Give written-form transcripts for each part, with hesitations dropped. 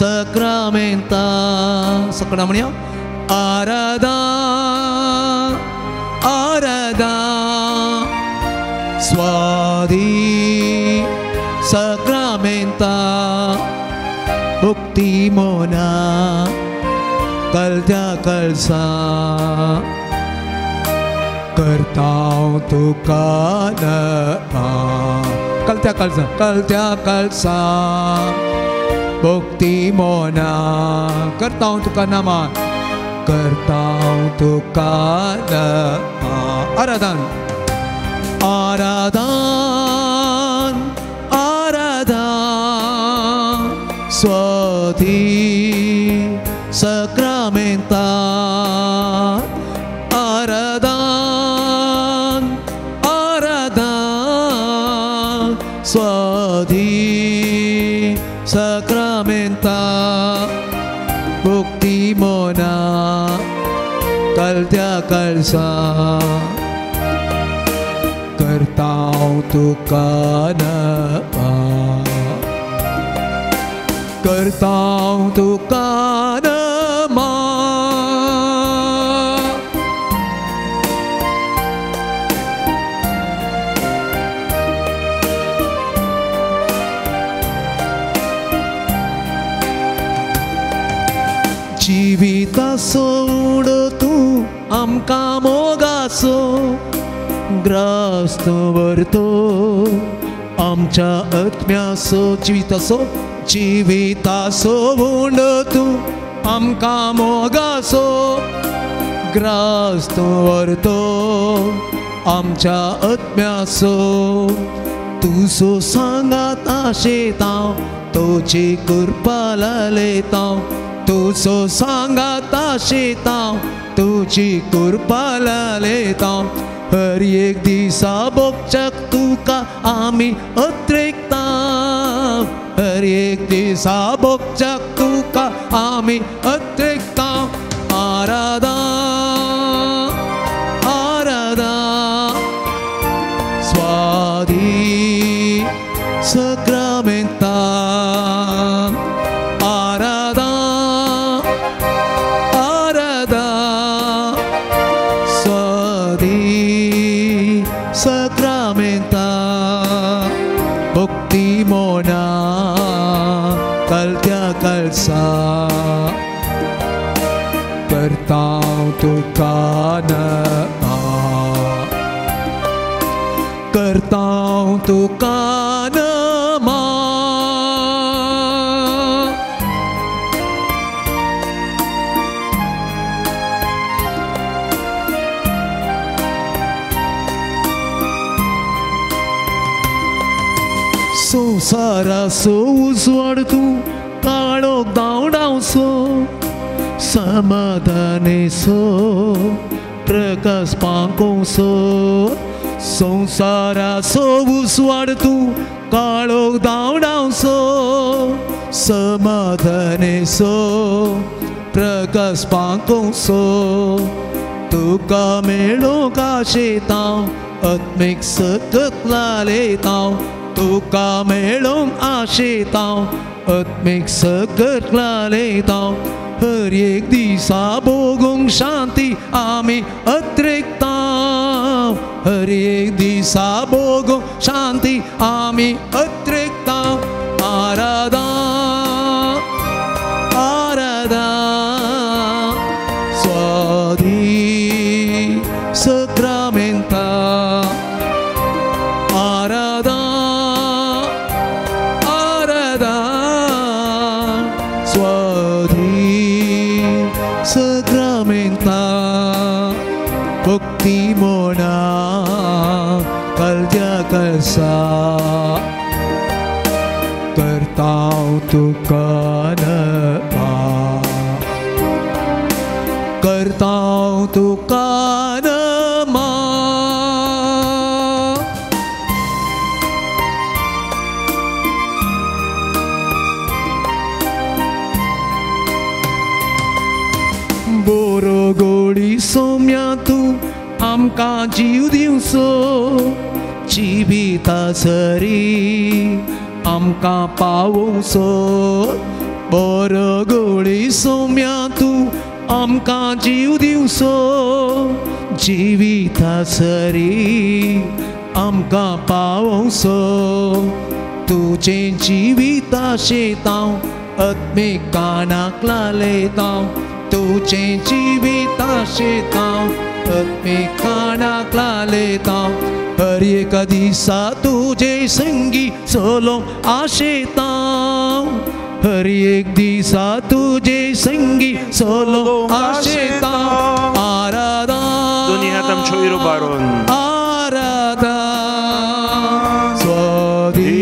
sakramenta. Sakramanya arada arada swadi sakramenta bukti mona kalja kalsa करताऊं तू कान कल्त्या कलसा भक्ति मोना करताऊं तू का नामा करताऊं तू कान आराधन आराधन आराधन स्वाधी sakramenta आराधन आराधन स्वाधी sakramenta bukti mona kaltya kalsa करताऊं तू का नामा करताऊं तू का नामा जीवितासो उडतू आमका मोगासो ग्रस्त वरतो आमच्या आत्म्यासो जीवितासो उडतू आमका मोगासो ग्रस्त वरतो आमच्या आत्म्यासो तुसो सांगात आशेताव तोची कृपाला लेताव तुसो सांगात आशेताव तुझी कृपाला लेताव हर एक दिसा बोगचक तुका आमी अत्रेकता हर एक दिसा बोगचक तुका आमी अत्रेकता Aradha Aradha स्वाधी sakramenta Aradha Aradha स्वाधी sakramenta bukti mona kaltya kalsa करताऊं तू का नामा करताऊं तू का नामा संसाराचो उजवाड तू काळोख धांवडावचो समाधानेसो प्रकाश पांकोसो संसाराचो उजवाड तू काळोख धांवडावचो समाधानेसो प्रकाश पांकोसो तुका मेळूंक आशेताव आत्मीक सकत लालेताव तुका मेळूंक आशेताव आत्मीक सकत लालेताव हर एक दिसा भोगूंक शांती आमी अत्रेकताव हर एक दिसा भोगूंक शांती आमी अत्रेकताव Aradha Aradha स्वाधी sakramenta Aradha Aradha स्वाधी sakramenta bukti mona kalja kalsa करताऊं तू का नामा करताऊं तू का नामा बोरो गोडी सोम्या तू आमका जीव दिवचो जिविता सरी आमका पावोसो बरगळी सौम्या तू आमकां जीव दिवसो जिवितासरी आमकां पावसो तुझे जिविताशें हांव एकमेकांक लालयतां तुझे जिविताशें हांव एकमेकांक लालयतां हर एका दिसा तुझे संगी चलोवंक आशेतां हर एक दिसा तुझे संगी चलोवंक आशेतां आराधना दोन्ही हात आमच्यो इरो बारून आराधना स्वादी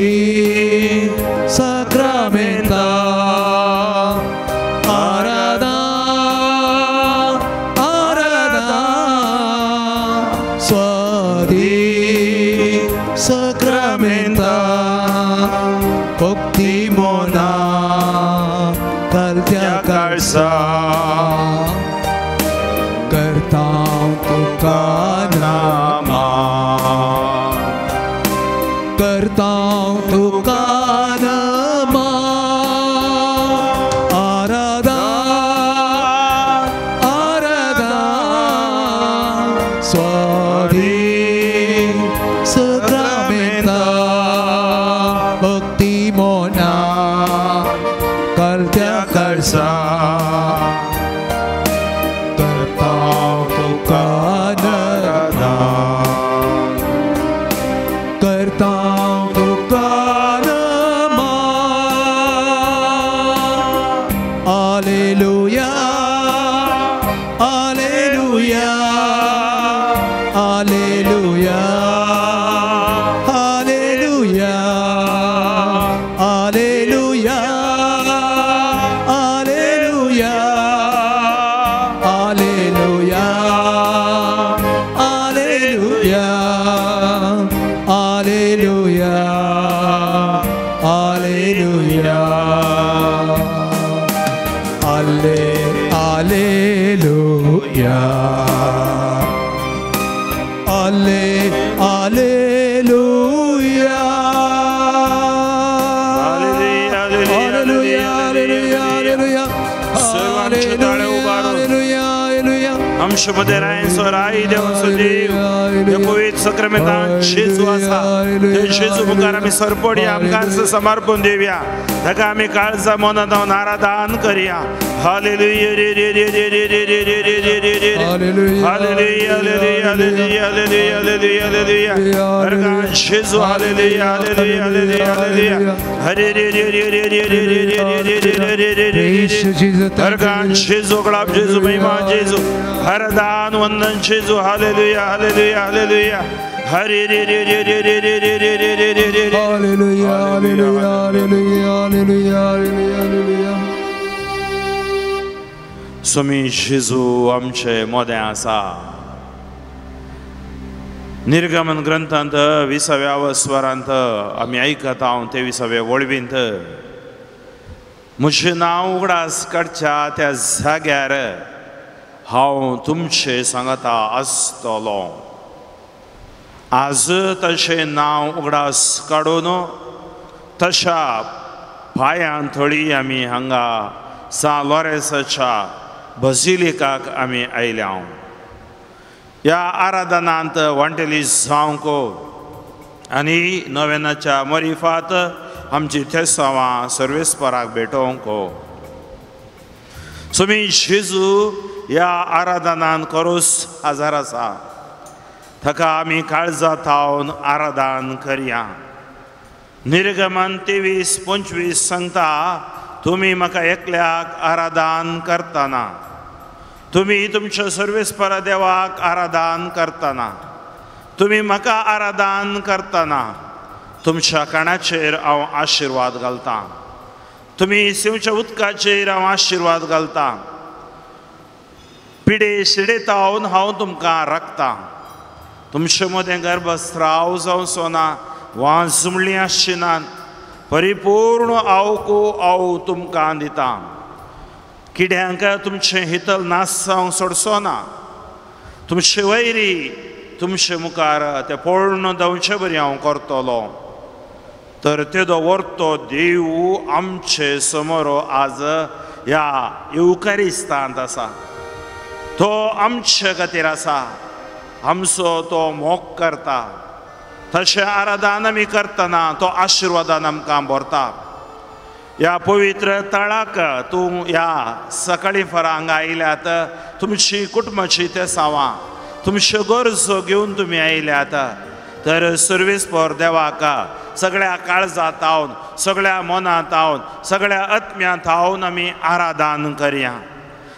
Sacramenta Arada Arada Swadi Sacramenta Bhakti Mona Kaltya Karsa Kartaun Tuka Nama Kartaun Tuka मध्ये रायन सोराई देव सुदेव हे पवित्र सक्रमेंतान जेजू आसा ते जेजू मुखार आमी सरपडया आमकां समर्पण देवया ताका आमी काळजा मनांत आराधन करया हालेलुया रे रे रे रे रे रे रे रे रे रे रे hallelujah hallelujah hallelujah hallelujah hallelujah hallelujah हरगा जेजू हालेलुया हालेलुया हालेलुया हालेलुया हरे रे रे रे रे रे रे रे रे रे रे रे रे हरगा जेजू गलाब जेजू महिमा जेजू हरदान वंदन जेजू हालेलुया हालेलुया हालेलुया हरे रे रे रे रे रे रे रे रे रे रे रे रे hallelujah hallelujah hallelujah hallelujah hallelujah स्वामी जेजू आमचे मोदें आसा निर्गमन ग्रंथांत 20व्या वस्वरांत आमी आयकता ते 20व्या वळवींत म्हजें नांव उगडास काडच्या त्या जाग्यार हांव तुमचे सांगता आसतलो आज तशें नांव उगडास काडून तशा पांयां थळी आमी हांगा सा लॉरेन्साच्या बसिलिकाक आमी आयल्या ह्या आराधनांत वांटेली जावंक आनी नोवेनाच्या मरिफात आमची थेसांवां सर्वेस्पराक भेटोवंक स्वामी जेजू ह्या आराधनान करूस हजार आसा ताका आमी काळजा थावन आराधन करया निर्गमन 23-25 सांगता तुमी म्हाका एकल्याक आराधन करतना तुमी तुमच्या सर्वेस्परा देवाक आराधन करतना तुमी म्हाका आराधन करतना तुमच्या कानाचेर हांव आशिर्वाद घालतां तुमी शिवच्या उदकाचेर हांव आशिर्वाद घालतां पिडे शिडेतावन हांव तुमकां राखतां तुमचे मदें गर्भस्राव जावचो ना वा जुमलीं आसची नात परिपूर्ण आवको आव तुमकां दितां किड्यांक तुमचें हितल नास जावंक सोडचो ना तुमचे वैरी तुमचे मुखार ते पळोवन देंवचे बरी हांव करतलो तर तेदो वर्तो देव आमचे समोर आज ह्या युकारिस्तांत आसा तो आमचे खातीर आसा आमचो तो मोग करता तशें आराधन आमी करतना तो आशिर्वादान आमकां भरता ह्या पवित्र तळाक तूं ह्या सकाळी फरां हांगा आयल्यात तुमची कुटुंबाची ते सावां तुमच्यो गरजो घेवन तुमी आयल्यात तर सर्वीस फॉर देवाक सगळ्या काळजांत हावन सगळ्या मनांत हावन सगळ्या आत्म्यांत हावन आमी आराधन करया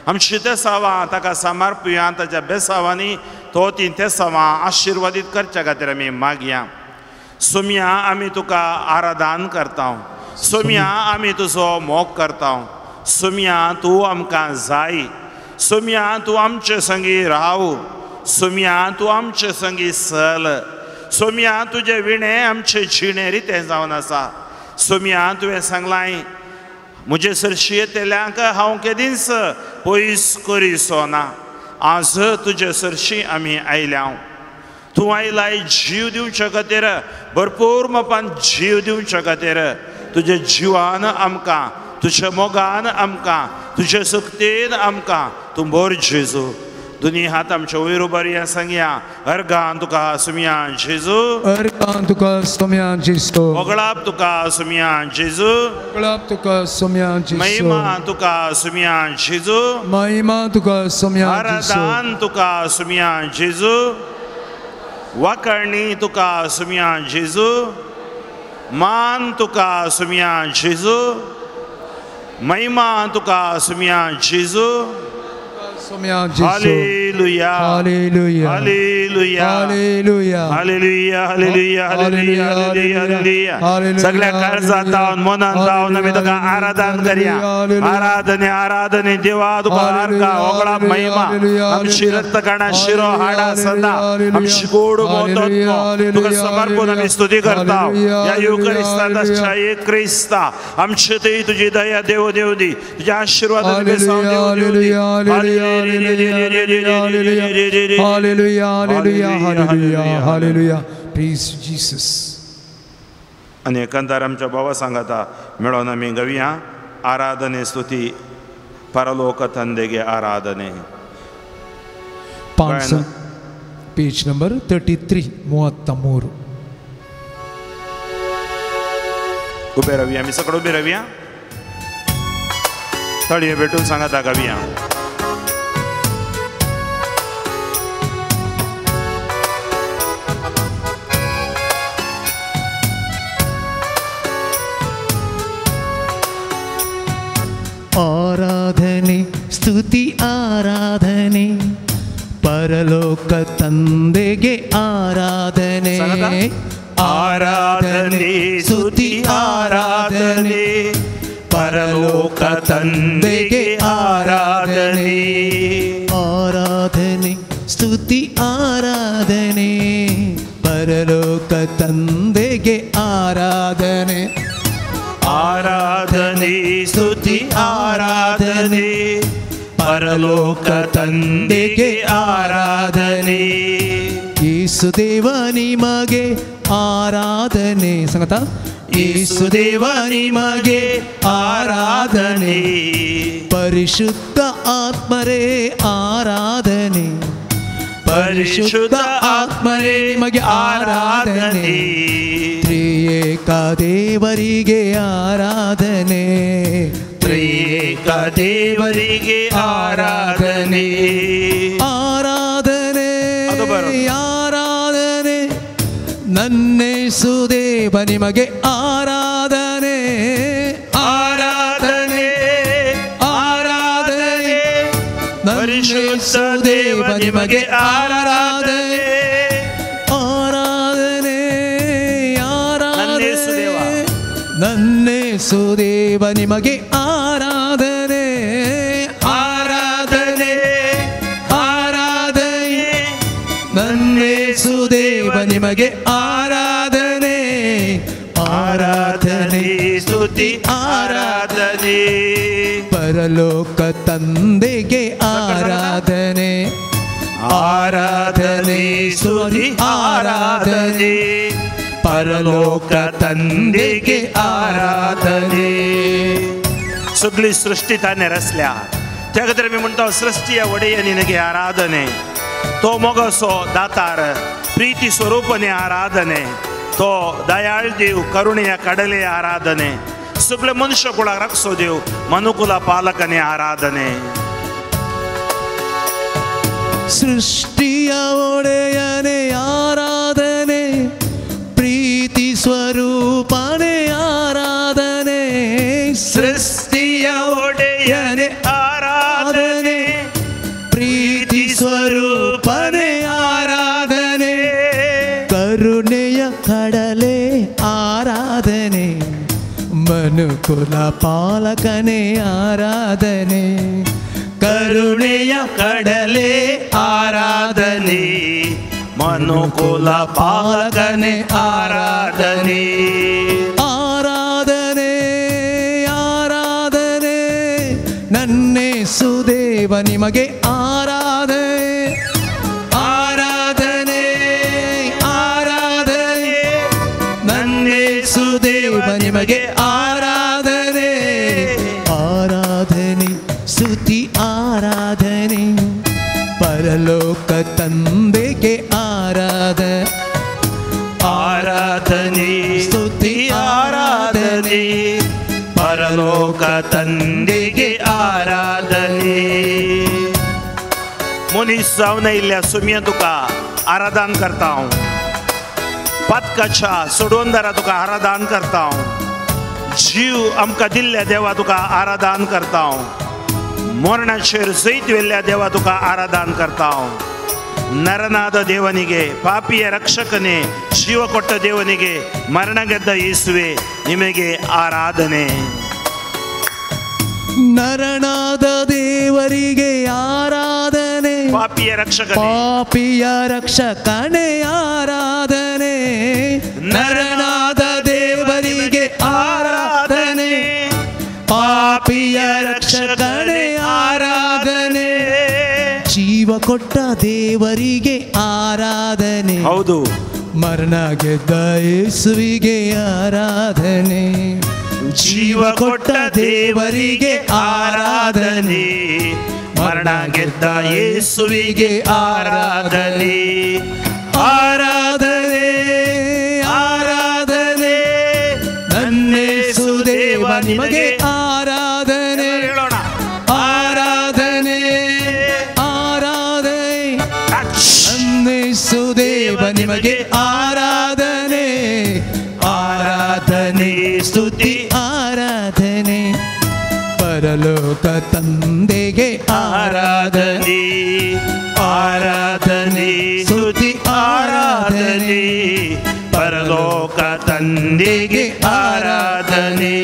आमची ते सावां ताका समर्पया ताच्या बेसावांनी तो ती ते सावां आशिर्वादीत करच्या खातीर आमी मागया सुम्या आमी तुका आराधन करता सुम्या आमी तुजो मोग करता सुम्या तूं आमकां जाय सुम्या तूं आमचे संगी राव सुम्या तूं आमचे संगी सल सुम्या तुजे विणे आमचे जिणे रिते जावन आसा सुम्या तुवें सांगलां म्हजे सरशी येतेल्यांक हांव केदींच पयस करिसो ना आज तुजे सरशी आमी आयल्या तूं आयलाय जीव दिवचे खातीर भरपूर मोपान जीव दिवचे खातीर तुजे जिवान आमकां तुजे मोगान आमकां तुजे सक्तीन आमकां तूं भर जेजू दोनी हात आमचे वयर उबारया सांगया अर्गान तुका सुम्या जेजू अर्गान तुका सुम्या जेजू मोगळाप तुका सुम्या जेजू मोगळाप तुका सुम्या जेजू महिमा तुका सुम्या जेजू महिमा तुका सुम्या जेजू आराधन तुका सुम्या जेजू वाकरणी तुका सुम्या जेजू मान तुका सुम्या जेजू महिमा तुका सुम्या जेजू Hallelujah. Hallelujah. Hallelujah. Hallelujah. Hallelujah. Hallelujah. Hallelujah. Hallelujah. सगळ्या काळजांत हावन मनांत हावन आमी तुका आराधन करया आराधने आराधने देवा तुका अर्घ ओगळाप महिमा आमची रक्त कणा शिरो हाडा संदा आमची गोड मोतत्व तुका समर्पण आमी स्तुती करता ह्या युकरिस्तांतच्या एक क्रिस्ता आमचे थंय तुजी दया देव देव दी तुज्या आशिर्वादान बेसांव देव दी Hallelujah, hallelujah, hallelujah, hallelujah. Praise Jesus. आणि एकंदर आमच्या बाबा सांगता मेळोन आमी गवया आराधने स्तुती परलोक ತಂದೆಗೆ आराधने 500 पेज नंबर 33 33 उबे रवया आमी सकड उबे रवया तळये भेटून सांगता गवया ಆರಾಧನೆ ಸ್ತುತಿ ಆರಾಧನೆ ಪರಲೋಕ ತಂದೆಗೆ ಆರಾಧನೆ ಆರಾಧನೆ ಸ್ತುತಿ ಆರಾಧನೆ ಪರಲೋಕ ತಂದೆಗೆ ಆರಾಧನೆ ಆರಾಧನೆ ಸ್ತುತಿ ಆರಾಧನೆ ಪರಲೋಕ ತಂದೆಗೆ ಆರಾಧನೆ ಆರಾಧನೆ ಸ್ತುತಿ ಆರಾಧನೆ ಪರಲೋಕ ತಂದೆಗೆ ಆರಾಧನೆ ಯೇಸುದೇವ ನಿಮಗೆ ಆರಾಧನೆ ಸಂಗತ ಯೇಸುದೇವ ನಿಮಗೆ ಆರಾಧನೆ ಪರಿಶುದ್ಧ ಆತ್ಮರೇ ಆರಾಧನೆ ಪರಿಶುದ್ಧ ಆತ್ಮರೇ ನಿಮಗೆ ಆರಾಧನೆ ತ್ರಿಯೇಕ ದೇವರಿಗೆ ಆರಾಧನೆ ತ್ರಿಯೇಕ ದೇವರಿಗೆ ಆರಾಧನೆ ಆರಾಧನೆ ಆರಾಧನೆ ನನ್ನೇಸುದೇವ ನಿಮಗೆ ಆರಾಧನೆ ಆರಾಧನೆ ಆರಾಧನೆ ನನ್ನೇಸುದೇವ ನಿಮಗೆ ಆರಾಧನೆ ಆರಾಧನೆ ನನ್ನೇಸುದೇವ ನಿಮಗೆ ಆರಾಧನೆ ಆರಾಧನೆ ಆರಾಧನೆ ನನ್ನೇಸುದೇವ ನಿಮಗೆ ಆರಾಧನೆ ಆರಾಧನೆ ಸ್ತುತಿ ಆರಾಧನೆ ಪರಲೋಕ ತಂದೆಗೆ ಆರಾಧನೆ ಆರಾಧನೆ ಸ್ತುತಿ ಆರಾಧನೆ ಪರಲೋಕ ತಂದೆಗೆ ಆರಾಧನೆ. सगळी सृष्टी ताने रचल्या त्या खातीर आमी म्हणटा सृष्टीया वडये निनगे आराधने. तो मोगसो दातार प्रीती स्वरूपने आराधने. तो दयाळ देव करुणेया कडले आराधने. सगळे मनुष्य कुळाक रक्षो देव मनुकुला पालकने आराधने. सृष्टिया ಒಡೆಯನೆ ಆರಾಧನೆ ಪ್ರೀತಿ ಸ್ವರೂಪನೆ ಆರಾಧನೆ. ಸೃಷ್ಟಿಯ ಒಡೆಯನೆ ಆರಾಧನೆ ಪ್ರೀತಿ ಸ್ವರೂಪನೆ ಆರಾಧನೆ. ಕರುಣೆಯ ಕಡಲೆ ಆರಾಧನೆ ಮನುಕುಲ ಪಾಲಕನೇ ಆರಾಧನೆ. ಕರುಣೆಯ ಕಡಲೆ ಆರಾಧನೆ ಮನುಕುಲ ಪಾಲಕನೇ ಆರಾಧನೆ. ಆರಾಧನೆ ಆರಾಧನೆ ನನ್ನೇಸುದೇವ ನಿಮಗೆ ಆರಾಧನೆ. ಆರಾಧನೆ ಆರಾಧನೆ ನನ್ನೇಸುದೇವ ನಿಮಗೆ ಆರಾಧನೆ. ಆರಾಧನೆ ಸ್ತುತಿ ಆರಾಧನೆ ಪರಲೋಕ ತಂದೆಗೆ ಆರಾಧನೆ. ಆರಾಧನೆ ಸ್ತುತಿ ಆರಾಧನೆ ಪರಲೋಕ ತಂದೆಗೆ आराधने. मनीस जावन आयिल्ल्या सुमया तुका आराधन करता हांव. पातकाच्या सोडवंदारा तुका आराधन करता हांव. जीव आमकां दिल्ल्या देवा तुका आराधन करता हांव. मरणाचेर जैत वेल्ल्या देवा तुका आराधन करता हांव. ನರನಾದ ದೇವನಿಗೆ ಪಾಪಿಯ ರಕ್ಷಕನೇ ಜೀವ ಕೊಟ್ಟ ದೇವನಿಗೆ ಮರಣ ಗೆದ್ದ ಯೇಸುವೆ ನಿಮಗೆ ಆರಾಧನೆ. ನರನಾದ ದೇವರಿಗೆ ಆರಾಧನೆ ಪಾಪಿಯ ರಕ್ಷಕನೇ ಪಾಪಿಯ ರಕ್ಷಕನೇ ಆರಾಧನೆ. ನರನಾದ ದೇವರಿಗೆ ಆರಾಧನೆ ಪಾಪಿಯ ರಕ್ಷಕನೇ ಆರಾಧನೆ. ಜೀವ ಕೊಟ್ಟ ದೇವರಿಗೆ ಆರಾಧನೆ. ಹೌದು. ಮರಣ ಗೆದ್ದ ಯೇಸುವಿಗೆ ಆರಾಧನೆ. ಜೀವ ಕೊಟ್ಟ ದೇವರಿಗೆ ಆರಾಧನೆ ಮರಣ ಗೆದ್ದ ಯೇಸುವಿಗೆ ಆರಾಧನೆ. ಆರಾಧನೆ ಆರಾಧನೆ ನನ್ನೇಸುದೇವ ನಿಮಗೆ ಆರಾಧನೆ. ಹೇಳೋಣ ಆರಾಧನೆ ಆರಾಧನೆ ನನ್ನೇಸುದೇವ ನಿಮಗೆ ಆರಾಧನೆ. ಆರಾಧನೆ ಸ್ತುತಿ ಆರಾಧನೆ ಪರಲೋಕ ತಂದೆಗೆ ಆರಾಧನೆ. ಆರಾಧನೆ ಸ್ತುತಿ ಆರಾಧನೆ ಪರಲೋಕ ತಂದೆಗೆ ಆರಾಧನೆ.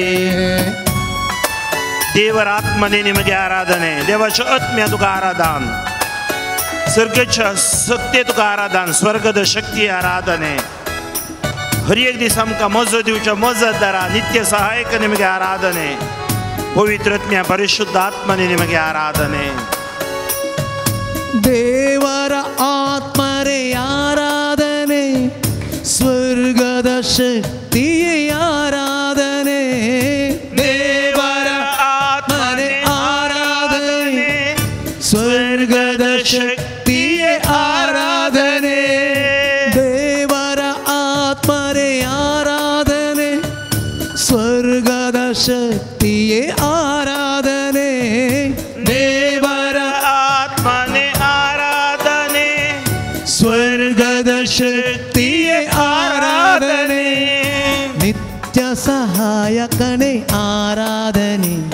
ದೇವರ ಆತ್ಮನೇ ನಿಮಗೆ ಆರಾಧನೆ. देवाच्या आत्म्या तुका आराधन. सर्गेच्या सत्य तुका आराधन. स्वर्गद शक्ती आराधने. हर एक दिस आमकां मजो दिवच्या मजतदारा नित्य सहायक निಮಗೆ आराधने. पवित्रत्म्या परिशुद्ध आत्मने निಮಗೆ आराधने. ದೇವರ ಆತ್ಮರೇ ಆರಾಧನೆ ಸ್ವರ್ಗದ ಶಕ್ತಿಯೇ ಆರಾಧನೆ. ದೇವರ ಆತ್ಮರೇ ಆರಾಧನೆ ಸ್ವರ್ಗದ ಶಕ್ತಿಯೇ ಆರಾಧನೆ. ದೇವರ ಆತ್ಮರೇ ಆರಾಧನೆ ಸ್ವರ್ಗದ ಶಕ್ತಿಯೇ ಆರಾಧನೆ. ದೇವರ ಆತ್ಮನೇ ಆರಾಧನೆ ಸ್ವರ್ಗದ ಶಕ್ತಿಯೇ ಆರಾಧನೆ. ನಿತ್ಯ ಸಹಾಯಕನೇ ಆರಾಧನೆ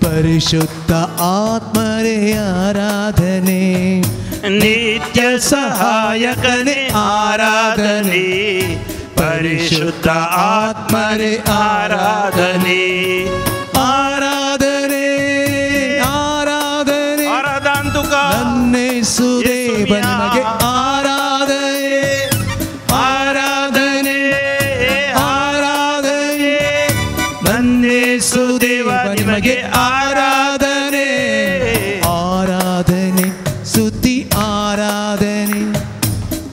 ಪರಿಶುದ್ಧ ಆತ್ಮರೇ ಆರಾಧನೆ. ನಿತ್ಯ ಸಹಾಯಕನೇ ಆರಾಧನೆ ಪರಿಶುದ್ಧ ಆತ್ಮರೇ ಆರಾಧನೆ. ಆರಾಧನೆ ಆರಾಧನೆ ಆರಾಧನ್ ತುಕ ನನ್ನೇಸುದೇವ ನಿಮಗೆ ಆರಾಧನೆ. ಆರಾಧನೆ ಆರಾಧನೆ ನನ್ನೇಸುದೇವ ನಿಮಗೆ ಆರಾಧನೆ. ಆರಾಧನೆ ಸ್ತುತಿ ಆರಾಧನೆ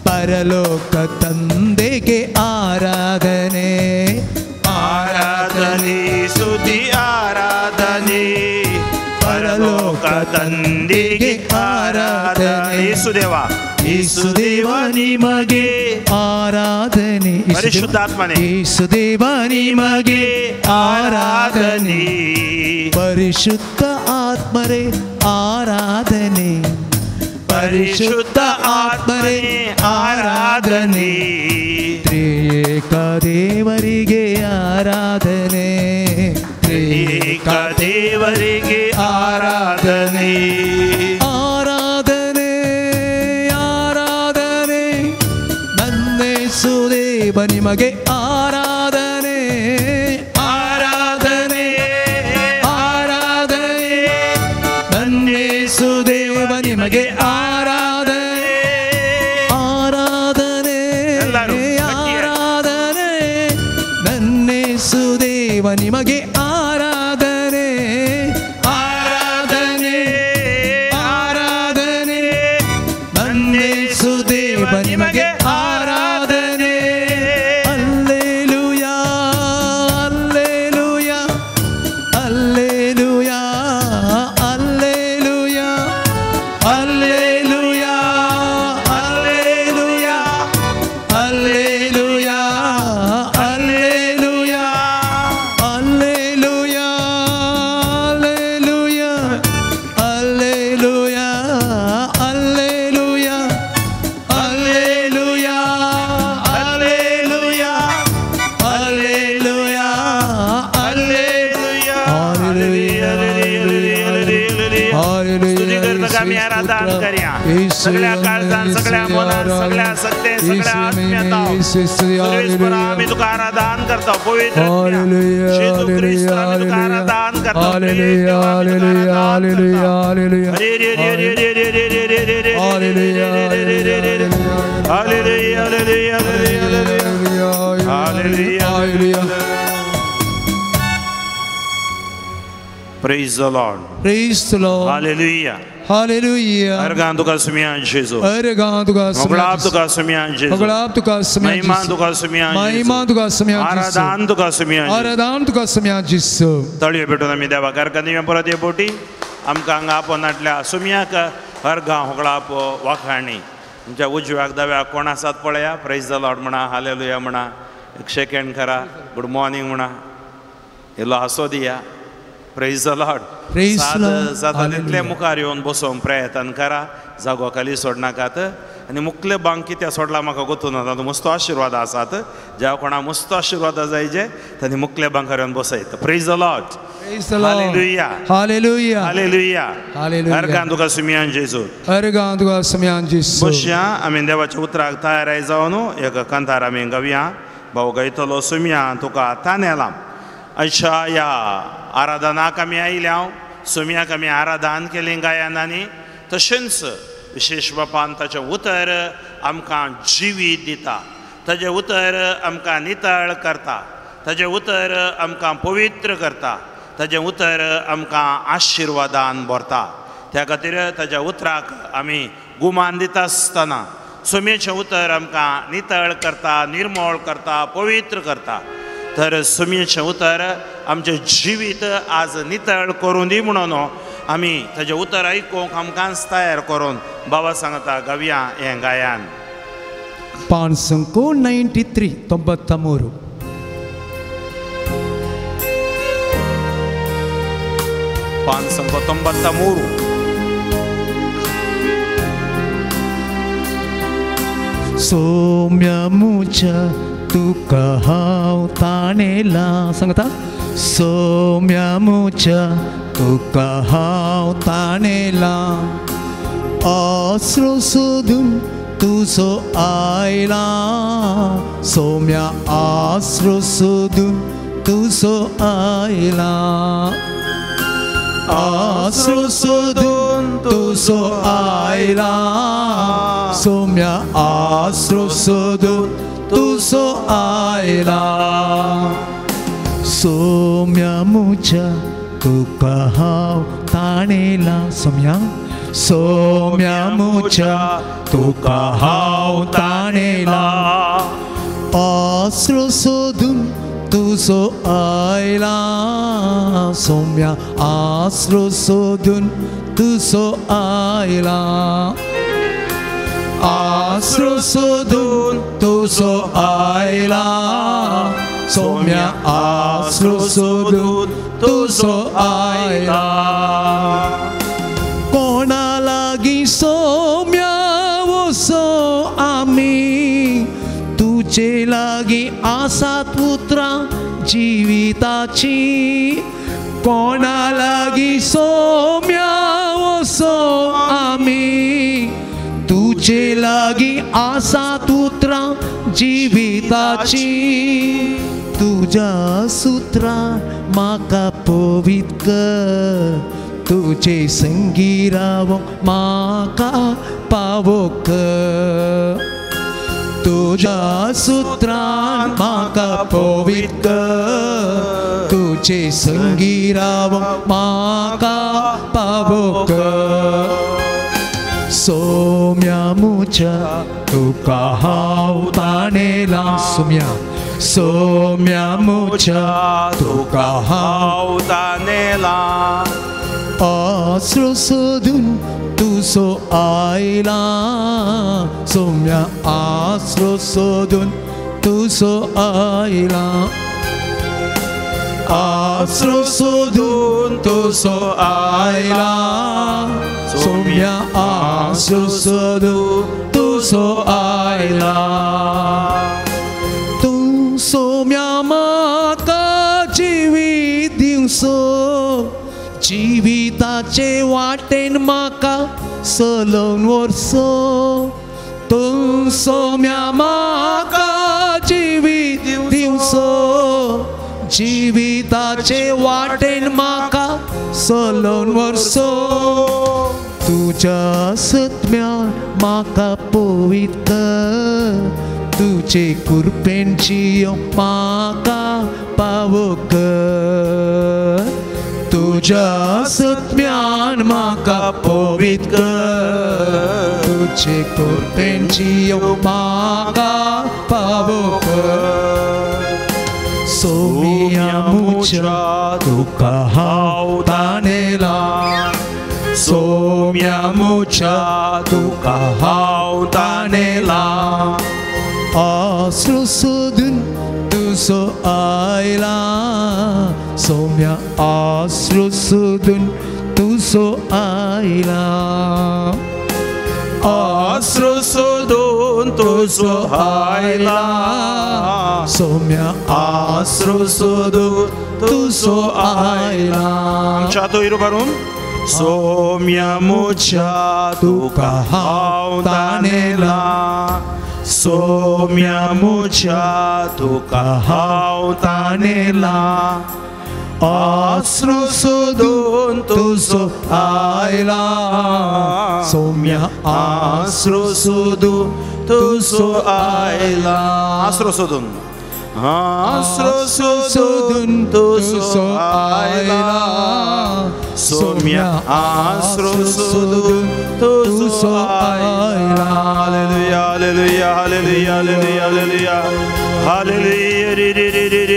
ಪರಲೋಕ ತಂದೆಗೆ ಆರಾಧನೆ. ಪರಲೋಕ ತಂದೆಗೆ ಆರಾಧನೆ. ಯೇಸುದೇವ ಯೇಸುದೇವ ನಿಮಗೆ ಆರಾಧನೆ. ಪರಿಶುದ್ಧಾತ್ಮನೇ ಯೇಸುದೇವ ನಿಮಗೆ ಆರಾಧನೆ. ಪರಿಶುದ್ಧ ಆತ್ಮರೇ ಆರಾಧನೆ. ಪರಿಶುದ್ಧ ಆತ್ಮರೇ ಆರಾಧನೆ. ತ್ರಿಯೇಕ ದೇವರಿಗೆ ಆರಾಧನೆ. ತ್ರಿಯೇಕ ದೇವರಿಗೆ ಆರಾಧನೆ. ಆರಾಧನೆ ಆರಾಧನೆ ನನ್ನೇಸುದೇವ ನಿಮಗೆ ಆರಾಧನೆ. ಆರಾಧನೆ ಆರಾಧನೆ ನನ್ನೇಸುದೇವ ನಿಮಗೆ ಆರಾಧನೆ. ಆರಾಧನೆ ಆರಾಧನೆ ನನ್ನೇಸುದೇವ ನಿಮಗೆ ಆರಾಧನೆ. ಆರಾಧನೆ ಆರಾಧನೆ ನನ್ನೇಸುದೇವ ನಿಮಗೆ ಆರಾಧನೆ. Hallelujah hallelujah hallelujah hallelujah hallelujah hallelujah hallelujah hallelujah hallelujah hallelujah hallelujah hallelujah hallelujah hallelujah hallelujah आम्ही आराधन करूया. सगळ्या काळजान सगळ्या मनान सगळ्या सत्य सगळ्या आत्म्यात सर्वेश्वर आम्ही तुका आराधन करतो. पवित्र येशू ख्रिस्त आम्ही तुका आराधन करतो. Hallelujah hallelujah hallelujah hallelujah hallelujah hallelujah hallelujah. Praise the Lord. Praise the Lord. Hallelujah. Hallelujah. Ergan tuka sumia Jesus. Ergan tuka sumia. Moglab tuka sumia Jesus. Moglab tuka sumia. Maiman tuka sumia Jesus. Maiman tuka sumia Jesus. Aradan tuka sumia Jesus. Aradan tuka sumia Jesus. तळी भेटून आम्ही देवा करकंदी परत ये पोटी आमकां हांगा आपणातल्या सुमयाक अर्गां होगळाप वाखाणी तुमच्या उजव्याक दाव्याक कोण आसात पळया. प्रेज द लॉर्ड म्हणा. हालेलुया म्हणा. एक सेकंड करा. गुड मॉर्निंग म्हणा. इल्लो हांसो दिया. Praise the Lord. जाता तितले मुखार येवन बसोवन प्रयत्न करा. जागो खाली सोडनाकात. आनी मुखले बांक कित्याक सोडला म्हाका गोतून ना. तातूंत मस्त आशिर्वाद आसात. ज्या कोणाक मस्त आशिर्वाद जायचे तांणी मुखले बांकार येवन बसयत. Praise the Lord. Hallelujah hallelujah hallelujah hallelujah. अर्गां तुका सुमयान जेजू. अर्गां तुका सुमयान जेजू. बसया आमी देवाच्या उतराक तयार जावन एक कंथार आमी गावया. भाऊ गायतलो सुमया तुका तानेलां. अच्छा या आराधनाक आमी आयल्या. सुमयाक आमी आराधन केली गायनांनी. तशेंच विशेष बापान ताचें उतर आमकां जिवीत दिता. ताचें उतर आमकां नितळ करता. ताचें उतर आमकां पवित्र करता. ताचें उतर आमकां आशिर्वादान भरता. त्या खातीर ताच्या उतराक आमी गुमान दिता आसतना सुमयेचें उतर आमकां नितळ करता, निर्मळ करता, पवित्र करता. तर सुमयेचें उतर आमचें जिवीत आज नितळ करून दी म्हणून आमी ताचें उतर आयकूंक आमकांच तयार करून बाबा सांगता गावया हें गायन. पानसंको 93 93. पानसंको 93. सोम्यामुच्या तुका हांव ताणेलां. सांगता. सोम्यामुच्या तुका हांव ताणेलां. आसरो सोदून तुजो आयला. सोम्या आसरो सोदून तुजो आयला. आसरो सोदून तुजो आयला. सोम्या आसरो सोदून तुजो आयला. सोम्यामुच्या तुका हांव ताणेलां. सोम्या सोम्यामुच्या तुका हांव ताणेलां. आसरो सोदून तुजो आयला सोम्या आसरो सोदून तुजो आयला आसरो सोदून तुजो आयला सोम्या आसरो सोदून तुजो आयला कोणा लागीं सोम्या वसो आमी तुजे लागीं आसात उतरां जिविताची कोणा लागीं सोम्या वसो आमी तुजे लागीं आसात उतरां जिविताची तुज्या सुत्रां म्हाका पवित कर तुजे संगी रावंक म्हाका पावो कर तुज्या सुत्रान म्हाका पवित कर तुजे संगी रावंक म्हाका पावो कर सोम्या मुच्या तुका हांव ताणेला सोम्या मुच्या तुका हांव ताणेला आसरो सोदून तुजो आयला सोम्या आसरो सोदून तुजो आयला आसरो सोदून तुजो आयला सोम्या आसरो सोदून तुजो आयला तू सोम्या म्हाका जिवीत दिवसो जिविताचे वाटेन म्हाका चलोवन व्हरसो तू सोम्या म्हाका जिवीत दिवसो जिविताचे वाटेन म्हाका चलोवन व्हरसो तुज्या सत्म्यान म्हाका पवित कर तुजे कृपेन जियोंक म्हाका पावो कर तुज्या सत्म्यान म्हाका पवित कर तुजे कृपेन जियोंक म्हाका पावो कर सोम्या मुच्या तुका हांव ताणेला सोम्या मुच्या तुका हांव ताणेला आसरो सोदून तुजो आयला सोम्या आसरो सोदून तुजो आयला आसरो सोदून तुजो आयला सोम्या आसरो सोदून तुजो आयला आमच्या हातून भरून सोम्या मुच्या तुका हांव ताणेला सोम्या मुच्या तुका हांव ताणेला आसरो सोदून तुजो आयला सोम्या आसरो सोदून तुजो आयला आसरो सोदून तुजो आयला सोम्या आसरो सोदून तुजो आयला hallelujah hallelujah hallelujah hallelujah hallelujah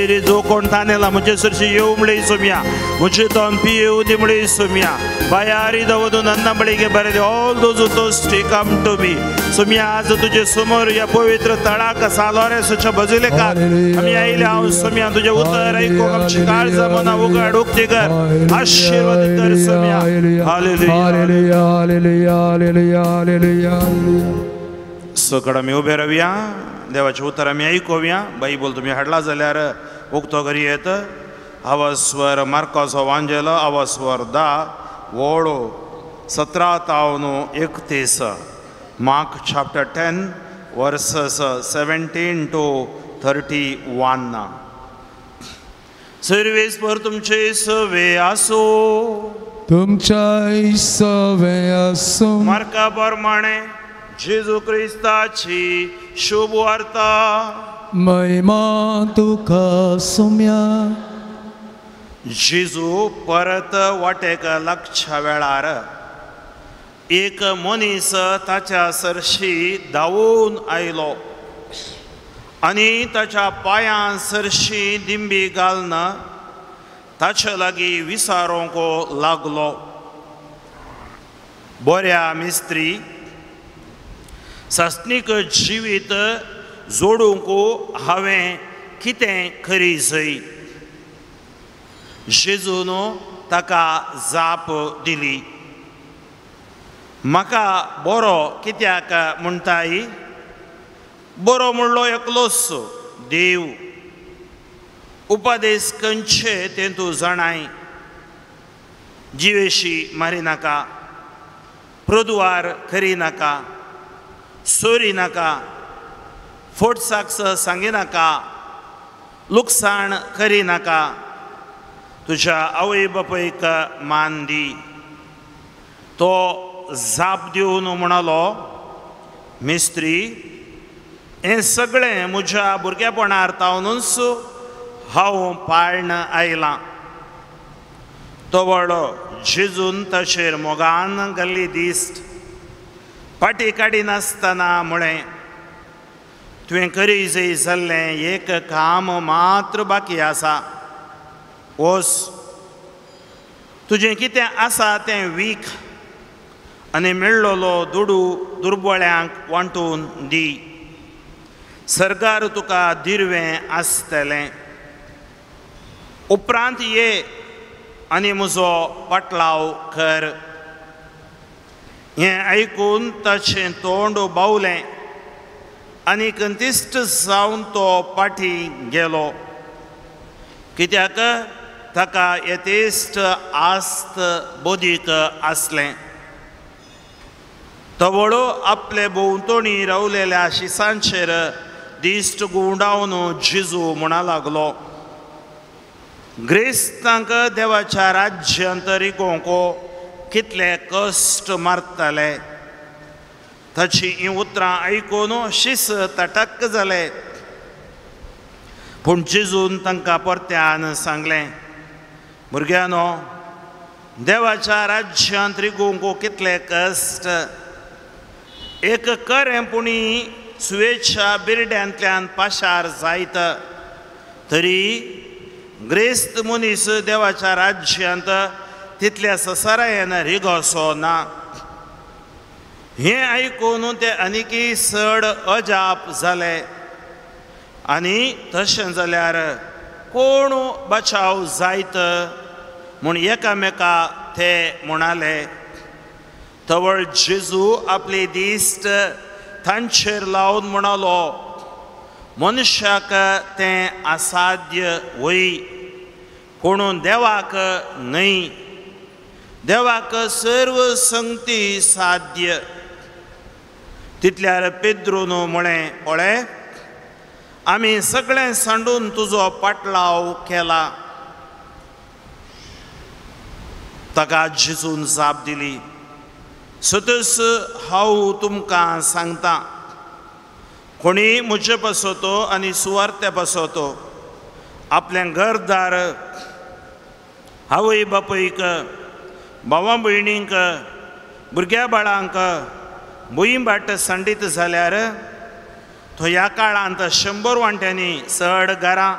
रे जो कोण ताणेला म्हणजे सरशी येऊ म्हळे सोम्या म्हणजे दोन पी येऊ दे म्हळे सोम्या बायारी दवदू नन्ना बळीगे बरे all those toasty come to me Soumya आज तुझे समोर या पवित्र तळाक सालोरेसच्या बजुलेका आम्ही आयले हांव सोम्या तुझे उतर ऐकून आमची काळज मना उघड उक्ती कर आशीर्वाद कर सोम्या हालेलुया हालेलुया हालेलुया हालेलुया सकड आमी उबे रावया देवाचे उतर आमी ऐकोवया बायबल तुमी हाडला जाल्यार उक्तो करी येत आवास्वर मार्कोसो वांजेलो आवास्वर 10 वोळो 17-31 Mark chapter 10 verses 17 to 31 Sarves पर तुमचे सवे आसो तुमच्या सवे आसो मार्का प्रमाणे जेजू क्रिस्ताची शुभ वार्ता महिमा तुका सोम्या जेजू परत वाटेक लागच्या वेळार एक मनीस ताच्या सरशी धांवून आयलो आनी ताच्या पांयां सरशी दिंबी घालना ताचे लागीं विचारूंक लागलो, बऱ्या मिस्त्री, सस्नीक जिवीत जोडूंक हांवें कितें करीसय? जेजून ताका जाप दिली, म्हाका बरो कित्याक म्हणटाय? बरो म्हणलो एकलोच देव. उपदेश खंयचे तें तूं जाणाय. जिवेशी मारिनाका, प्रद्वार करिनाका, सोरिनाका, फोट साक्ष सांगिनाका, लुकसाण करिनाका, तुज्या आवय बापायक मान दी. तो जाप दिवन म्हणलो, मिस्त्री, हें सगळें म्हज्या भुरगेपणार तावनूच हांव पाळन आयलां. तो व्हडलो जेजून ताचेर मोगान घाल्ली दिश्ट फाटी काडिनासतना म्हळें, तुवें करी जय जाल्लें एक काम मात्र बाकी आसा. वच, तुजें कितें आसा तें वीख आनी मेळ्ळलो दुडू दुर्बळ्यांक वांटून दी. सरकार तुका दिर्वें आसतलें. उपरांत ये आनी म्हजो पाटलाव कर. हें आयकून ताचें तोंड बावलें आनी कंतिश्ट जावन तो फाटी गेलो, कित्याक ताका यथेश्ट आस्त बोदीक आसलें. तो व्हडलो आपले भोंवतणी रावलेल्या शिसांचेर दिश्ट गुंडावन जेजू म्हणा लागलो, ग्रेस्तांक देवाच्या राज्यांत रिकोवंक कितले कश्ट मारतले. ताची ही उतरां आयकून शीस तटक जाले. पूण जेजून तांकां परत्यान सांगलें, भुरग्यांनो, देवाच्या राज्यांत रिकोवंक कितले कश्ट. एक खरेंपणी सुवेच्या बिरड्यांतल्यान पाशार जायत, तरी ग्रेस्त मनीस देवाच्या राज्यांत तितल्या ससारायेन रिगोसो ना. हें आयकून ते आनीकी चड अजाप जाले. आनी तशें जाल्यार कोण बचाव जायत म्हूण एकामेका ते म्हणाले. तवळ जेजू आपली दिश्ट तांचेर लावन म्हणलो, मनशाक तें असाध्य वय, पूण देवाक न्हय. देवाक सर्व संगती साध्य. तितल्यार पेद्रून म्हळें, पळय, आमी सगळें सांडून तुजो पाटलाव केला. ताका जेजून जाप दिली, सतस हांव तुमकां सांगतां, कोणी म्हजे पासतो आनी सुवार्ते पासतो आपलें घरदार, आवय बापायक, भावां भयणींक, भुरग्या बाळांक भुंयबाट सांडीत जाल्यार तो ह्या काळांत 100 वांट्यांनी चड घरां,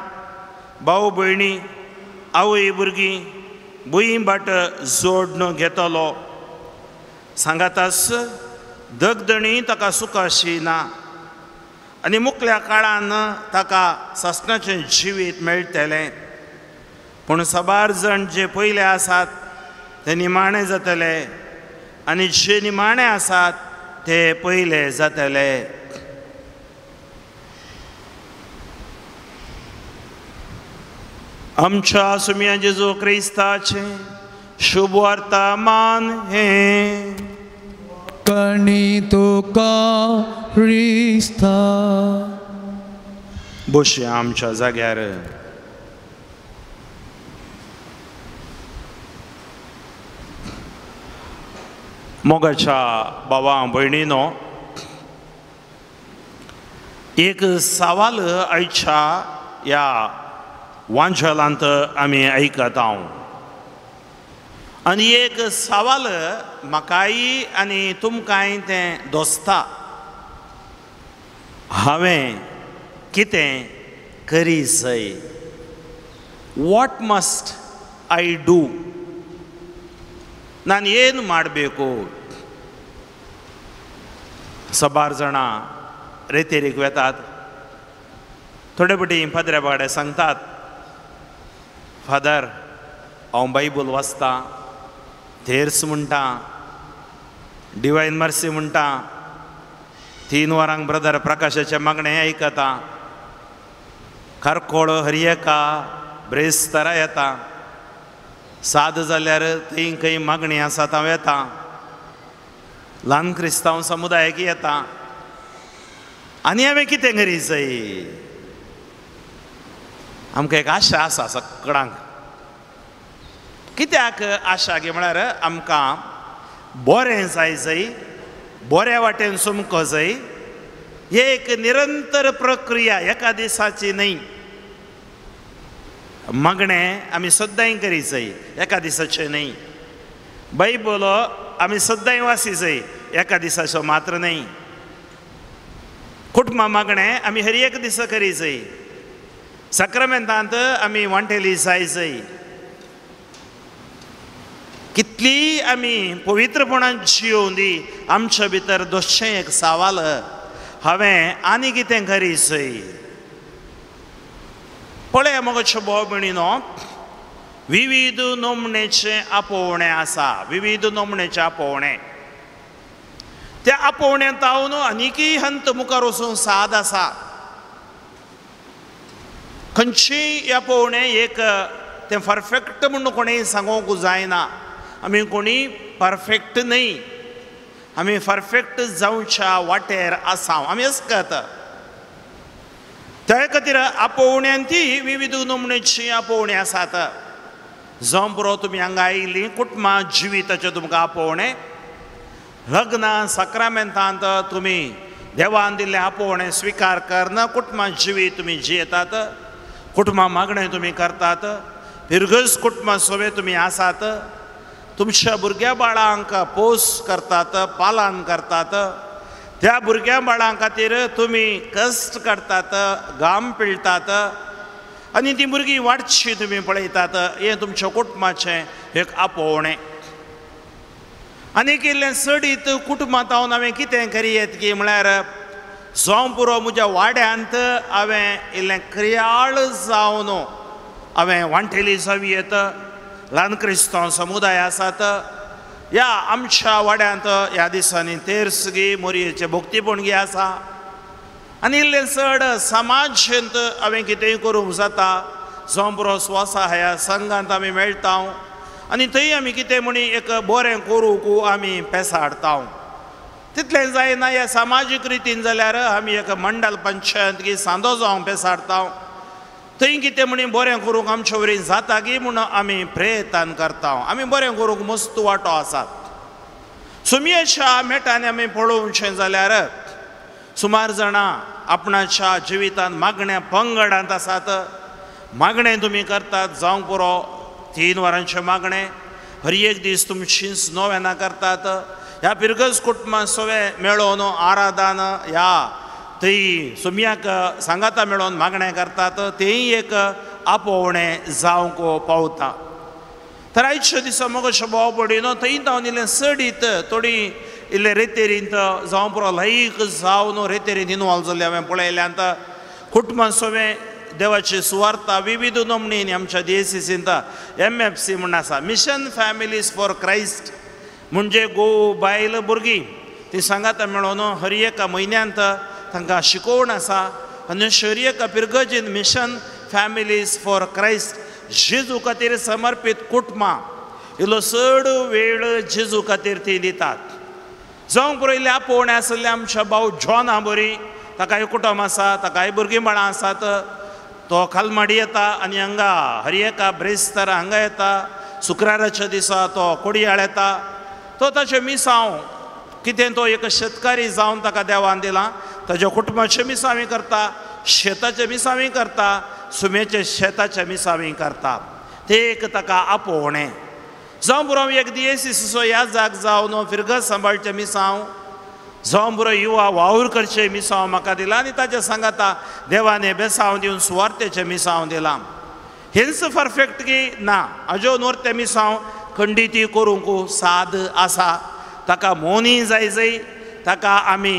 भाव भयणी, आवय भुरगीं भुंयबाट जोडून घेतलो. सांगातास दगदणी ताका सुखाशी ना आनी मुखल्या काळान ताका सस्नाचें जिवीत मेळटलें. पूण साबार जण जे पयले आसात ते निमाणे जातले आनी जे निमाणे आसात ते पयले जातले. आमच्या सुम्या जेजू क्रिस्ताचें शुभ वर्तमान हे कणी तुका क्रिस्ता. बसया आमच्या जाग्यार. मोगाच्या भावां भयणीनो, एक सवाल आयच्या ह्या वांचलांत आमी आयकता. आनी एक सवाल म्हाकाय आनी तुमकांय तें दोस्ता. हांवें कितें करी जाय व्हाट मस्ट आई डू ನಾನು ಏನು ಮಾಡಬೇಕು सबार जाणां रेतेरीक वेतात थोडे बटी फादऱ्या बागडे सांगतात फादर हांव बायबल वाचता थेर्स म्हणटा डिवायन मर्सी म्हणटा 3 वरांक ब्रदर प्रकाशाचें मागणें आयकता खारकोळ हरियेका ब्रेस्तारा येता साद जाल्यार थंय खंय मागणी आसा हांव येता ल्हान क्रिस्तांव समुदायाक येता आनी हांवें कितें करी जाय आमकां एक आशा आसा सगळ्यांक कित्याक आशा गे म्हळ्यार आमकां बरें जाय बऱ्या वाटेन चमको जाय ही एक निरंतर प्रक्रिया एका दिसाची न्हय मागणें आमी सदांय करी जाय एका दिसाचें न्हय बायबल आमी सदांय वाची जाय एका दिसाचो मात्र न्हय कुटुंबा मागणें आमी हर एक दिसा करी जाय सक्रामेंतांत आमी वांटेली जाय कितली आमी पवित्रपणान जियोवन दी आमच्या भितर दोश्शें एक सवाल हांवें आनी कितें करी जाय पळय मोगोच्यो भाव भयणीनो विविध नोमणेचे आपोवणें आसा विविध नोमणेचें आपोवणें त्या आपोवण्यांत हांव न्हू आनीकय हंत मुखार वचूंक साद आसा खंयचीय आपोवणें एक तें परफेक्ट म्हणून कोणेंय सांगूंक जायना आमी कोणी परफेक्ट न्हय आमी परफेक्ट जावच्या वाटेर आसा आमी आसतात त्या खातीर आपोवण्यांती विविध नोमणेची आपोवणी आसात जावं पुरो तुमी हांगा आयिल्लीं कुटुंबां जिविताचें तुमकां आपोवणें लग्ना सक्रामेंतांत तुमी देवान दिल्लें आपोवणें स्विकार करना कुटुंबां जिवीत तुमी जियेतात कुटुंबां मागणें तुमी करतात फिरगस कुटुंबां सोबे तुमी आसात तुमच्या भुरग्या बाळांक पोस करतात पालन करतात त्या भुरग्या बाळां खातीर तुमी कश्ट करतात घाम पिळटात आनी ती भुरगीं वाडची तुमी पळयतात हें तुमच्या कुटुंबाचें एक आपोवणें आनीक इल्लें सडीत कुटुंबांत हांव हांवें कितें करीत की म्हळ्यार जावं पुरो म्हज्या वाड्यांत हांवें इल्लें क्रियाळ जावन हांवें वांटेली जावयेत ल्हान क्रिस्तांव समुदाय आसात ह्या आमच्या वाड्यांत ह्या दिसांनी तेर्सगी मोरयेचे भोक्तीपणगी आसा आनी इल्लें चड समाजांत हांवें कितेंय करूंक जाता जावं पुरो स्वसहाय संघांत आमी मेळटा आनी थंय आमी कितें म्हणी एक बरें करूंक आमी पेसाडटा तितलें जायना ह्या सामाजीक रितीन जाल्यार आमी एक मंडल पंचायत सांदो जावंक पेसाडटा थंय कितें म्हणी बरें करूंक आमचे वरीन जाता गी म्हूण आमी प्रयत्न करता आमी बरें करूंक मस्त वांटो आसात सुमयेच्या मेटांनी आमी पळोवचें जाल्यार सुमार जाणां आपणाच्या जिवितांत मागण्या पंगडांत आसात मागणें तुमी करतात जावं पुरो 3 वरांचें मागणें हर एक दीस तुमची नोवेनां करतात ह्या पिरगस कुटुंबां सगळे मेळोवन आराधन ह्या थंय सुमयाक सांगाता मेळोवन मागणें करतात तेंय एक आपोवणें जावंक पावता तर आयच्या दिसा मोगोच्यो भाव भयणीनो थंय हांव इल्लें सडीत थोडी इल्लें रेतेरींत जावं पुरो लायक जावन रेतेरींत इनवॉल्व जाल्लें हांवें पळयल्यांत कुटुंबां सगळें देवाची सुवार्ता विविध नोमणींनी आमच्या DCCंत MFC म्हूण आसा मिशन फॅमिलीज फॉर क्रायस्ट म्हणजे घोव बायल भुरगीं ती सांगाता मेळोवन हर एका म्हयन्यांत तांकां शिकोवण आसा आनी हर एका पिरगजीन मिशन फॅमिलीज फॉर क्रायस्ट जेजू खातीर समर्पीत कुटुंबां इल्लो चड वेळ जेजू खातीर ती दितात जावं पुरो इल्लें आपोवणें आसलें आमच्या भाव जॉना बरी ताकाय कुटुंब आसा ताकाय भुरगीं बाळां आसात तो कालमाडी येता आनी हांगा हर एका ब्रेस्तार हांगा येता शुक्राराच्या दिसा तो कोडयाळ येता तो ताचे मिसांव कितें तो एक शेतकारी जावन ताका देवान दिलां ताच्या कुटुंबाचे मिसावी करता शेताचे मिसावी करता सुमेचे शेताचे मिसावी करता ते एक ताका आपोवणें जावं पुरो एक DCCचो ह्या जाग जावन फिरगत सांबाळचे मिसांव जावं बरो युवा वावर करचे मिसांव म्हाका दिला आनी ताच्या सांगाता देवाने बेसांव दिवन सुवार्थेचे मिसांव दिला हेंच परफेक्ट की ना अजून वर ते मिसांव खंडिती करूंक साद आसा ताका मोनी जाय ताका आमी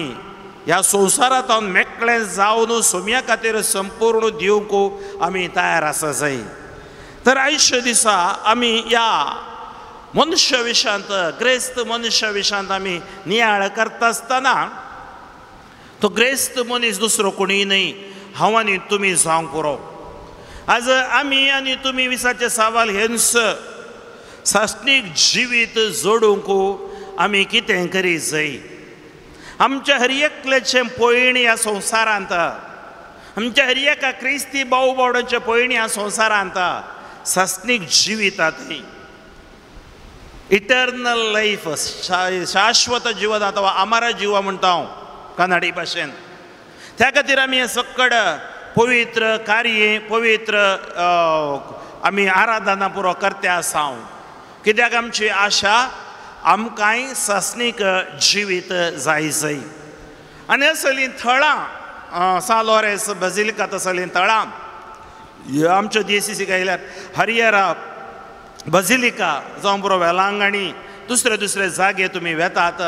ह्या संवसारांत मेकळे जावन सोम्या खातीर संपूर्ण दिवंक आमी तयार आसा जाय तर आयच्या दिसा आमी ह्या मनुष्य विशांत ग्रेस्त मनुष्य विशांत आमी नियाळ करता आसतना तो ग्रेस्त मनीस दुसरो कोणूय न्ही हांव आनी तुमी जावंक पुरो आज आमी आनी तुमी विसाचे सवाल हेंच सासणीक जिवीत जोडूंक आमी कितें करी जाय आमच्या हर एकल्याचें पयण ह्या संवसारांत आमच्या हर एका क्रिस्ती भाव भावडांचें पयण ह्या संवसारांत सासणीक जिवितात इटर्नल लायफ शाश्वत जिवन अथवा अमर जिव म्हणटा हांव कन्नडी भाशेन त्या खातीर आमी हें सकड पवित्र कार्य पवित्र आमी आराधना पुरो करते आसा कित्याक आमची आशा आमकांय सासणीक जिवीत जाय आनी असलीं थळां सान लॉरेन्स बेजिलिका तसलीं थळां आमच्यो DCC गायल्यार हरिहरा बेजिलिका जावं बरो वेलांगणी दुसरे जागे तुमी वेतात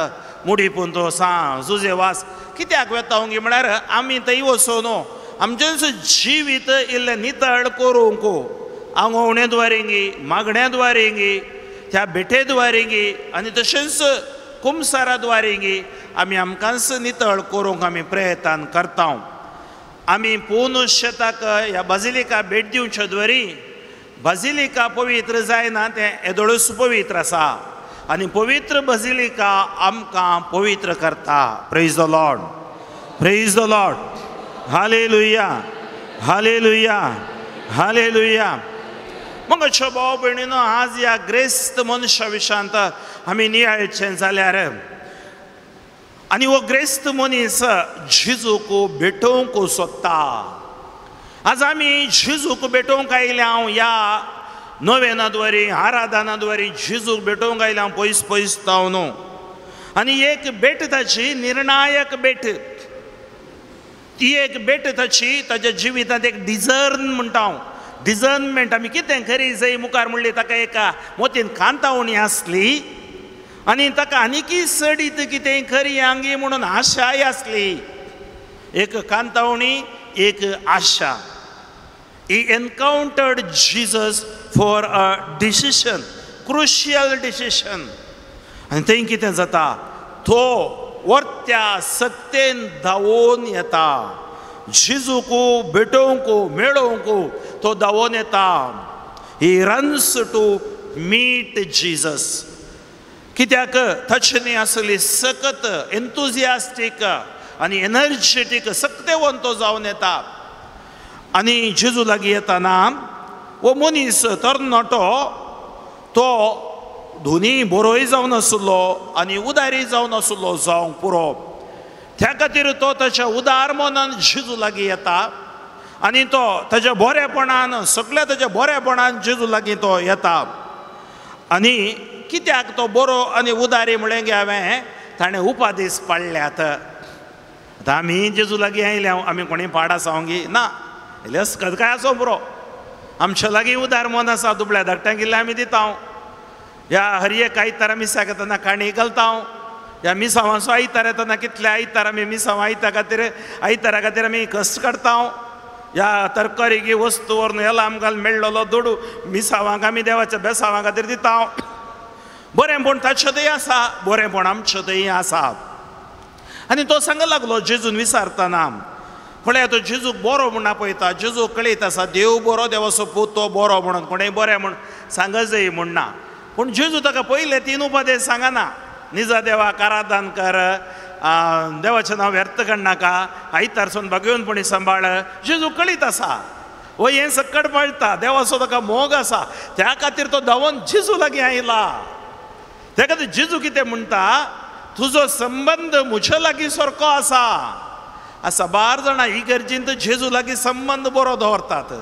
मुडीपुंतो सा जुजेवास कित्याक वेता म्हळ्यार आमी थंय वचून आमचें जिवीत इल्लें नितळ करूंक आंगवणेद्वारेंगी मागण्याद्वारेंगी त्या बेठेद्वारेंगी आनी तशेंच कुमसाराद्वारेंगी आमी आमकांच नितळ करूंक आमी प्रयत्न करता आमी पोवन शेताक ह्या बाजिलिका भेट दिवचे द्वरी बाजिलिका पवित्र जायना तें येदोळूच पवित्र आसा आनी पवित्र बाजिलिका आमकां पवित्र करता praise the Lord hallelujah hallelujah hallelujah मगाच्यो भाव भयणीनो आज ह्या ग्रेस्त मनुश्या विशांत आमी नियाळचें जाल्यार आनी हो ग्रेस्त मनीस जेजूक भेटोवंक सोदता आज आमी जेजूक भेटोवंक आयल्या हांव ह्या नोवेनाद्वारे आराधनाद्वारे जेजूक भेटोवंक आयल्या हांव पयस जावन आनी एक भेट ताची निर्णायक भेट ती एक भेट ताची ताच्या जिवितांत एक डिजर्न म्हणटा हांव डिजर्नमेंट आमी कितें करी जाय मुखार म्हणली ताका एका मोतीन कांतावणी आसली आनी ताका आनीकी सडीत कितें करी आंगी म्हणून आशाय आसली एक कांतावणी एक आशा ही encountered Jesus for a decision crucial decision आनी थंय कितें जाता तो वर्त्या सक्तेन धांवून येता जेजूक भेटोवंक मेळोवंक तो धांवून येता he runs to meet Jesus कित्याक ताचे आसली सकत एन्थुजियास्टीक आनी एनर्जेटीक सक्तेवन तो जावन येता आनी जेजू लागीं येताना हो मनीस तरणाटो तो दोनी बरोय जावन आसलो आनी उदारी जावन आसलो जावंक पुरो त्या खातीर तो ताच्या उदार मनान जेजू लागीं येता आनी तो ताच्या बरेपणान सगळ्या ताच्या बरेपणान जेजू लागीं तो येता आनी कित्याक तो बरो आनी उदारी म्हळें गे हांवें ताणें उपादीस पाडल्यात आतां आमी जेजू लागीं आयल्या आमी कोणी पाड सांगी ना इल्लेस काय आसो बरो आमच्या लागीं उदार मन आसा दुबळ्या धाकट्यांक इल्लें आमी दिता ह्या हर एक आयतार मिसाक येतना काणी घालता ह्या मिसांवाचो आयतार येतना कितले आयतार आमी मिसांव आयतारा खातीर आमी कश्ट काडटा ह्या तरकारी वस्तू व्हरून येला आमकां मेळ्ळलो दुडू मिसांवाक आमी देवाच्या बेसांवा खातीर दिता बरेंपण ताचे थंय आसा बरेंपण आमचे थंय आसा आनी तो सांगूंक लागलो जेजून विचारतना कोणें तो जेजूक बरो म्हण आपयता जेजू कळीत आसा देव बरो देवाचो पूत तो बरो म्हणून कोणें बरें म्हण सांग जाय म्हणना पूण जेजू ताका पयले 3 उपदेश सांगना निजा देवाक आराधन कर देवाचें नांव व्यर्थ करनाका आयतारसून भगवंतपणी सांबाळ जेजू कळीत आसा हो हें सकट पळटा देवाचो ताका मोग आसा त्या खातीर तो धांवून जेजू लागीं आयला त्या खातीर जेजू कितें म्हणटा तुजो संबंद म्हज्या लागीं सारको आसा साबार जाणां इगर्जींत जेजू लागीं संबंद बरो दवरतात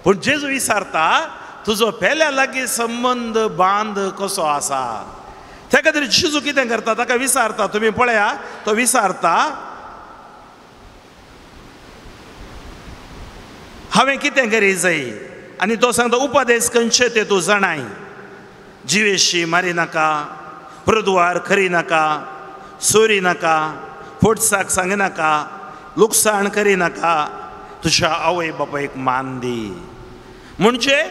पूण जेजू विचारता तुजो पेल्या लागीं संबंद बांद कसो आसा त्या खातीर जेजू कितें करता ताका विचारता, तुमी पळया तो विचारता हांवें कितें करी जाय, आनी तो सांगता उपदेश खंयचे ते तूं जाणाय, जिवेशी मारी नाका, प्रद्वार करी नाका, चोरी नाका, फोडसाक सांगनाका, लुकसाण करी नाका, तुज्या आवय बापायक मान दी. म्हणजे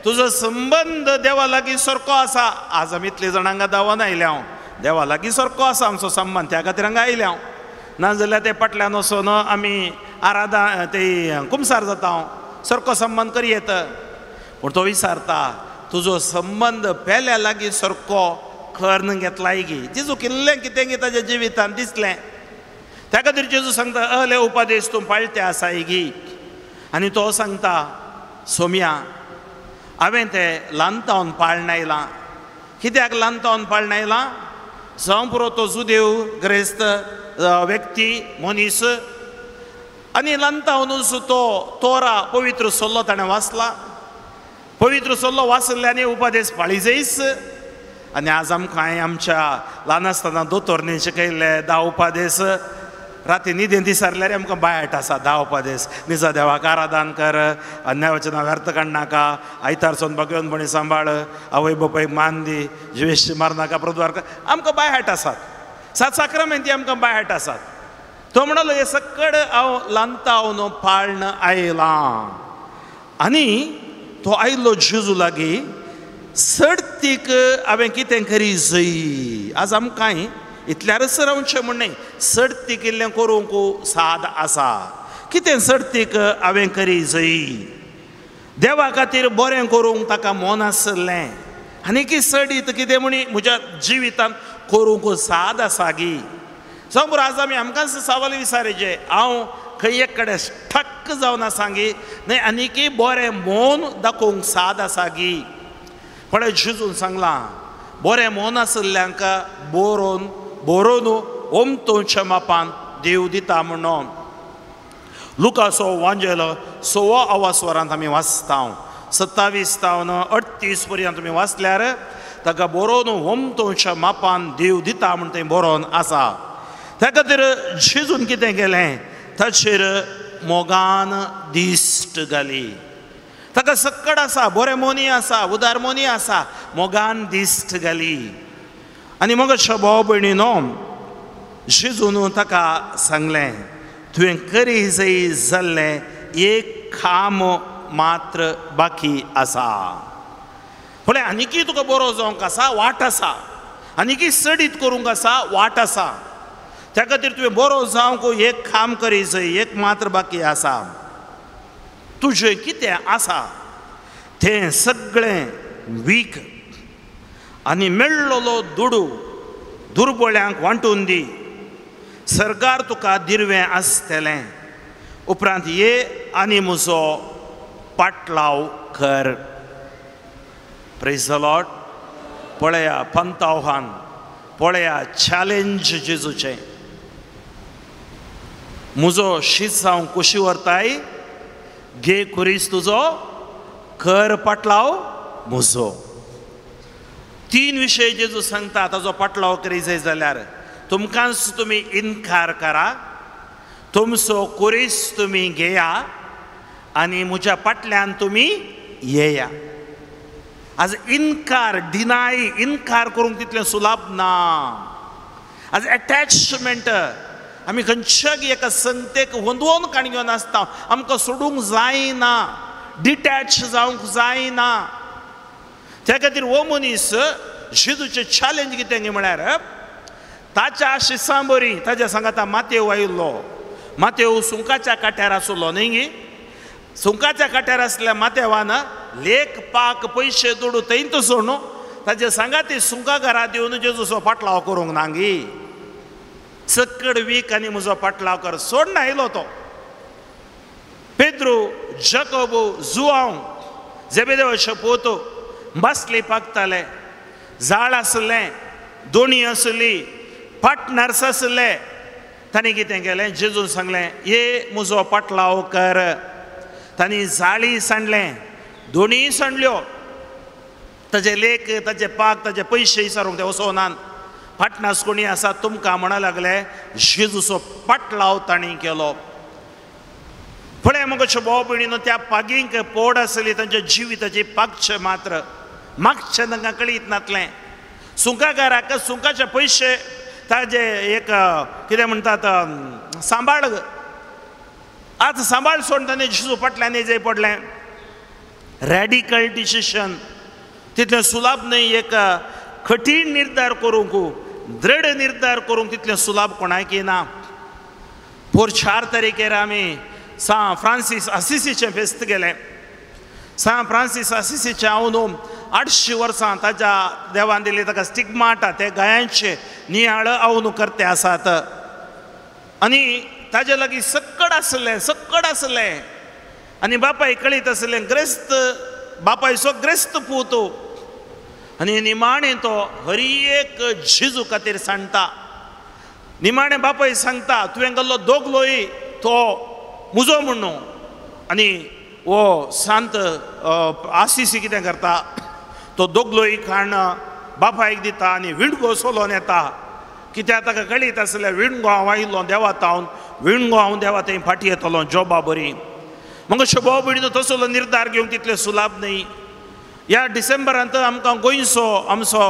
तुजो संबंध देवा लागीं सारको आसा. आज आमी इतले जाणांक दावान आयले हांव, देवा लागीं सारको आसा आमचो संबंध, त्या खातीर हांगा आयले हांव. नाजाल्यार ते फाटल्यान वचून आमी ते कुमसार जाता हांव, सारको संबंध करी येता. पूण तो विचारता तुजो संबंध पेल्या लागीं सारको कर्ण घेतलाय गी. जेजू किल्लें कितें गी ताच्या जिवितांत दिसलें. त्या खातीर जेजू सांगता अहले उपदेश तूं पाळटे आसाय गी. आनी तो सांगता सोम्या हांवें ते लांतावन पाळन आयलां. कित्याक लांतावन पाळन आयलां? जावं पुरो तो जुदेव ग्रेस्त व्यक्ती मनीस, आनी लांतावनूच तो तोरा पवित्र सल्लो ताणें वाचला. पवित्र सल्लो वाचल्ल्यानी उपदेश पाळी जायच. आनी आज आमकां आमच्या ल्हान आसतना दोतोरनी शिकयल्ले 10 उपदेश राती न्हिदेन दिसारल्यार आमकां बायट आसा. 10 उपदेश निजा देवाक आराधन कर, अन्याय वचना व्यर्थ काडनाका, आयतारसून भगवंतपणी सांबाळ, आवय बापायक मान दी, जिवेशी मार नाका, प्रद्वार कर. आमकां बायट आसात. 7 साक्रामेंती आमकां बायट आसात. तो म्हणलो हे सकड हांव लांतावन पाळन आयलां. आनी तो आयिल्लो जेजू लागीं सर्तीक हांवें कितें करी जाय. आज आमकांय इतल्यारच रावचें म्हण न्हय, सर्तीक इल्लें करूंक साद आसा. कितें सर्तीक हांवें करी जाय? देवा खातीर बरें करूंक ताका मन आसलें. आनी की सडीत कितें म्हणी म्हज्या जिवितांत करूंक साद आसा गी. समोर आज आमी आमकांच सवाल विचारचे, हांव खंय एक कडेन ठक्क जावन आसा गी, न्हय आनीकी बरें मन दाखोवंक साद आसा गी. पण जेजून सांगलां बरें मन आसल्ल्यांक बरोवन ओमतोच्या मापान देव दिता म्हणून. लुकाचो वांजेलो 6 स्वरांत आमी वाचता. 27 तावन 38 पर्यंत तुमी वाचल्यार ताका बरोवन ओमतोच्या मापान देव दिता म्हण थंय बरोवन आसा. त्या खातीर जेजून कितें केलें, ताचेर मोगान दिश्ट घाली. ताका सक्कड आसा, बरें मोनी आसा, उदार मोनी आसा, मोगान दिश्ट घाली. आनी मोगाच्या भाव भयणीनो, जेजून ताका सांगलें तुवें करी जाय जाल्लें एक काम मात्र बाकी आसा. म्हळ्यार आनीकी तुका बरो जावंक आसा, वाट आसा. आनीकी सडीत करूंक आसा, वाट आसा. त्या खातीर तुवें बरो जावंक एक काम करी जाय, एक मात्र बाकी आसा. तुजें कितें आसा तें सगळें वीक आनी मेळ्ळलो दुडू दुर्बळ्यांक वांटून दी. सरकार तुका दिर्वें आसतलें. उपरांत ये आनी म्हजो पाटलाव कर. Praise the Lord. पळया पंताव्हान, पळया चॅलेंज जेजूचें. म्हजो शीत जावं कशी व्हरताय, घे कुरीस तुजो, कर पाटलाव म्हजो. 3 विशय जेजू सांगता ताजो पाटलाव करी जाय जाल्यार. तुमकांच तुमी इन्कार करा, तुमचो कुरीस तुमी घेया आनी म्हज्या फाटल्यान तुमी येया. आज इन्कार करूंक तितलें सुलभ ना. आज एटॅचमेंट आमी खंयच्याय एका संगतेक वंदोवन काणयोन आसता. आमकां सोडूंक जायना, डिटॅच जावंक जायना. त्या खातीर हो मनीस जेजूचें चॅलेंज कितें गे म्हळ्यार ताच्या शिसां बरी ताच्या सांगाता मातेव आयिल्लो. मातेव सुंकाच्या काट्यार आसलो न्हय गे. सुंकाच्या काट्यार आसल्या मातेवान लेख पाक पयशे दुडू थंयच सोडून ताचे सांगाती सुंका घरा दिवन जेजूचो पाटलाव करूंक ना गे. सकड वीक आनी म्हजो पाटलाव कर सोडून आयलो तो. पेद्रू, जाकोबू, जुआंव, जेबेदेवाचे पोत बसली पाकताले. झाड आसलें, दोणी आसली, पार्टनर्स आसले. तांणी कितें केलें, जेजून सांगलें ये म्हजो पाटलाव कर. तांणी जाळी सांडलें, दोणी सांडल्यो. ताजे लेख ताजे पाक ताजे पयशे विचारूंक ते वचोनान फाटणास कोणी आसा तुमकां म्हणा लागले जेजूचो पाटलाव तांणी केलो फळे मगोच्यो भाव भयणीनो त्या पागींक पोड आसली तांच्या जिविताची पागचे मात्र मागचे तांकां कळीत नासलें सुंकाकाराक सुंकाचे पयशे ताजे एक कितें म्हणटात सांबाळ आतां सांबाळ सोडून ताणें जेजू फाटल्यान येजय पडलें रॅडिकल डिसिशन तितलें सुलाभ न्हय एक कठीण निर्धार करूंक दृढ निर्धार करूंक तितलें सुलाभ कोणाक येना पोर 4 तारीखेर आमी सान फ्रांसीस असिसीचें फेस्त गेलें सान फ्रांसीस असिसीचें हांव न्हू 800 वर्सां ताच्या देवान दिली ताका स्टिग्माटा ते गायांचे नियाळ हांव न्हू करते आसात आनी ताजे लागीं सक्कड आसलें आनी बापाय कळीत आसलें ग्रेस्त बापायचो ग्रेस्त पूत आनी निमाणें तो हर एक जेजू खातीर सांगता निमाणें बापाय सांगता तुवें गेल्लो दोगलोय तो मुजो म्हणून आनी वो सांत आसिसी कितें करता तो दोगलोय खाण बापायक दिता आनी विणगो सोलोन येता कित्याक ताका कळीत आसलें विणगो हांव आयिल्लो देवा तावन विणगो हांव देवा थंय फाटी येतलो जॉबा बरी मग भाव भयणीनो तसलो निर्धार घेवंक तितले सुलाभ न्हय ह्या डिसेंबरांत आमकां गोंयचो आमचो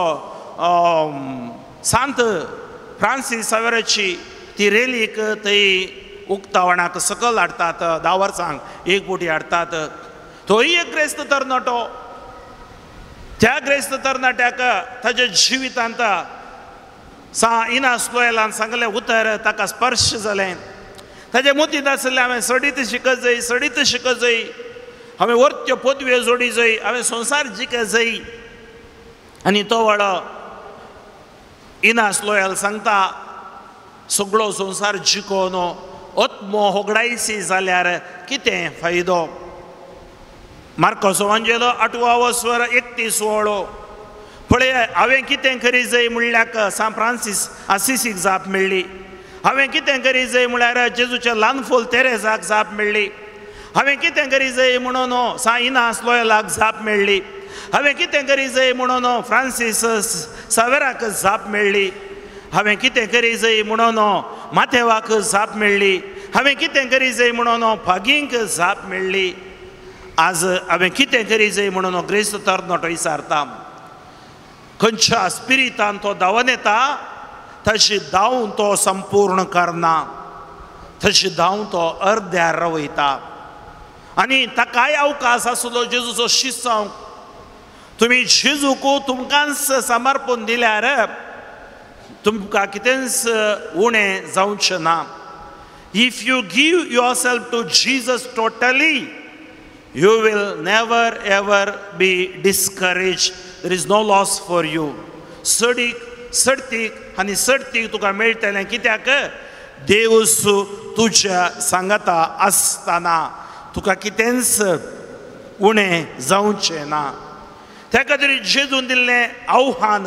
सांत फ्रांसीस सावेराची ती रेलीक थंय उक्तावणाक सकल हाडटात 10 वर्सांक एक फावटी हाडटात थंय एक क्रेस्त तरणाटो त्या क्रेस्त तरणाट्याक ताच्या जिवितांत इनास लोयलान सांगलें उतर ताका स्पर्श जालें ताजे मोतीत आसलें हांवें सडीत शिकत जाय हांवें वर्त्यो पदव्यो जोडी जाय हांवें संवसार जिके जाय आनी तो वडो इनास लोयल सांगता सगळो संवसार जिकोन आत्मो होगडायसी जाल्यार कितें फायदो मार्कोचो एवांजेलो 8वा स्वर 31 वळो पळय हांवें कितें करी जाय म्हणल्याक सान फ्रांसीस असिसीक जाप मेळ्ळी हांवें कितें करी जाय म्हळ्यार जेजूच्या ल्हान फोल तेरेजाक जाप मेळ्ळी हांवें कितें करी जाय म्हणून सान इनास लोयलाक जाप मेळ्ळी हांवें कितें करी जाय म्हणून फ्रांसीस सावेराक जाप मेळ्ळी हांवें कितें करी जाय म्हणून माथेवाक जाप मेळ्ळी हांवें कितें करी जाय म्हणून फागींक जाप मेळ्ळी आज हांवें कितें करी जाय म्हणून ग्रेस्त तरणाटो विचारता खंयच्या स्पिरितान तो धांवन येता तशी धांवन तो संपूर्ण करना तशी धांवन तो अर्द्यार वयता आनी ताकाय अवकाश आसलो जेजूचो शिस्त जावंक तुमी जेजूक तुमकांच समर्पण दिल्यार तुमकां कितेंच उणें जावचें ना if you give yourself to Jesus totally you will never ever be discouraged there is no loss for you सडतीक आनी सडतीक तुका मेळटलें कित्याक देवूच तुज्या सांगाता आसतना तुका कितेंच उणें जावचें ना त्या खातीर जेजून दिल्लें आव्हान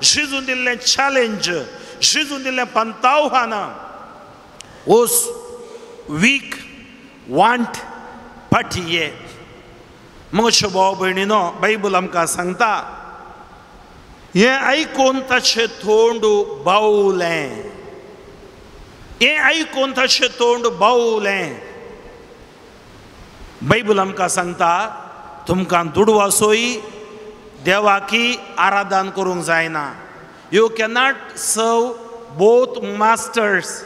जेजून दिल्लें चॅलेंज जेजून दिल्लें पंताव्हान वोस वीक वांट पाठिये म्हज्या भाव भयणीनो बायबल आमकां सांगता हें आयकून ताचें तोंड बावलें हें आयकून ताचें तोंड बावलें बायबल आमकां सांगता तुमकां दुडवासोय देवाकी आराधन करूंक जायना यू कॅनॉट सर्व बोथ मास्टर्स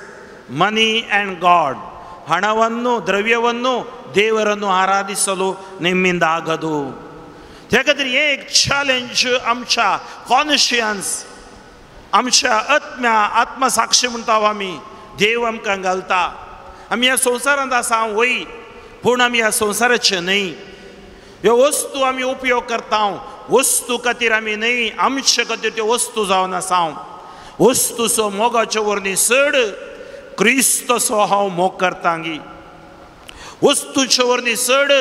मनी एंड गॉड ಹಣವನ್ನು ದ್ರವ್ಯವನ್ನು ದೇವರನ್ನು ಆರಾಧಿಸಲು ನಿಮ್ಮಿಂದ ಆಗದು ಯಾಕಂದ್ರೆ एक चॅलेंज आमच्या कॉन्शियन्स आमच्या आत्मसाक्षी म्हणटाव आमी देव आमकां घालता आमी ह्या संवसारांत आसा वय पूण आमी ह्या संवसाराचे न्हय ह्यो वस्तू आमी उपयोग करता वस्तू खातीर आमी न्हय आमचे खातीर त्यो वस्तू जावन आसा वस्तूचो मोगाचे वर्णी चड क्रिस्तसो हांव मोग करतांगी वस्तूचे वर्णी चड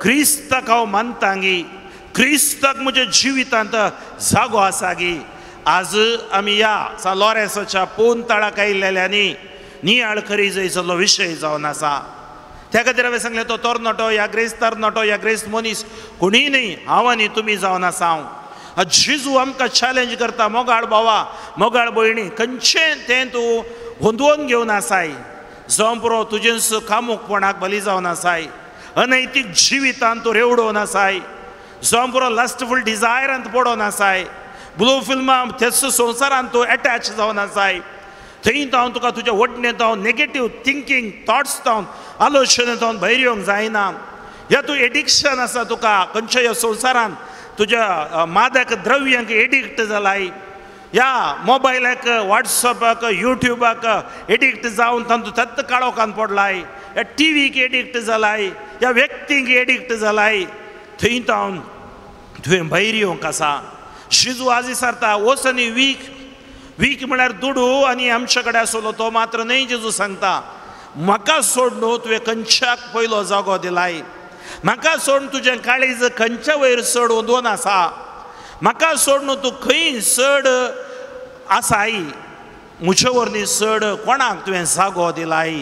क्रिस्ताक हांव मानतांगी क्रिस्ताक म्हज्या जिवितांत जागो आसा गी आज आमी ह्या लॉरेन्साच्या पोन तळाक आयिल्ल्यांनी नियाळ करी जायचो विशय जावन आसा त्या खातीर हांवें सांगलें तो तरणाटो ह्या ग्रेस्त तरणाटो ह्या ग्रेस्त मनीस कोणीय न्हय हांव आनी तुमी जावन आसा जेजू आमकां चॅलेंज करता, मोगाळ भावा मोगाळ भयणी, खंयचें तें तूं होंदोवन घेवन आसाय, जावं पुरो तुजें कामुकपणाक बली जावन आसाय, अनैतीक जिवितांत तूं रेवडोवन आसाय, जावं पुरो लस्टफूल डिझायरांत पडोवन आसाय, ब्लू फिल्मां तेच संवसारांत तूं एटॅच जावन आसाय, थंय जावन तुका तुज्या वडणेंत नेगेटीव थिंकींग थॉट्स जावन आलोचनेंत भायर येवंक जायना, या तूं एडिक्शन आसा तुका खंयच्या ह्या संवसारांत तुज्या मादक द्रव्यांक एडिक्ट जालाय, या मोबायलाक वॉट्सॅपाक युट्यूबाक एडिक्ट जावन तातूंत तत्त काळोखान पडलाय, या टीव्हीक एडिक्ट जालाय, या व्यक्तींक एडिक्ट जालाय, थंय जावन तुवें भायर येवंक आसा. जेजू आज विचारता वच आनी वीक म्हळ्यार दुडू आनी आमचे कडेन आसलो तो मात्र न्हय. जेजू सांगता म्हाका सोड न्हू तुवें खंयच्याक पयलो जागो दिलाय, म्हाका सोड तुजें काळीज खंयच्या वयर चड ओंदोवन आसा, म्हाका सोड न्हू तूं खंय चड आसाय, म्हजे वरनी चड कोणाक तुवें जागो दिलाय.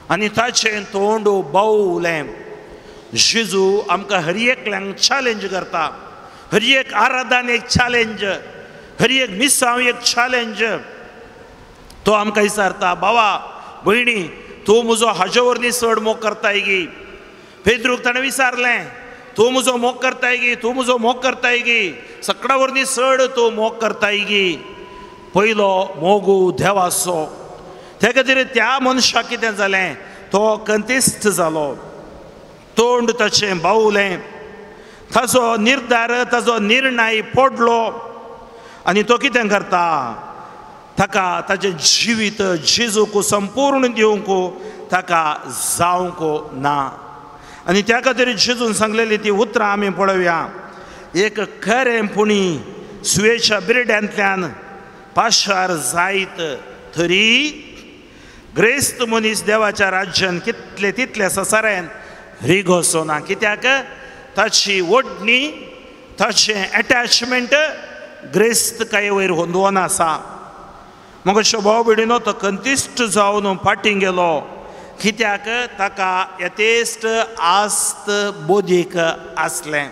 आनी ताचें तोंड बावलें. जेजू आमकां हर एकल्यांक चॅलेंज करता, हर एक आराधन एक चॅलेंज, हर एक मिसांव एक चॅलेंज. तो आमकां विचारता बाबा भयणी तूं म्हजो हाजे वरनी चड मोग करताय गी. पेद्रूक ताणें विचारलें तूं म्हजो मोग करताय गी, तूं म्हजो मोग करताय गी, सकडा वरनी चड तूं मोग करताय गी. पयलो मोगू देवाचो. त्या खातीर त्या मनशाक कितें जालें, तो कंतिश्ट जालो, तोंड ताचें बावलें, ताचो निर्धार ताचो निर्णय पडलो आनी तो कितें करता, ताका ताचें जिवीत जेजूक संपूर्ण दिवंक ताका जावंक ना. आनी त्या खातीर जेजून सांगलेली ती उतरां आमी पळोवया. एक खरेंपणी सुयेच्या बिरड्यांतल्यान पाशार जायत तरी ग्रेस्त मनीस देवाच्या राज्यान कितले तितले ससाऱ्यान रिगोसो ना. कित्याक ताची वडणी ताचें एटॅचमेंट ग्रेस्त कांय वयर होंदोवन आसा. म्हज्या भाव भयणीनो तो कंतिश्ट जावन फाटीं गेलो, कित्याक ताका यथेश्ट आस्त बोधीक आसलें.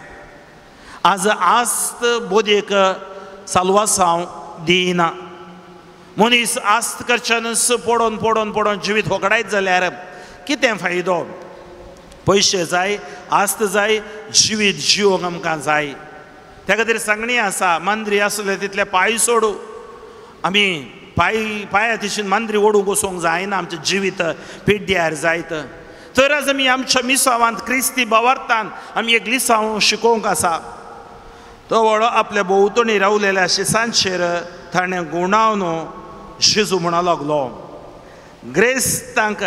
आज आस्त बोधीक साल्वासांव दिना. मनीस आस्त करच्यानच पडोन पडोन पडोन जिवीत होकडायत जाल्यार कितें फायदो. पयशे जाय, आस्त जाय, जिवीत जिवंक आमकां जाय. त्या खातीर सांगणी आसा मांद्री आसले तितले पांय सोडू. आमी पांया तशीन मांद्री ओडूंक वचोंक जायना आमचें जिवीत पिड्ड्यार जायत. तर आज आमी आमच्या मिसावांत क्रिस्ती भावार्थान आमी एक लिसांव शिकोवंक आसा. तो व्हडलो आपल्या भोंवतणी रावलेल्या शिसांचेर ताणें गुणावन जेजू म्हणूंक लागलो. ग्रेस्तांक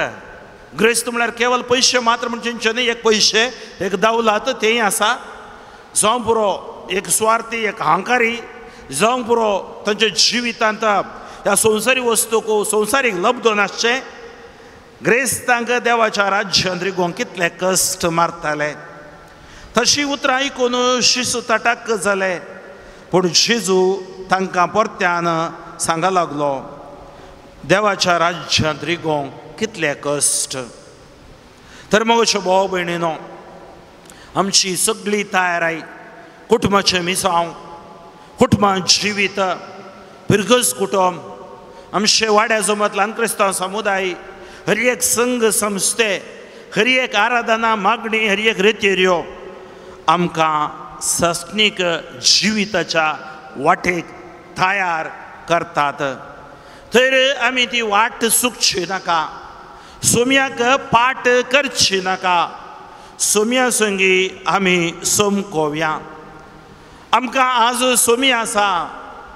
ग्रेस्त म्हळ्यार केवळ पयशे मात्र म्हणचे न्ही, एक पयशे एक दौलत तेंय आसा, जावं पुरो एक स्वार्थी एक अहंकारी, जावं पुरो तांच्या जिवितांत ह्या संवसारी वस्तूक संवसारीक लब्धो नासचे. ग्रेस्तांक देवाच्या राज्यांत रिगोवंक कितले कश्ट मारताले. तशी उतरां आयकून शिस तटाक जाले. पूण जेजू तांकां परत्यान सांगूंक लागलो देवाच्या राज्यांत रिगोवंक कितले कश्ट. तर म्हज्या भाव भयणीनो आमची सगळी तयाराय कुटुंबाचें मिसांव, कुटुंबां जिवीत, पिरगस कुटुंब, आमचे वाड्या जमतल्यान क्रिस्तांव समुदाय, हर एक संघ संस्थे, हर एक आराधना मागणी, हर एक रितीर्यो आमकां सस्नीक जिविताच्या वाटेक तयार करतात. तर आमी ती वाट चुकची नाका, सोम्याक पाट करची नाका, सोम्या संगी आमी समकोवया. आमकां आज सोमी आसा,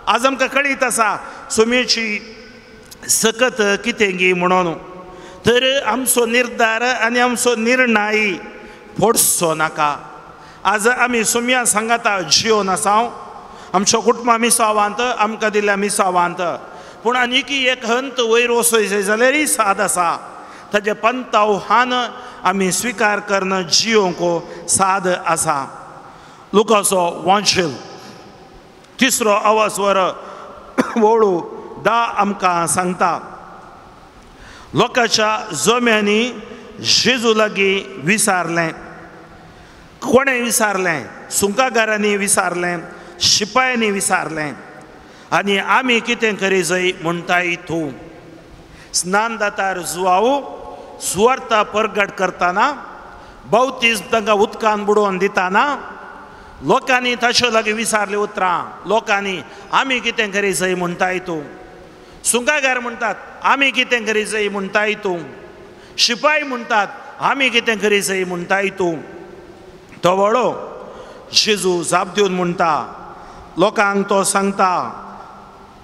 आज आमकां कळीत आसा सोम्याची सकत कितें गी म्हणून. तर आमचो निर्धार आनी आमचो निर्णय फोडचो नाका. आज आमी सोम्या सांगाता जिवन आसाव आमच्या कुटुंबा मिसावांत आमकां दिल्ल्या मिसावांत. पूण आनीकी एक हंत वयर वचोयचें जाल्यारय साद आसा. ताजे पंतावहान आमी स्विकार करून जियोंक साद आसा. लुकाचो वांचल 3रो अवस्वर वळू 10 आमकां सांगता. लोकांच्या जम्यांनी जेजू लागीं विचारलें. कोणें विचारलें? सुंकागारांनी विचारलें. शिपायांनी विचारलें आनी आमी कितें करी जाय म्हणटाय तूं. स्नान दातार जुवाऊ सुवार्थ परगट करतना बौतिस्म तांकां उदकान बुडोवन दितना लोकांनी तशें लागीं विचारलीं उतरां. लोकांनी आमी कितें करी जाय म्हणटाय तूं. सुंकागार म्हणटात आमी कितें करी जाय म्हणटाय तूं. शिपाई म्हणटात आमी कितें करी जाय म्हणटाय तूं. तो वडो जेजू जाप दिवन म्हणटा लोकांक तो सांगता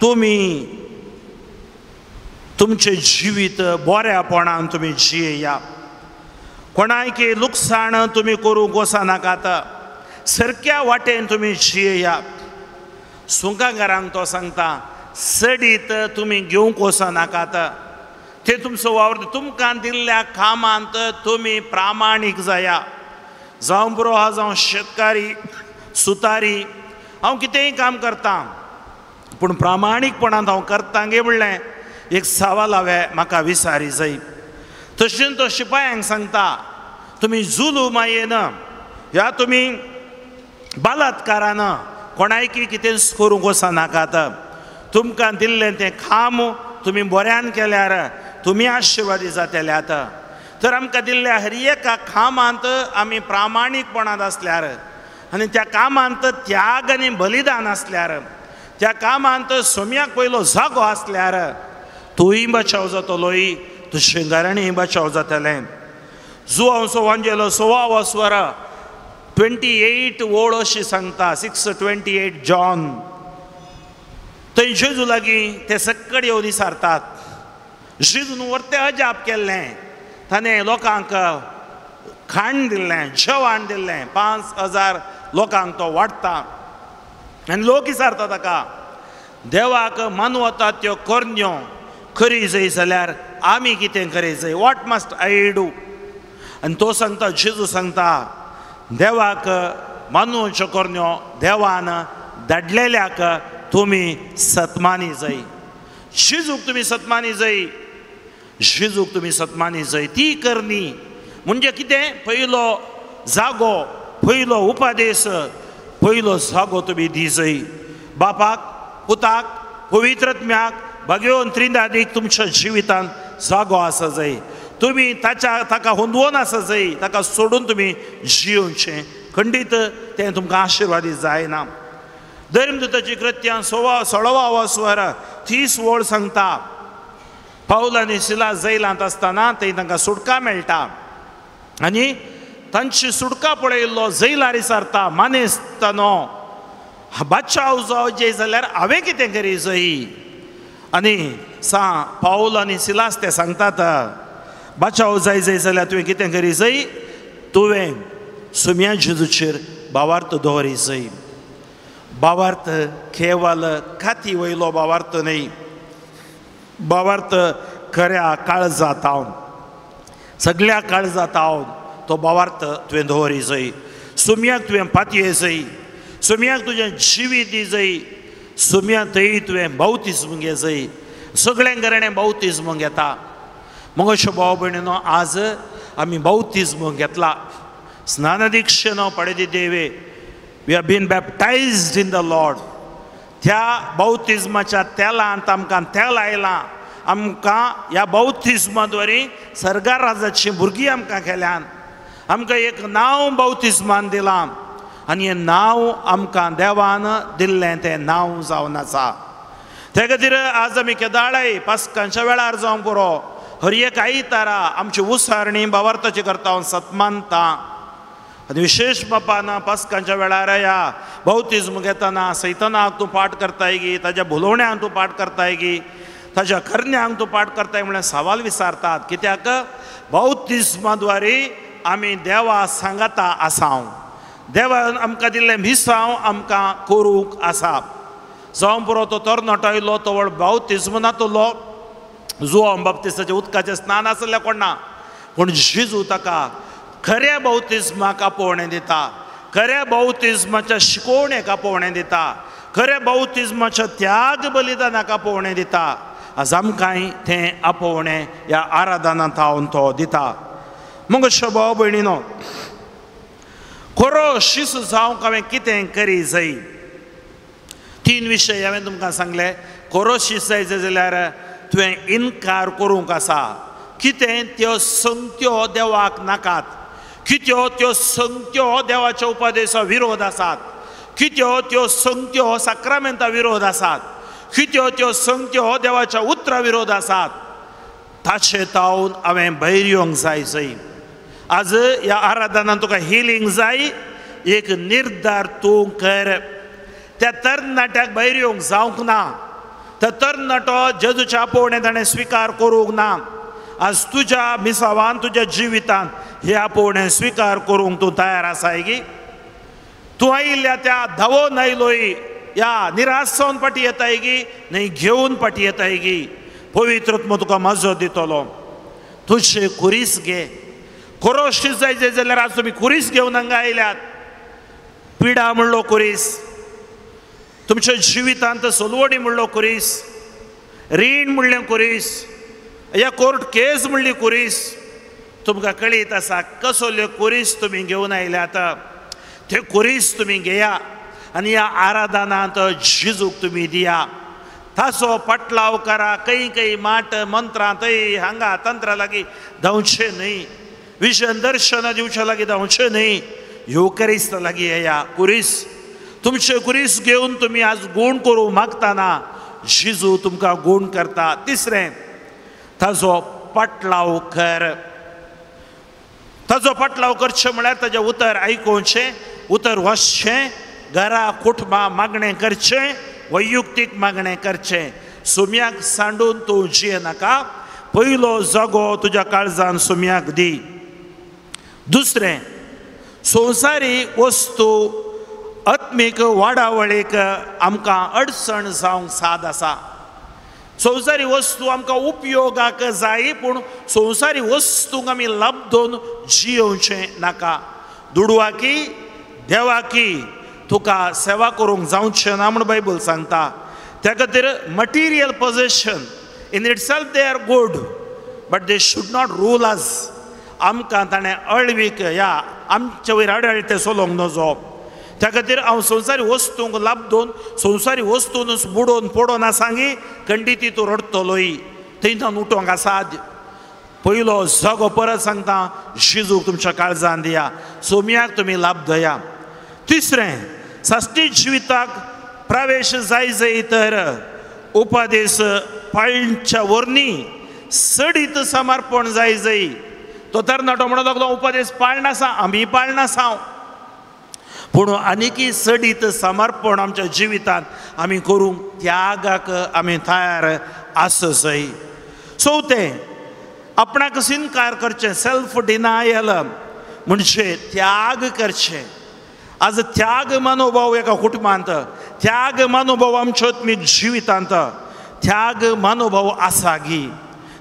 तुमी तुमचें जिवीत बऱ्यापणान तुमी जियेया. कोणायकी लुकसाण तुमी करूंक वचनाकात. सारक्या वाटेन तुमी जियेया. सुंकागारांक तो सांगता सडीत तुमी घेवंक वचनाकात. ते तुमचो वावर तुमकां दिल्ल्या कामांत तुमी प्रामाणीक जाया. जावं बरो आहा जावं शेतकारी सुतारी हांव कितेंय काम करता पूण प्रामाणीकपणान हांव करता गे म्हणलें एक सवाल हांवें म्हाका विचारी जाय. तशें तो शिपायांक सांगता तुमी जुलू मायेन ह्या तुमी बलात्कारान कोणायकी कितें करूंक वचनाकात. तुमकां दिल्लें तें काम तुमी बऱ्यान केल्यार तुमी आशिर्वादी जातल्यात. तर आमकां दिल्ल्या हर एका कामांत आमी प्रामाणीकपणान आसल्यार आनी त्या कामांत त्याग आनी बलिदान आसल्यार त्या कामांत सोम्याक पयलो जागो आसल्यार तूंय बचाव जातलोय तुजें घराणें बचाव जातलें. जुवांचो वांजेलो 16 स्वर 28 ओळ अशी सांगता 6:28 जॉन. थंय जेजू लागीं ते सक्कड येवन विचारतात. जेजून व्हरतें अजाप केल्लें ताणें लोकांक खाण दिल्लें जेवण दिल्लें 5000 लोकांक तो वाडटा. आनी लोक विचारता ताका देवाक मानवता त्यो करण्यो करी जाय जाल्यार आमी कितें करी जाय. What must I do. आनी तो सांगता जेजू सांगता देवाक मानूच्यो करण्यो देवान धाडलेल्याक तुमी सतमानी जाय. जेजूक तुमी सतमानी जाय. जेजूक तुमी सतमानी जाय. ती करणी म्हणजे कितें पयलो जागो पयलो उपादेश पयलो जागो तुमी दी जाय. बापाक पुताक पवित्रत्म्याक भगवन त्रिनादीक तुमच्या जिवितान जागो आसा जाय. तुमी ताका हुंदवून आसा जाय. ताका सोडून तुमी जियोवचें खंडीत तें तुमकां आशिर्वादी जायना. धर्मदूताची कृत्यां 16 स्वर 30 ओळ सांगता पाऊल आनी सिलास जैलांत आसतना थंय तांकां सुटका मेळटा आनी तांची सुटका पळयल्लो जैलार विचारता मानेस्तानो बचाव जावचें जाल्यार हांवें कितें करी जाय. आनी पाऊल आनी सिलास ते सांगतात बचाव जाय जाल्यार तुवें कितें करी जाय. तुवें सुम्या जेजूचेर भावार्थ दवरी जाय. भावार्थ केवल खाती वयलो भावार्थ न्हय. भावार्थ खऱ्या काळजांत हांव सगळ्या काळजांत हांव तो भावार्थ तुवें दवरी जाय. सुम्याक तुवें पातये जाय. सुम्याक तुजें जिवीत दी जाय. सुम्या थंय तुवें बौतिस्म घे जाय. सगळें घराणें बौतिस्म घेता. मगोश्यो भाव भयणीनो आज आमी बौतिस्म घेतला. स्नानदीक्षेन पडेदिದ್ದೇವೆ. We have been baptised in the Lord. त्या बौतिस्माच्या तेलांत आमकां तेल आयलां. आमकां ह्या बौतिस्माद्वारे सरकार राजाची भुरगीं आमकां केल्यान. आमकां एक नांव बौतिस्मान दिलां आनी हें नांव आमकां देवान दिल्लें तें नांव जावन आसा. ते खातीर आज आमी केदाळाय पास्कांच्या वेळार जावं पुरो हर एक आयतारा आमची उसरणी भावार्थाची करता हांव सतमानता. आनी विशेष बापान पास्कांच्या वेळार ह्या बौतिस्म घेतना सैतानाक तूं पाठ करताय गी. ताच्या भुलवण्यांक तूं पाठ करताय गी. ताच्या करण्यांक तूं पाठ करताय म्हणून सवाल विचारतात. कित्याक बौतिस्माद्वारे आमी देवा सांगाता आसांव. देवान आमकां दिल्लें मिसांव आमकां करूंक आसा. जावं पुरो तो तरणाटो आयलो तो व्हड बौतिस्म नातलो. जुआंव बाप्तिस्ताचें उदकाचें स्नान आसलें कोण ना. पूण जेजू ताका खऱ्या बौतिस्माक आपोवणें दिता. खऱ्या बौतिस्माच्या शिकोवणेक आपोवणें दिता. खऱ्या बौतिस्माच्या त्याग बलिदानाक आपोवणें दिता. आज आमकांय तें आपोवणें ह्या आराधनांत हांव तो दिता. मगोश्यो भाव भयणीनो खरो शिस जावंक हांवें कितें करी जाय. 3 विशय हांवें तुमकां सांगले कोरोशीस जायचे जाल्यार तुवें इन्कार करूंक आसा कितें त्यो संगत्यो देवाक नाकात कित्यो त्यो संगत्यो देवाच्या उपदेशा विरोध आसात कित्यो त्यो संगत्यो साक्रामेंता विरोध आसात कित्यो त्यो संगत्यो देवाच्या उतरा विरोध आसात ताचे तावन हांवें भायर येवंक जाय आज ह्या आराधनांत तुका हिलींग जाय एक निर्धार तूं कर त्या तरणाट्याक भायर येवंक जावंक ना तो तरणाटो जेजूच्या आपोवणें ताणें स्विकार करूंक ना आज तुज्या मिसावान तुज्या जिवितान हे आपोवणें स्विकार करूंक तूं तयार आसा गी तूं आयिल्ल्या त्या धांवोन आयलोय ह्या निराश जावन फाटी येताय गी न्हय घेवन फाटी येताय गी पवित्र आत्मो तुका मजत दितलो तुझे कुरीस घे कोरोशीस जायचे जाल्यार आज तुमी कुरीस घेवन हांगा आयल्यात पिडा म्हणलो कुरीस तुमच्या जिवितांत सोलवडी म्हणलो कुरीस रीण म्हणलें कुरीस या कोर्ट केस म्हणली कुरीस तुमकां कळीत आसा कसल्यो कुरीस तुमी घेवन आयल्यात ते कुरीस तुमी घेया आनी ह्या आराधनांत जेजूक तुमी दिया ताचो पटलाव करा काही माट मंत्रां थंय हांगा तंत्रा लागीं धांवचे न्हय विजन दर्शनां दिवचे लागीं धांवचे न्हय युकरिस्त लागीं येया कुरीस तुमचे कुरीस घेवन तुमी आज गूण करूं मागतना जेजू तुमकां गूण करता तिसरें ताजो पटलाव कर ताजो पटलाव करचें म्हळ्यार ताजें उतर आयकुचें उतर वचचें घरा कुटुंबां मागणें करचें वैयक्तीक मागणें करचें सुम्याक सांडून तूं जियेनाका पयलो जागो तुज्या काळजान सुम्याक दी दुसरें संवसारी वस्तू आत्मीक वाडावळीक आमकां अडचण जावंक साद आसा संवसारी वस्तू आमकां उपयोगाक जाय पूण संवसारी वस्तूंक आमी लाभदोन जियोवचें नाका दुडवाकी देवाकी तुका सेवा करूंक जावचें ना म्हूण बायबल सांगता त्या खातीर material possession in it self they are good but they should not rule अस आमकां ताणें अळवीक ह्या आमचे वयर आडळटे चलोवंक नजो त्या खातीर हांव संवसारी वस्तूंक लाभदोन संवसारी वस्तूनच बुडोवन पडोवन आसांगी खंडीत तूं रडटलोय थंयच्यान उठोवंक आसात पयलो जागो परत सांगता जेजूक तुमच्या काळजान दिया सोम्याक तुमी लाभ दया तिसरें साश्टी जिविताक प्रवेश जाय तर उपदेश पाळच्या वर्णी सडीत समर्पण जाय तो तरणाटो म्हणून लागलो उपदेश पाळनासा आमी पाळनासा पूण आनीकी सडीत समर्पण आमच्या जिवितांत आमी करूंक त्यागाक आमी तयार आसय चवथें आपणाक इन्कार करचें सेल्फ डिनायल म्हणजे त्याग करचें आज त्याग मनोभाव एका कुटुंबांत त्याग मनोभाव आमच्या आत्मीक जिवितांत त्याग मनोभाव आसा गी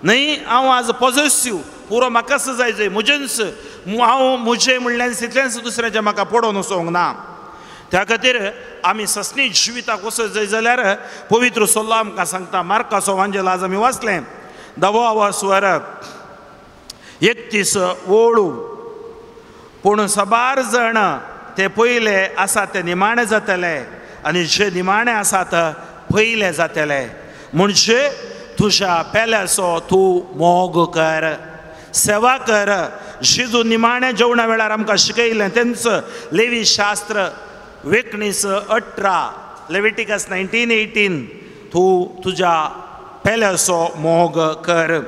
न्हय हांव आज पॉझेसिव पुरो म्हाकाच जाय म्हजेंच हांव म्हजें म्हणल्यार तितलेंच दुसऱ्याचें म्हाका पडोवन वचोंक ना त्या खातीर आमी ससनी जिविताक वचत जाय जाल्यार पवित्र सल्लो आमकां सांगता मार्काचो वांजेल आज आमी वाचलें 10वा स्वर 31 ओळू पूण सबार जण ते पयले आसा ते निमाणे जातले आनी जे निमाणे आसात पयले जातले म्हणजे तुज्या पेल्याचो तूं मोग कर सेवा कर जेजू निमाणे जेवणा वेळार आमकां शिकयलें तेंच लेवी शास्त्र 19:18 लेविटिकस 19:18 तूं तुज्या पेल्याचो मोग कर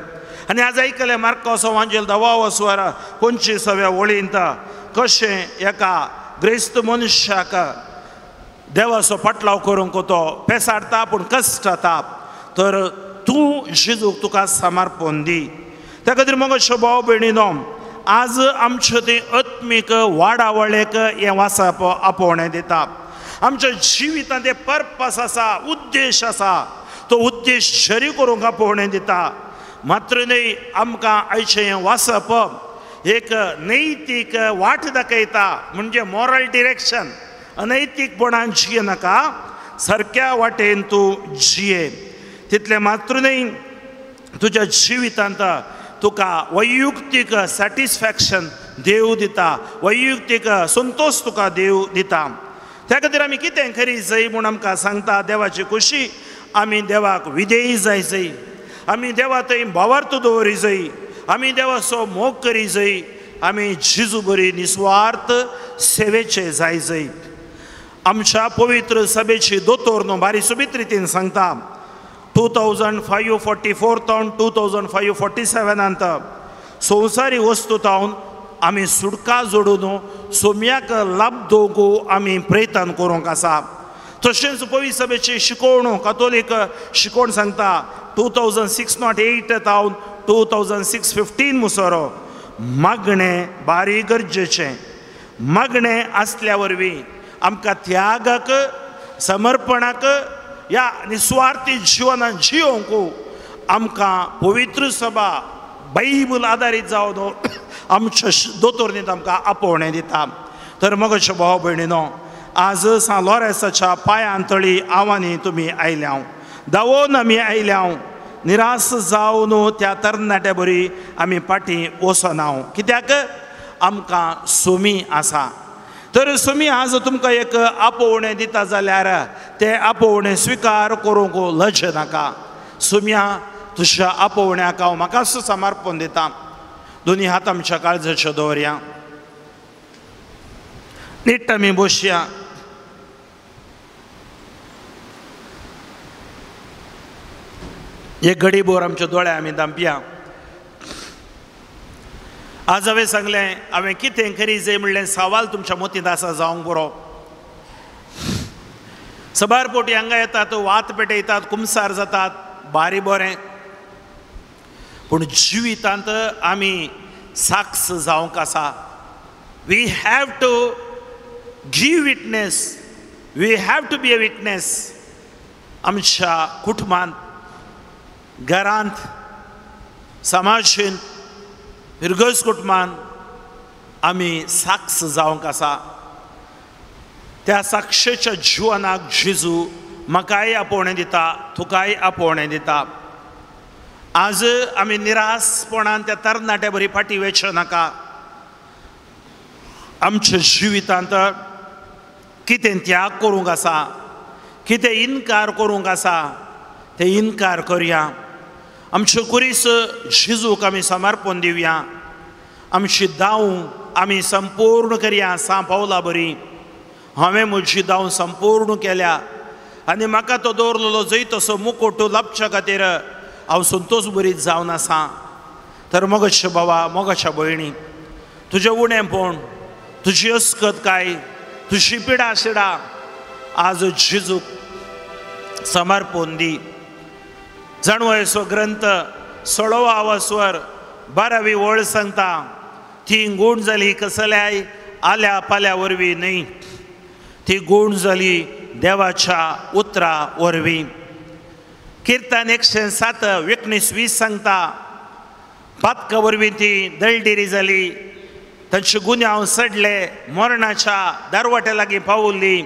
आनी आज आयकलें मार्काचो वांजेल 10वा स्वर 25व्या वळींत कशें एका ग्रेस्त मनशाक देवाचो पटलाव करूंक तो पेसाडटा पूण कश्ट जाता तर तूं जेजूक तुका समर्पण दी त्या खातीर मगो भाव भयणीनो आज आमचे ते आत्मीक वाडावळेक हें वाचप आपोवणें दिता आमच्या जिवितांत एक पर्पस आसा उद्देश आसा तो उद्देश शरी करूंक आपोवणें दिता मात्र न्हय आमकां आयचें हें वाचप एक नैतीक वाट दाखयता म्हणजे मॉरल डिरेक्शन अनैतीकपणान जियेनाका सारक्या वाटेन तूं जिये तितलें मात्र न्हय तुज्या जिवितांत तुका वैयक्तीक सॅटिस्फॅक्शन देव दिता वैयक्तीक संतोष तुका देव दिता त्या खातीर आमी कितें करी जाय म्हूण आमकां सांगता देवाची खुशी आमी देवाक विधेयी जाय जाय आमी देवा थंय भावार्थ दवरी जाय आमी देवाचो मोग करी जाय आमी जेजू बरी निस्वार्थ सेवेचे जाय जाय आमच्या पवित्र सभेची दोतोर न्हू बारी सुबीत रितीन सांगता 2544 तावन 2547 संवसारी वस्तू तावन आमी सुडका जोडून सोम्याक लाभ दोगू आमी प्रयत्न करूंक आसा तशेंच पवित्र सभेची शिकवण कातोलीक शिकवण सांगता 2608 तावन 2615 मुसोरो मागणें बारी गरजेचें मागणें आसल्या वरवीं आमकां त्यागाक समर्पणाक ह्या निस्वार्थी जिवनान जियोंक आमकां पवित्र सभा बायबल आदारीत जावन आमच्या दोतोरनीत आमकां आपोवणें दिता तर मगच्या भाव भयणीनो आज सान लॉरेन्साच्या पांयां तळी आव्हानी तुमी आयल्या धांवोन आमी आयल्या निराश जावन त्या तरणाट्या बरी आमी फाटीं वचना कित्याक आमकां सोमी आसा तर सोमी आज तुमकां एक आपोवणें दिता जाल्यार तें आपोवणें स्विकार करूंक लज नाका सोम्या तुज्या आपोवण्याक हांव म्हाकाच समर्पण दिता दोनी हात आमच्या काळजाचेर दवरया नीट आमी बसया एक घडीभर आमचे दोळे आमी धांपया आज हांवें सांगलें हांवें कितें करी जाय म्हणलें सवाल तुमच्या मतींत आसा जावंक बरो सबारपोटी हांगा येतात वात पेटयतात कुमसार जातात बारी बरें पूण जिवितांत आमी साक्ष जावंक आसा we have to give witness we have to be a witness आमच्या कुटुंबांत घरांत समाजीन फिरगस कुटुंबान आमी साक्ष जावंक आसा त्या साक्षेच्या जिवनाक जेजू म्हाकाय आपोवणें दिता तुकाय आपोवणें दिता आज आमी निरासपणान त्या तरणाट्या बरी फाटीं वेचूं नाका आमच्या जिवितांत कितें त्याग करूंक आसा कितें इन्कार करूंक आसा तें इन्कार करया आमचे कुरीस जेजूक आमी समर्पण दिवया आमची दाव आमी संपूर्ण करया सा पावला बरी हांवें म्हजी दाव संपूर्ण केल्या आनी म्हाका तो दवरलेलो जंय तसो मुकोट लाभच्या खातीर हांव संतोश बरीत जावन आसा तर मोगाच्या भावा मोगाच्या भयणी तुजें उणेंपण तुजी अस्कतकाय तुजी पिडा शिडा आज जेजूक समर्पण दी जाणवयचो ग्रंथ 16वा स्वर 12वी वळ सांगता ती गूण जाली कसल्याय आल्या पाल्या वरवीं न्हय ती गूण जाली देवाच्या उतरा वरवीं किर्तन 107 19-20 सांगता पातका वरवीं ती दळदिरी जाली तांचे गुन्यांव सडले मरणाच्या दारवाट्या लागीं पावुल्ली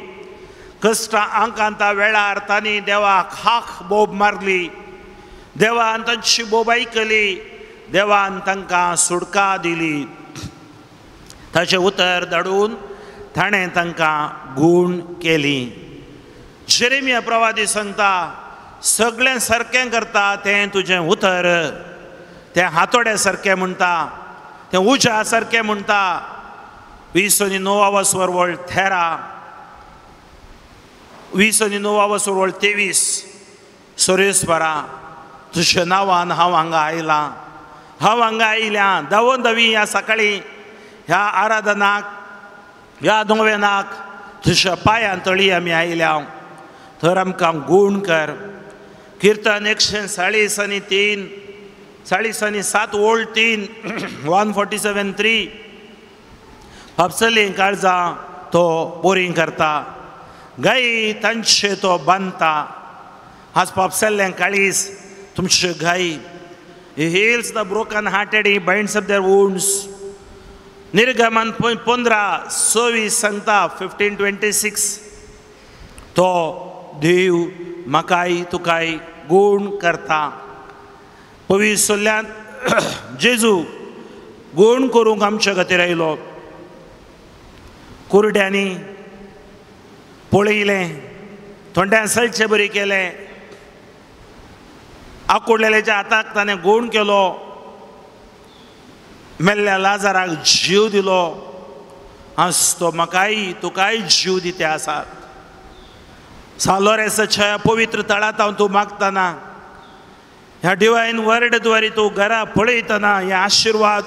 कश्टां आंकांता वेळार तांणी देवाक हाक बोब मारली देवान तांची बोब आयकली देवान तांकां सुडका दिली ताचें उतर धाडून ताणें तांकां गूण केली जेरेमिया प्रवादी सांगता सगळें सारकें करता तें तुजें उतर तें हातोड्या सारकें म्हणटा तें उज्या सारकें म्हणटा 29वा स्वर वळ 13 29वा स्वर वळ 23 सोरेस्परा तुज्या नांवान हांव हांगा आयलां हांव हांगा आयल्यां धांवोन धांवी ह्या सकाळीं ह्या आराधनाक ह्या नोवेनाक तुज्या पांयां तळी आमी आयल्या तर आमकां गूण कर किर्तन 140 आणि 7 वोळ 3 147:3 पापसली काळजां तो बोरींग करता गायी तांचे तो बांदता आज पापसल्लें काळीज तुमचे गायी He heals the broken hearted, he binds up their wounds. निर्गमन 15:26 सांगता 15:26 तो देव म्हाकाय तुकाय गूण करता पवित्रल्यांत जेजू गूण करूंक आमच्या खातीर आयलो कुरड्यांनी पळयलें थोड्या सळचे बरी केले आकुडलेल्याच्या हाताक ताणें गोड केलो मेल्ल्या लाजाराक जीव दिलो तो म्हाकाय तुकाय जीव दिते आसात सालोरेसाच्या पवित्र तळांत हांव तूं मागतना ह्या डिवायन वर्ड द्वारे तूं घरा पळयतना हे आशिर्वाद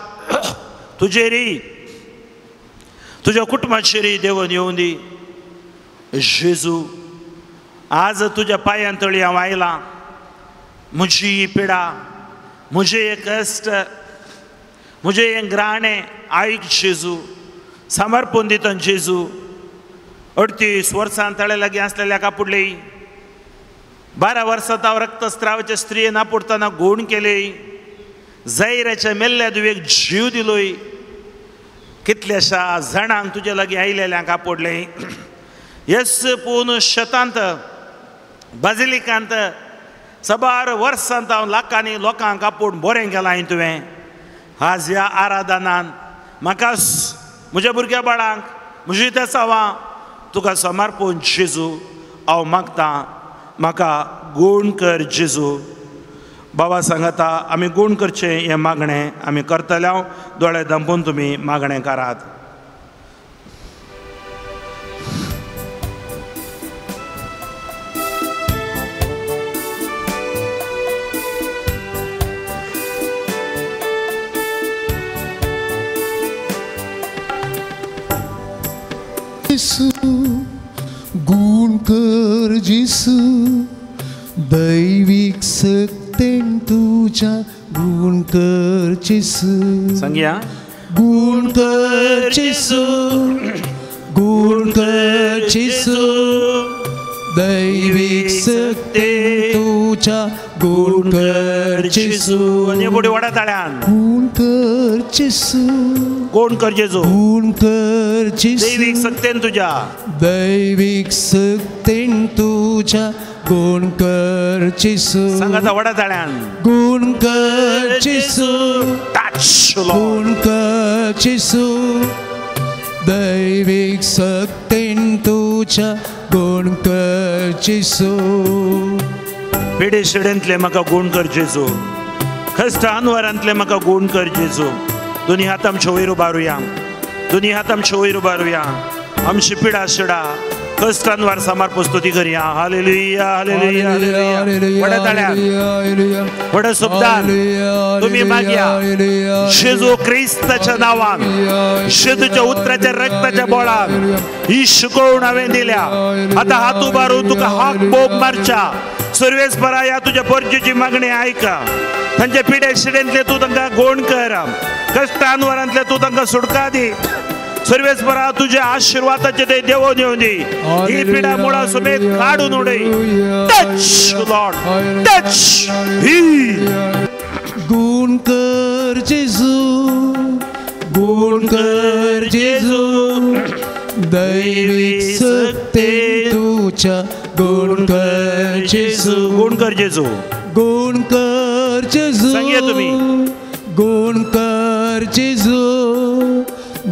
तुजेरी तुज्या कुटुंबाचेरी देवन येवं दी जेजू आज तुज्या पांयां तळी हांव आयलां म्हजी ही पिडा म्हजें हे कश्ट म्हजें हें ग्राणें आयक जेजू समर्पण दिता जेजू 38 वर्सां ताळे लागीं आसलेल्या कापुडले 12 वर्सां हांव रक्तस्त्रावाचे स्त्रियेन आपुडतना गोड केले जैराच्या मेल्ल्या दुवेक जीव दिलोय कितल्याशा जाणांक तुजे लागीं आयलेल्यांक आपुडले येस पूण शेतांत बाजिलिकांत 12 वर्सांत हांव लाखांनी लोकांक आपूण बरें केलां हांवें तुवें आज ह्या आराधनान म्हाका म्हज्या भुरग्या बाळांक म्हजी तेसावां तुका समर्पण जेजू हांव मागतां म्हाका गूण कर जेजू बाबा सांगता आमी गूण करचें हें मागणें आमी करतले हांव दोळे धांपून तुमी मागणें करात गूण कर जेसू दैविक सक्तेन तुझ्या गूण कर जेसू सांगया गूण कर जेसू गूण कर जेसू दैविक सक्तेन तुझ्या गूण कर जेसू आणि बोडी वडा ताळ्यान गूण कर जेसू गूण कर जेजू गूण कर जेसू दैविक सक्तेन तुझ्या दैविक सक्तेन तुझ्या गूण कर जेसू सांगाता वडा ताळ्यान गूण कर जेसू टच गूण कर जेसू दैविक सक्तेन तुझ्या गूण कर जेसू पिढे शिडेंतले म्हाका गूण कर जेजू कश्ट अनवरांतले म्हाका गूण कर जेजू दोनी हात आमचे वयर उबारुया दोनी हात आमचे वयर उबारुया आमची पिडा शिडा कश्ट अनवर समर्पण स्तुती करूया हालेलुया हालेलुया हालेलुया वडा ताळ्यान वडा शब्दान तुम्ही मागया जेजू क्रिस्ताच्या नावान जेजूच्या उतराच्या रक्ताच्या बोळान ही शिकवण हांवें दिल्या आता हात उबारून तुका हाक बोब मारच्या सर्वेस्परा या तुझ्या परजेची मागणी ऐका तांचे पिडे शिडेंतले तूं तांकां गोण कर कश्ट अनवरांतले तू तांकां सुटका दी सर्वेस्परा तुझ्या आशीर्वादाचे ते देवून येऊन दी ही पिडा मुळा समेत काढून उडय टच लॉर्ड टच ही गूण कर जेजू गूण कर जेजू दैविक सक्तेन तुझ्या गूण कर जेजू गूण कर जेजू गूण कर जेजू सांगया तुम्ही गूण कर जेजू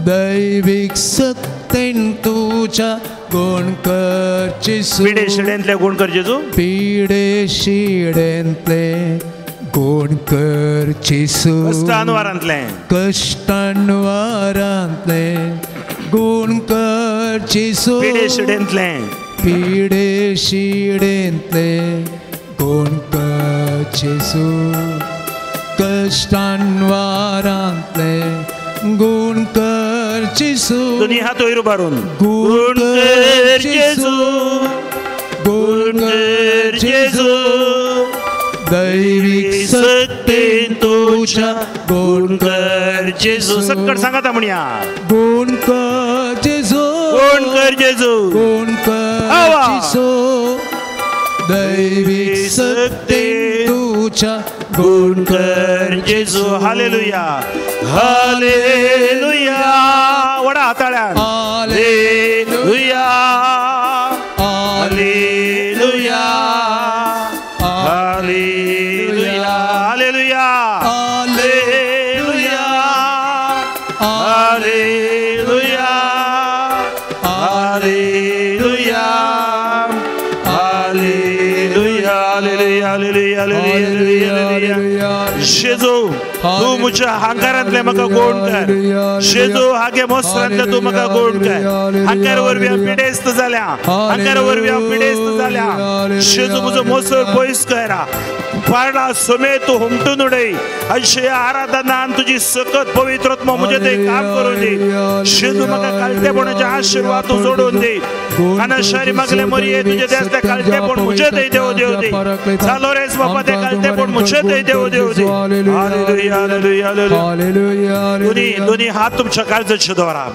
दैविक सक्तेन तुझ्या गूण कर जेजू पिडे शिडेंतले गूण कर जेजू पिडे शिडेंतले गूण कर जेजू कश्ट अनवरांतले कष्टांवरांतले गूण कर जेजू पिडे शिडेंतले पिडे शिडेंतले गूण कर जेजू कष्टांवरांतले गूण कर जेजू दोन्ही हात वयर उबारून गूण कर जेजू गूण कर जेजू दैविक सक्तेन तुझ्या गूण कर जेजू सक्कट सांगाता म्हणया गूण कर जेजू गूण कर जेजू गूण कर जेजू दैविक सक्तेन तुझ्या गूण कर जेजू हालेलुया हालेलुया वडा हाताळ्यान hallelujah hallelujah hallelujah hallelujah hallelujah hallelujah hallelujah जेजू तू मुझ्या हांकारांतले म्हाका गोड कर जेजू हागे मोसरांतले तू म्हाका गोड कर हांकार वरवीं हांव पिडेस्त जाल्या हांकार वरवीं हांव पिडेस्त जाल्या जेजू म्हजो मोसर पयस कर पारडा समेत तू हुमटून उडय अशें आराधनान तुजी सकत पवित्र आत्मा म्हजे थंय काम करून दी जेजू म्हाका कालतेपणाचे आशीर्वाद तू जोडून दी अनाशारी मागले मरिये तुजे देस ते कालतेपण म्हजे थंय देव देव दी चालो रेस बापा ते कालतेपण म्हजे थंय देव देव दी हालेलुया हालेलुया हालेलुया दोन्ही हात तुमच्या काळजाचेर दवरा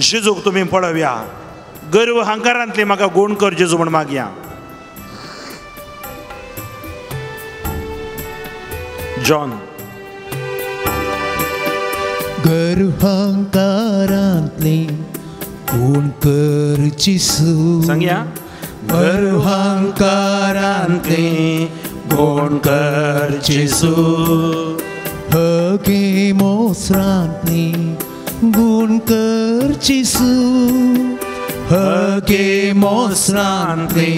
जेजूक तुमी पळोवया गर्व हांकारांतली म्हाका गूण कर जेजू म्हण मागया जॉन गर्वहंकारांतली गूण कर जेजू सांगया गर्वहंकारांतली गूण कर जेजू हगे मोसरांतली गूण कर जेजू हगे मोसरांतली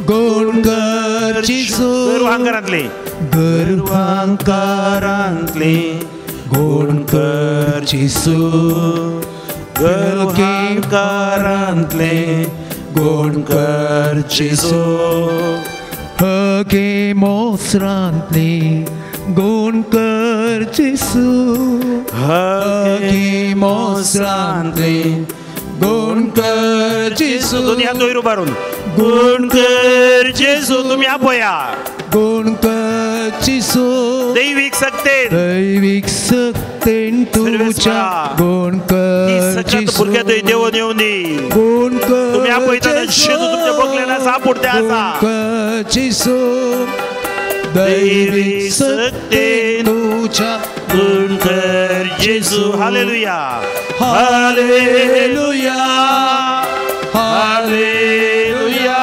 गूण कर जेजू गर्वहंकारांतली गर्वहंकारांतली गूण कर जेजू गर्वहंकारांतले गूण कर जेजू हगे मोसरांतली गूण कर जेजू हगे मोसरांतली गूण कर जेजू दोन्ही हात वयर उबारून गूण कर जेजू तुम्ही आपया गूण कर जेजू दैविक सक्तेन तुझ्या गूण कर जेजू भुरगे थंय देवून येवन दी गूण कर तुम्ही आपयतना जेजू तुमच्या बोगल्यान आसा पुरते आसा कर जेजू दैविक सक्तेन तुझ्या गूण कर जेजू hallelujah hallelujah hallelujah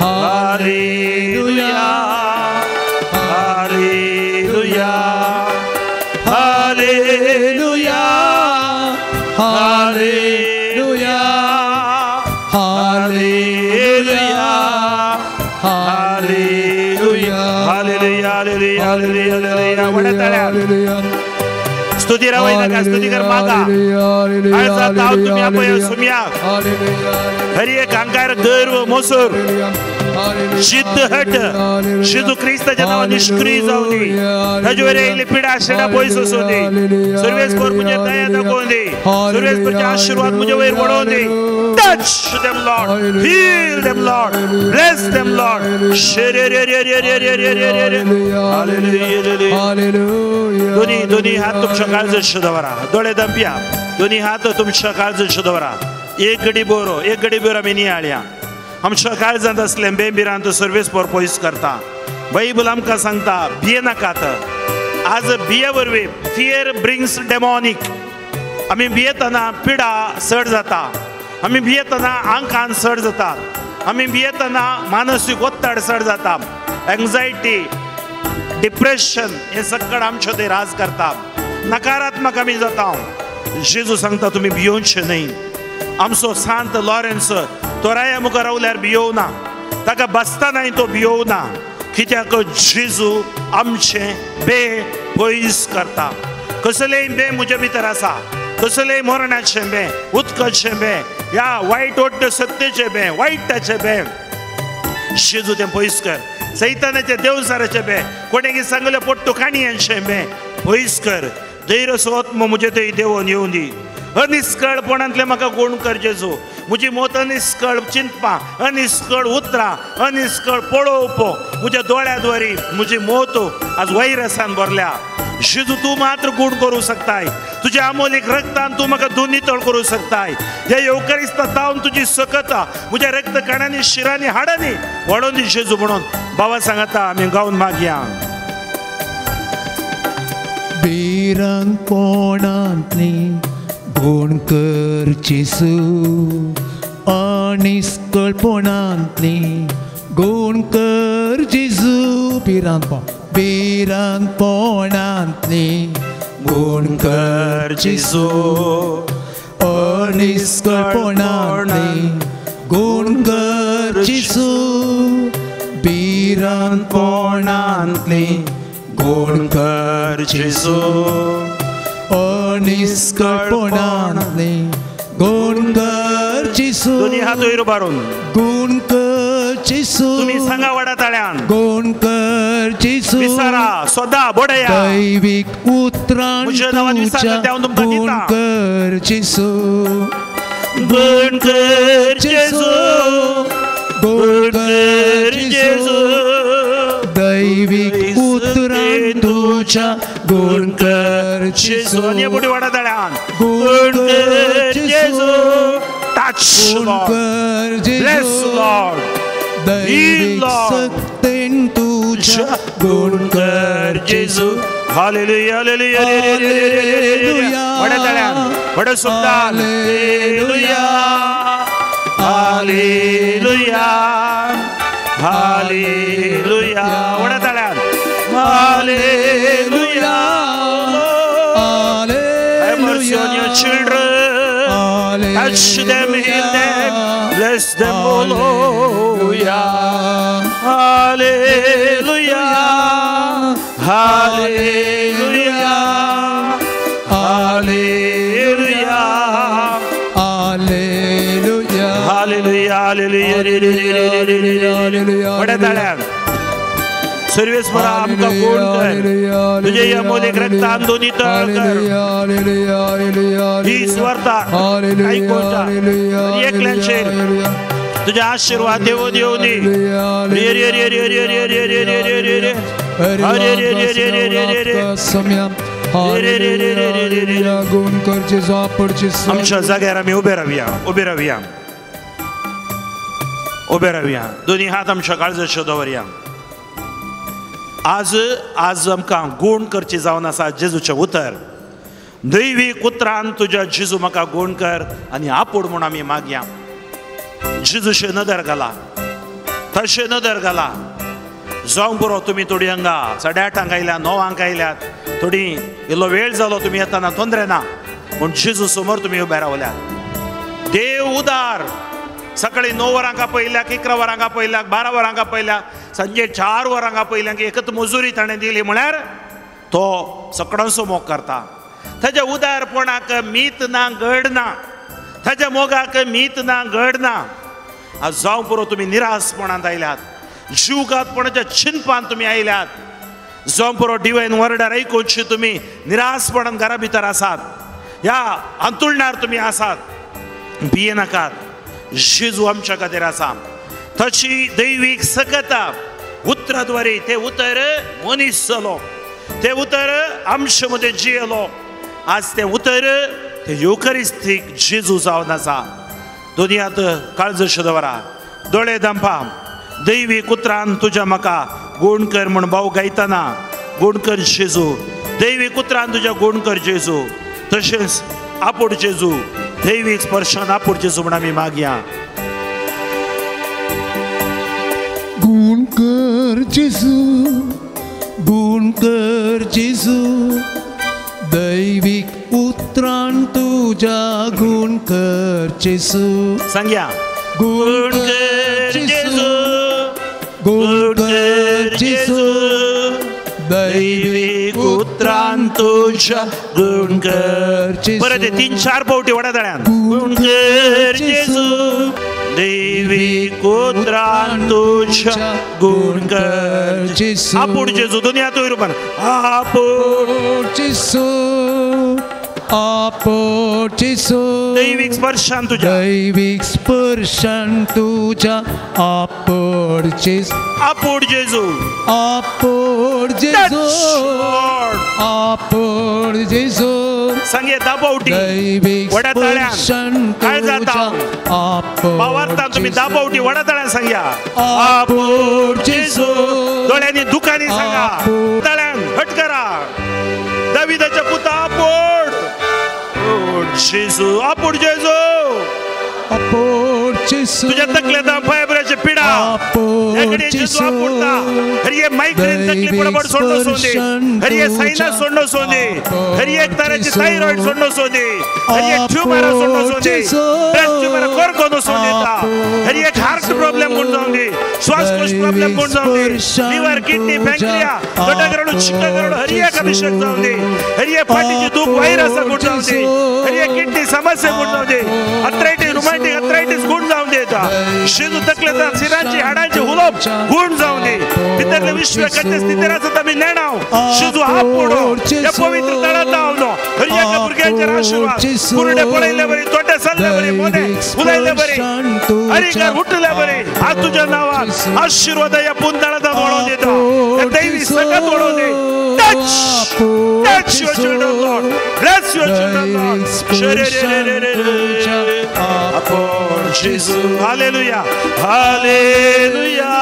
hallelujah hallelujah hallelujah hallelujah hallelujah hallelujah hallelujah hallelujah वड्या ताळ्या स्तुती रावायला स्तुती कर मागा आयचा ताव तुम्ही आपया सुम्या हरी एक अहंकार गर्व मोसर जिद्द हट जेजू क्रिस्ताच्या नावान निष्क्रिय जाऊ दे ताजेवर येयली पिडा शेडा पयस वचूं दे सर्वेस्पर मुझे दया दाखोवन दे सर्वेस्परचे आशीर्वाद मुझे वयर वडोवन they touch them Lord heal them Lord bless them Lord hallelujah दोन्ही हात तुमच्या काळजाचेर दवरा दोळे दंप्या दोन्ही हात तुमच्या काळजाचेर दवरा एक घडी बोरो आमी नियाळ्या आमच्या काळजांत असले बेंबिरांत सर्वेस्पर पयस करता बायबल आमकां सांगता भिये नाकात आज भिये वरवीं फियर ब्रिंग्स डेमॉनिक आमी भियेतना पिडा चड जाता आमी भियेतना आंकान चड जाता आमी भियेतना मानसीक ओत्ताड चड जाता एंग्जायटी डिप्रेशन हे सगळं आमच्या थंय राज करता नकारात्मक आमी जाता जेजू सांगता तुमी भियोवचे न्हय आमचो सांत लॉरेन्स तोराया मुखार रावल्यार भियोवना ताका बसतानाय तो भियोवना कित्याक जेजू आमचे बे पयस करता कसलेय बे म्हजे भितर आसा कसलेय मरणाचे बे उदकाचे बे या वायट ओड्ड सत्तेचे बे वायटाचे बे जेजू तें पयस कर सैतानाचे देवसाराचे बे कोणेगी सांगले पोट्टू काणयांचे बे पयस कर धैर्य सोत्म म्हजे थंय देवून येवं दी अनिस्कळपणांतले म्हाका गूण कर जेजू म्हजी मोत अनिस्कळ चिंतपा अनिस्कळ उतरां अनिस्कळ पळोवप म्हज्या दोळ्यांत वरी म्हजी मोत आज वैरसान भरल्या जेजू तू मात्र गूण करू शकताय तुझ्या अमोलीक रक्तान तू म्हाका दुनितळ करू शकताय ह्या येवकारिस्तां तावन तुजी सकता म्हज्या रक्त कणांनी शिरांनी हाडांनी वाडोवन दी जेजू म्हणून बाबा सांगता आमी गावन मागया बेरांकोणांतली गूण कर जेजू अनिस्कळपणांतली गूण कर जेजू बेरांकोणांतली गूण कर जेजू अनिस्कळपणांतली गूण कर जेजू बेरांकोणांतली गुण कर जेजू अनिष्कळपणाने गुण कर जेजू दोन्ही हात वयर उबारून गुण कर जेजू तुम्ही सांगा वडा ताळ्यान गुण कर जेजू विचारा सोदा बोडया दैविक उतरां म्हज्या नांवान विचारता ते हांव तुमकां गुण दिता कर जेजू गुण कर जेजू गुण कर जेजू दैविक उतरां तुझ्या गुण कर जेजू आणि बुडी वडा ताळ्यान गुण कर जेजू टच गुण लॉर्ड कर ब्लेस जेजू लॉर्ड दैविक Lord. सक्तीन तुझ्या गुण कर जेजू हालेलुया हालेलुया हालेलुया. वडा ताळ्यान वडा सुद्धा हालेलुया हालेलुया हालेलुया वडा ताळ्यान hallelujah Have mercy on your children. Touch them, heal them, bless them, hallelujah. Hallelujah. Hallelujah. Hallelujah. Hallelujah. Hallelujah. Hallelujah. वड्या ताळ्यान सर्वेस्परा आमकां गुण कर तुझे या मोलीक रक्तान दोन्ही तळ कर ही स्वर्ता ऐकोता एकल्याचेर तुझे आशीर्वाद देव देव दी रे रे रे रे रे रे रे रे रे रे रे रे रे रे रे रे रे रे रे गुण करचे जापडचे आमच्या जाग्यार आमी उबे रावया उबे रावया उबे रावया दोन्ही हात आमच्या काळजाचेर दवरया आज आमकां गुण करची जावन आसा जेजूचें उतर दैवीक उतरान तुज्या जेजू म्हाका गुण कर आनी आपूड म्हूण आमी मागया जेजूचे नदर घाला तशें नदर घाला जावंक पुरो तुमी थोडी हांगा 8:30 आयल्यात 9 आयल्यात थोडी इल्लो वेळ जालो तुमी येताना तोंदरे ना पूण जेजू समोर तुमी उबे रावल्यात देव उदार सकाळी 9 वरांक पयल्याक 11 वरांक पयल्याक 12 वरांक पयल्याक सांजे 4 वरांक पयल्याक एकच मजुरी ताणें दिली म्हळ्यार तो सकडोसो मोग करता ताच्या उदारपणाक मीत ना घड ना ताच्या मोगाक मीत ना घड ना आज जावं पुरो तुमी निरासपणांत आयल्यात जीवघातपणाच्या चिंतपान तुमी आयल्यात जावं पुरो डिवायन वर्डार ऐकूची तुमी निरासपणान घरा भितर आसात ह्या अंतुळणार तुमी आसात भिये नाकात जेजू आमच्या खातीर आसा तशी दैवीक सकता उतराद्वारे ते उतर मनीस जालो ते उतर आमचे मध्ये जियेलो आज ते उतर ते युकरिस्तीक जेजू जावन आसा दोनी हात काळजाचेर दवरा दोळे धांपा दैवीक उतरान तुज्या म्हाका गुण कर म्हण भाव गायतना गुण कर जेजू दैवीक उतरान तुज्या गुण कर जेजू तशेंच आपूड जेजू दैवीक स्पर्शान आपूड जेजू म्हण आमी मागया गुण कर जेजू गुण कर जेजू दैविक उतरान तुझ्या गुण कर जेजू सांगया गुण कर जेजू गुण कर जेजू दैविक उतरान तुझ्या गुण कर परत 3-4 पावटी वडा ताळ्यान गुण कर जेजू दैविक उतरान तुझ्या गुण कर जेजू आपूड जेजू दोन्ही हात वयर उबार आपूड जेजू आपूड जेजू दैविक स्पर्शान तुझ्या दैविक स्पर्शान तुझ्या आपूड जेजू आपूड जेजू आपूड जेजू आपूड जेजू सांगे दाबावटी दैविक वडा ताळ्यान स्पर्शान काय जाता तुझ्या आपूड भावार्था तुम्ही दाबावटी वडा ताळ्यान सांगया आपूड जेजू दोळ्यांनी दुखानी सांगा ताळ्यान हट करा दाविदाच्या पुता आपूड जेजू आपूड जेजू आपूड जेजू तुझ्या तकलेत फायबराचे पिडा आपणता याकडे जेजू आपणता हरिये माइग्रेन तकलीफ पडपड सोडनो सोंदे हरिये साइनस सोडनो सोंदे हरिये एक तरहची थायरॉइड सोडनो सोंदे हरिये ट्यूमर सोडनो सोंदे ब्रेस्ट ट्यूमर कोरकोनो सोंदेता हरिये हार्ट प्रॉब्लेम कोण जाऊन दे श्वासकोश प्रॉब्लेम कोण जाऊन दे लिव्हर किडनी पॅनक्रिया गटगरडू चिकगरडू हरिये अभिषेक जाऊन दे हरिये फाटीची दुख व्हायरस कोण जाऊन दे हरिये किडनी समस्या कोण जाऊन दे अर्थरायटिस रुमॅटिक अर्थरायटिस कोण जाऊन देता शिजू तकलेता शिरांची हाडांची हुलप कोण जाऊन दे तितरले विश्व कच्चे स्थितीराचं तमी नेणाव शिजू हात पोडो या पवित्र तळात आवनो हरिये का बुरग्यांचे आशीर्वाद कुरडे पळायले बरे तोटे सल्ले बरे मोदे फुलायले बरे हरिका उठले बरे आज तुझ्या नावात आशीर्वाद या पुंतळात वळून देतो या दैवी सकत वळून दे touch your children Lord bless your children Lord upon Jesus hallelujah hallelujah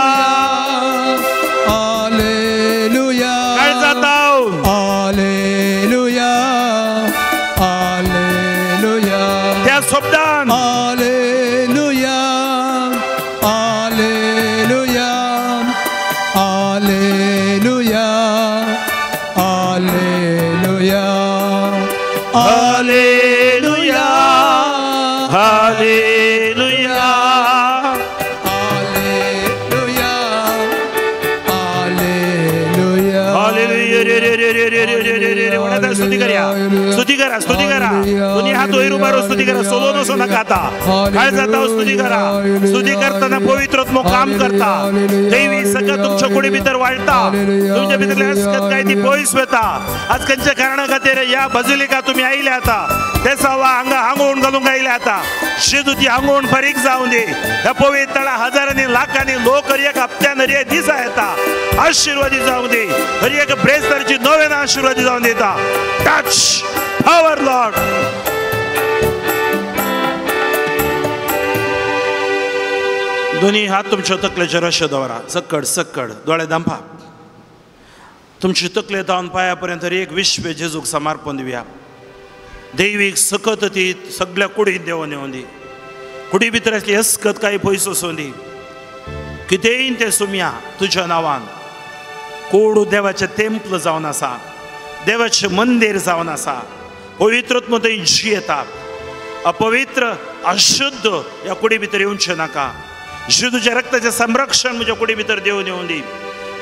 hallelujah hallelujah hallelujah त्या शब्दान hallelujah hallelujah hallelujah hallelujah hallelujah hallelujah स्तुति करा दोन्ही हात वर उभारून स्तुति करा सोलो नसो नका आता काय जाता स्तुति करा स्तुति करताना पवित्र आत्मा काम करता दैवी सकत तुमच्या कुडी भितर वाळता तुमच्या भितर हसकत काय ती पयस वेता आज कंच्या कारणा खातीर या बजुलिका तुम्ही आयले आता त्याचा वा हांगोवन घालूंक आयले आता शिजू ती हांगोवन फारीक जावं दे या पवित्र तळा हजारांनी लाखांनी लोक एक हप्त्यान हरिये दिसा येता आशीर्वादी जावं दे हरिये ब्रेसरची नव्यान आशीर्वादी जावं देता टच पॉवर लॉर्ड दोन्ही हात तुमच्या तकलेचेर अशे दवरा सकड सकड दोळे दांपा तुमची तकले जावन पायापर्यंत एक विश्व जेजूक समर्पण दिवया दैवीक सकत ती सगळ्या कुडीत देवन येवन दी कुडी भितर असली हसकत काही पयसो सोदी कितेंय ते सुम्या तुझ्या नावान कोडू देवाचे टेम्पल जावन आसा देवाचे मंदिर जावन आसा पवित्रत्व थंय जियेता अपवित्र अशुद्ध या कुडी भितर येवचें नाका तुझ्या रक्ताचे संरक्षण म्हज्या कुडी भितर देवन येवन दी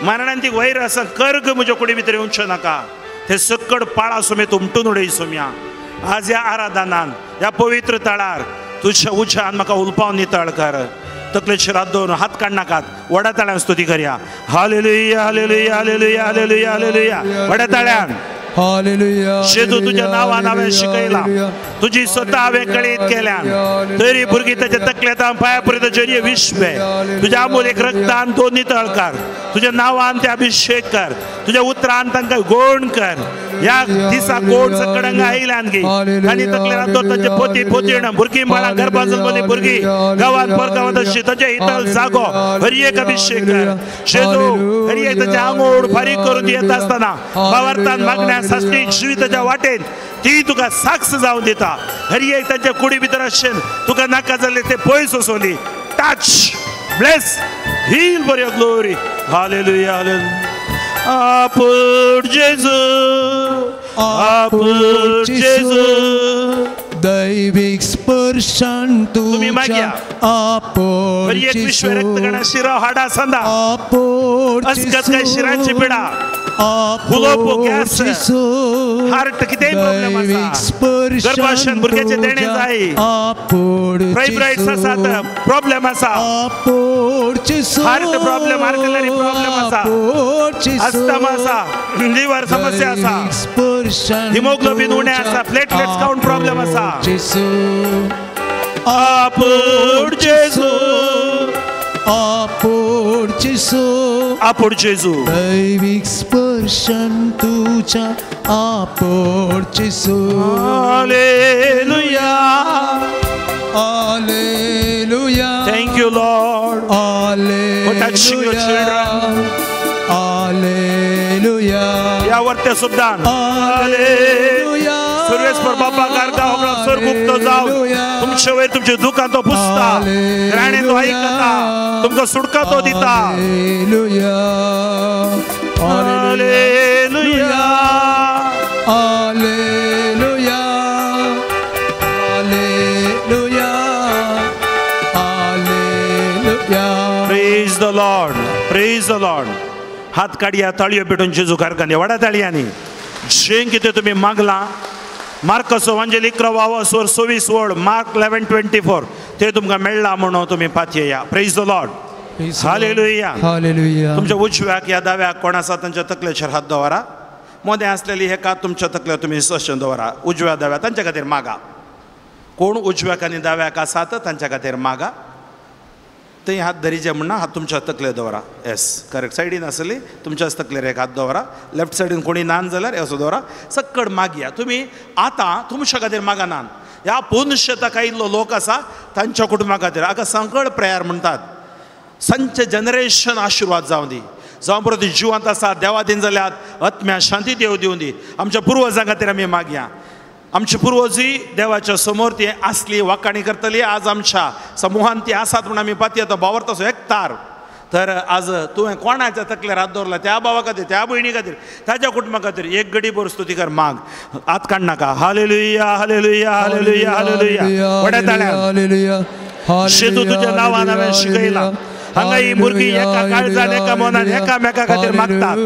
मरणांती वैर आसा कर्ग म्हज्या कुडी भितर येवचें नाका ते सकड पाळा समेत उमटून उडय सोम्या आज या आराधनान या पवित्र तळार तुझ्या उज्यान म्हाका उलपावन नितळ कर तकलेचेर हात दवरून हात काड नाकात व्हडा ताळ्यान स्तुती करया hallelujah hallelujah hallelujah hallelujah hallelujah व्हडा ताळ्यान शेजू तुझ्या नावान हांवें शिकयला तुजी स्वता हांवें कळीत केल्यान तरी भुरगीं ताच्या तकलेंत पांया पर्यंत जरिये विश्व तुज्या अमोलीक रक्तान तो नितळ कर तुज्या नावान ते अभिषेक कर तुज्या उतरान तांकां गोड कर या दिसा कोण सकडंग आयल्यान गे आनी तकलेर ताचे पोती पोतीण भुरगीं बाळां गर्भात जल्मली भुरगीं गांवांत परगांवांत अशी ताचे हितल जागो हरियेक अभिषेक कर शेजू हरियेक ताचे आंगोड फारीक करून येता आसतना भावार्थान मागण्या सासणी जिविताच्या वाटेन ती तुका साक्ष जावन दिता हरियेक तांच्या कुडी भितर आसचें तुका नाका जाल्ले ते पयस वचोनी touch bless heal for your glory hallelujah hallelujah Apur Jesus, apur Jesus. दैविक स्पर्शन तुझ्या आपोर एक विश्व रक्तगणा शिरा हाडा संदा आपोर असकत काय शिराची पिडा फुलोपो गॅस हार्ट किती प्रॉब्लेम आसा गर्भाशय भुरग्याचे देणे जाय आपोर फायब्रॉइड्स आसा प्रॉब्लेम आसा आपोर हार्ट प्रॉब्लेम आर्टिलरी प्रॉब्लेम आसा अस्थमा आसा लिव्हर समस्या आसा हिमोग्लोबिन उणे आसा प्लेटलेट्स काउंट प्रॉब्लेम आसा Apur Jesus, apur Jesus, apur Jesus. दैविक स्पर्शन तुझ्या apur Jesus. Hallelujah, hallelujah. Thank you, Lord, hallelujah, for touching your children. Hallelujah. यावरती सुद्धा Hallelujah. सर्वेश्वर बाबा कारगा हमरा स्वर्गुप्त जाव तुमचे वयर तुमच्या तुमचे दुःख तो पुसता ग्राणे तो ऐकता तुमका सुटका तो दिता hallelujah hallelujah hallelujah hallelujah hallelujah praise the Lord praise the Lord हात काढया ताळयो पेटून जेजू कारखाने वाडा ताळयांनी जे कितें तुम्ही मागला मार्कस एवांजेलिक 11:26 वर्ड मार्क 11:24 ते तुमकां मेळ्ळा म्हणून तुम्ही पातयेया praise the Lord hallelujah hallelujah तुमच्या उजव्याक या दाव्याक कोण आसा तांच्या तकलेचेर हात दवरा मोदें आसलेली हे कात तुमच्या तकलेर तुम्ही सशन दवरा उजव्या दाव्या तांच्या खातीर मागा कोण उजव्याक आनी दाव्याक आसात तांच्या खातीर मागा थंय हात धरीचे म्हणना हात तुमच्या तकलेर दवरा येस करेक्ट सायडीन आसली तुमच्याच तकलेर एक हात दवरा लेफ्ट सायडीन कोणी नान जाल्यार असो दवरा सक्कड मागया तुम्ही आतां तुमच्या खातीर मागनान ह्या पुनशताक आयिल्लो लोक आसा तांच्या कुटुंबा खातीर हाका संकट प्रेयर म्हणटात संचे जनरेशन आशिर्वाद जावं दी जावं परत जिवंत आसा देवा दिन जाल्यार आत्म्या शांती देव दिवं दी आमच्या पुर्वजां खातीर आमी मागया आमची पुर्वजी देवाच्या समोर ती असली वाकाणी करतली आज आमच्या समूहान ती आसात म्हणून आमी पातयता बावरतासो एकतार तर आज तुवें कोणाच्या तकलेर हात दवरला त्या भावा खातीर त्या भयणी खातीर ताच्या कुटुंबा खातीर एक घडी भर स्तुती कर माग हात काड नाका हालेलुया हालेलुया हालेलुया हालेलुया व्हड्या ताळ्यान शेतू तुज्या नांवान हांवें शिकयलां हांगा ही भुरगीं एका काळजान एका मनान एकामेका खातीर मागतात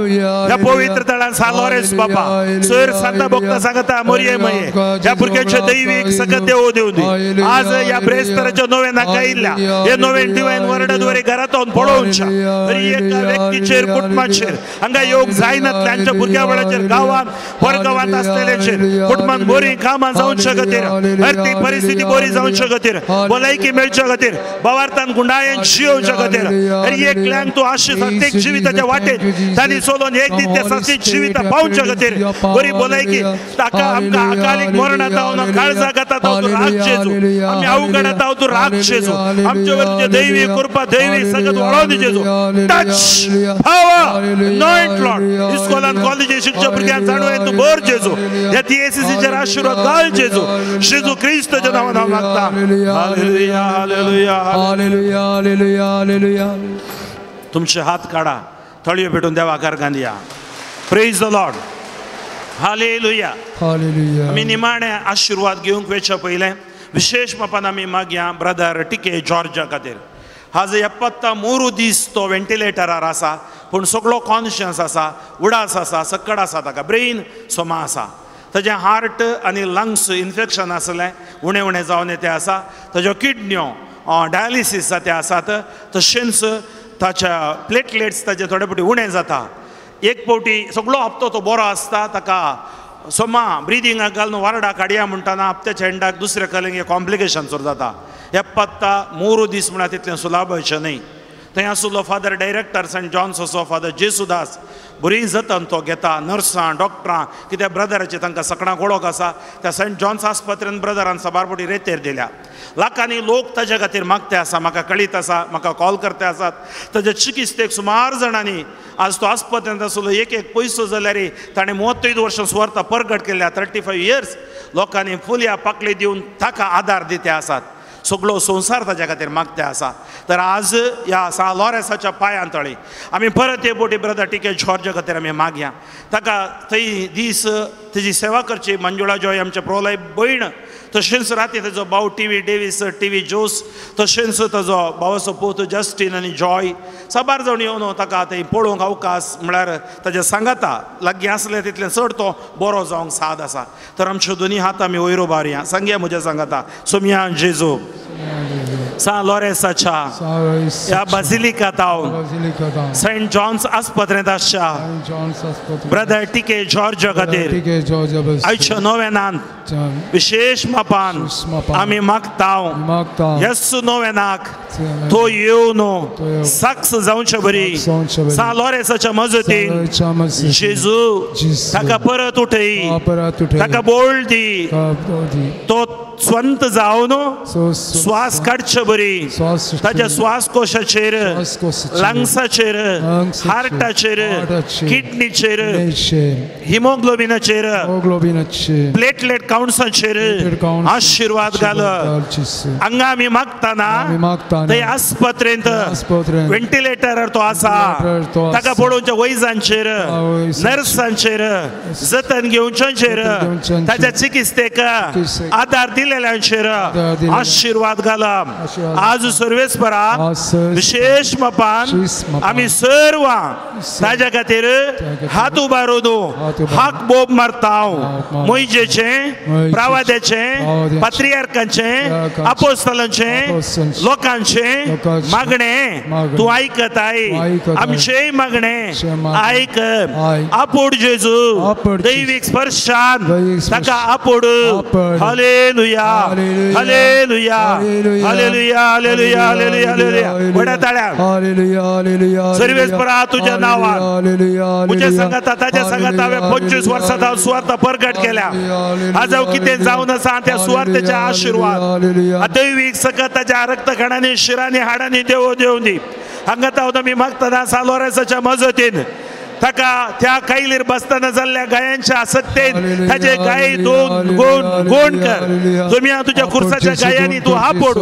ह्या पवित्र तळान सालोरेस बाबा सोयर सांता भक्त सांगता मोरये मये ह्या भुरग्याचे दैवीक सकत देव दिवं दी आज ह्या ब्रेस्तराच्या नवे नाका आयिल्ल्या हे नवे डिवायन वर्डाद्वारे घरांतून पळोवच्या तरी एका व्यक्तीचेर कुटुंबाचेर हांगा योग जायनातल्यांच्या भुरग्या वेळाचेर गांवांत परगांवांत आसलेल्याचेर कुटुंबान बरी कामां जावच्या खातीर आर्थीक परिस्थिती बरी जावच्या खातीर भलायकी मेळच्या खातीर भावार्थान गुंडाळेन जियोवच्या खातीर एकल्यांक तू आशीष प्रत्येक जिविताच्या वाटेत तांणी सोडून एक दीस त्या साची जिवित पावच्या खातीर बरी भलायकी ताका आमकां अकालीक मरणां जावन काळजा घेता तू राग जेजू आमी अवघडात तू राग जेजू आमचे वर तुझे दैवी कृपा दैवी सगळं वाडोवन दी जेजू टच पावर नॉट लॉर्ड इस्कॉलान कॉलेजी शिक्षक भुरग्यांक जाणवें तू भर जेजू ह्या TACCचेर आशिर्वाद घाल जेजू जेजू क्रिस्ताच्या नांवान हांव मागता hallelujah hallelujah hallelujah hallelujah hallelujah तुमचे हात काढा तळयो पेटून देवा कारखान दिया praise the Lord hallelujah hallelujah आमी निमाणे आशिर्वाद घेवंक वेच्या पयलें विशेष मापान आमी मागया ब्रदर टिके जॉर्जा खातीर आज 73 दीस तो वेंटिलेटरार आसा पूण सगळो कॉन्शियस आसा उडास आसा सक्कड आसा ताका ब्रेन सोमा आसा ताजे हार्ट आनी लंग्स इन्फेक्शन आसलें उणें उणें जावन येते आसा ताज्यो किडन्यो डायलिसीस जाते आसात तशेंच ताच्या प्लेटलेट्स ताचे थोडे फावटी उणें जाता एक फावटी सगळो हप्तो तो बरो आसता ताका सोमा ब्रिदिंगाक घालून वार्डाक काडया म्हणटाना हप्त्याच्या एंडाक दुसरे कलेंगे कॉम्प्लिकेशन सुरू जाता 73 दीस म्हणल्यार तितलें सुलाभ अशें न्ही थंय आसलो फादर डायरेक्टर सेंट जॉन्स असो फादर जेसुदास बरी जतन तो घेता नर्सां डॉक्टरां कित्याक ब्रदराची तांकां सगळ्यांक वळख आसा त्या सेंट जॉन्स आस्पत्रेन ब्रदरान सबारपटी रेतेर दिल्या लाखांनी लोक ताजे खातीर मागते आसा म्हाका कळीत आसा म्हाका कॉल करते आसात ताजे चिकित्सेक सुमार जाणांनी आज तो आस्पत्रेंत आसलो एक पयसो जाल्यार ताणें 32 वर्सां सुवार्ता परगट केल्या 35 इयर्स लोकांनी फुल्या पाकळी दिवन ताका आदार दिते आसात सगळो संसार ताच्या खातीर मागते आसा तर आज ह्या सालोरेसाच्या पांयां तळी आमी परत हे बोटी ब्रदर टिके जॉर्जा खातीर आमी मागया ताका थंय दीस तेजी सेवा करची मंजुळा जॉय आमचे प्रोलाय भयण तशेंच राती ताजो भाव टीव्ही डेविस टीव्ही जोस तशेंच ताजो भावाचो पूत जस्टीन आनी जॉय साबार जावन येवन ताका थंय पळोवंक अवकाश म्हळ्यार ताजे सांगाता लागीं आसले तितलें चड तो बरो जावंक साद आसा तर आमचे दोनी हात आमी वयर उबारया सांगया म्हज्या सांगाता सोम्या जेजू सान लोरेसाच्या ह्या बाजिलिका तावन सेंट जॉन्स आस्पत्रेंत आसच्या ब्रदर टिके जॉर्जा खातीर आयच्या नोवेनांत विशेष मापान आमी मागता येसू नोवेनाक तो येवन साक्ष जावचे बरी सान लोरेसाच्या मजतीन जेजू ताका परत उठय ताका बोल दी तो स्वंत जावन श्वास काडचे बरी ताच्या श्वासकोशाचेर लंग्साचेर हार्टाचेर किडनीचेर हिमोग्लोबिनाचेर प्लेटलेट काउंट्साचेर आशीर्वाद घाल हांगा आमी मागताना थंय आस्पत्रेंत व्हेंटिलेटरार तो आसा ताका पळोवच्या वैजांचेर नर्सांचेर जतन घेवच्यांचेर ताच्या चिकित्सेक आदार दिलेल्यांचेर आशीर्वाद घाल आज सर्वेस्पराक विशेष मापान आमी सर्व ताच्या खातीर हात उबारून हाक बोब मारता मोइजेचे प्रवाद्याचे पात्रियार्कांचे आपोस्तलांचे लोकांचे मागणे तू आयकताय आमचे मागणे आयक आपोड जेजू दैविक स्पर्शान ताका आपोड hallelujah hallelujah hallelujah hallelujah hallelujah hallelujah बड्या ताळ्या सर्वेस्परा तुझ्या नावान तुझ्या संगता ताच्या संगता 25 वर्सात हांव सुवार्थ प्रगट केल्या आज हांव कितें जावन आसा त्या सुवार्थेचे आशीर्वाद दैविक सकत ताच्या रक्तकणांनी शिरांनी हाडांनी देव देव दी हांगा तावता मी मागतना सालोरेसाच्या मजतीन ताका त्या कैलीर बसताना जाल्ल्या गायांच्या आसक्तेन ताचे गाय दोन गोण कर तुम्ही तुझ्या खुर्साच्या गायांनी तू आपोड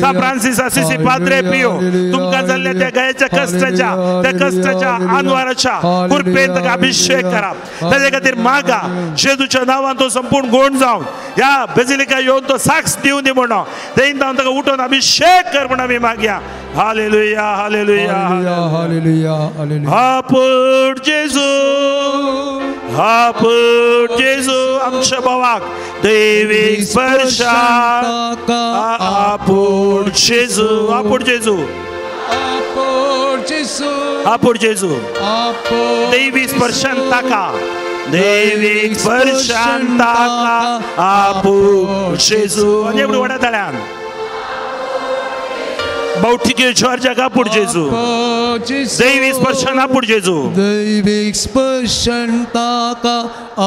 सा फ्रांसिस असिसी पाद्रे पियो तुमकां जाल्ल्या त्या गायच्या कष्टाच्या अनवाराच्या कृपेन ताका अभिषेक करा ताचे खातीर मागा जेजूच्या नांवान तो संपूर्ण गोण जावन ह्या बेजिलिका येवन तो साक्ष दिवन दी म्हणून थंय ताका उठोवन अभिषेक कर म्हणून आमी मागया हालेलुया हालेलुया हालेलुया हालेलुया जेजू आमच्या भावाक दैविक स्पर्शाक आपोड जेजू आपोड जेजू आपोड जेजू दैविक स्पर्शान ताका दैविक स्पर्शान ताका आपोड जेजू आनी एवढं वडा ताळ्यान बावठीके जॉर्जा आपोड जेजू दैविक स्पर्शान आपोड जेजू दैविक स्पर्शान ताका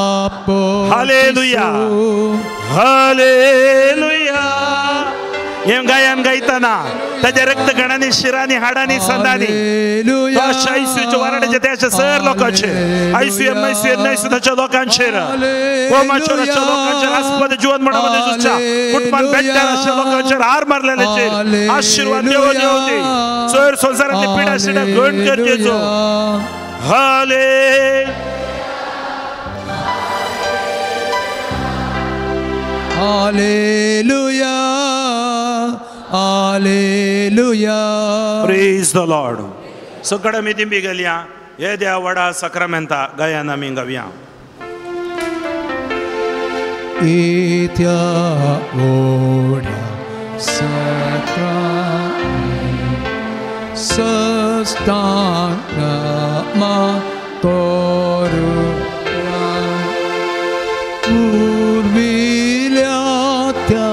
आपोड हालेलुया हालेलुया हे गायन गायताना ताच्या रक्तकणांनी शिरांनी हाडांनी संदांनी आयसीयूच्या वाराड्याचे त्याच्या सर लोकांचेर आयसीयू सुद्धाच्या लोकांचेर होमाचोराच्या लोकांचेर आस्पद जीवन मठामध्ये जुच्या कुटुंबान बेड्डार अशा लोकांचेर हार मारलेल्याचेर आशीर्वाद देव देव दे सर संसारातली पिडा शिडा घण कर जेजू hallelujah hallelujah praise the Lord सगळं मी दिंबी गेल्या हे देवा वडा सक्रामेंता गायन आमी गावया इत्या ओढ्या सस्तानमा करूया पूर्विल्या त्या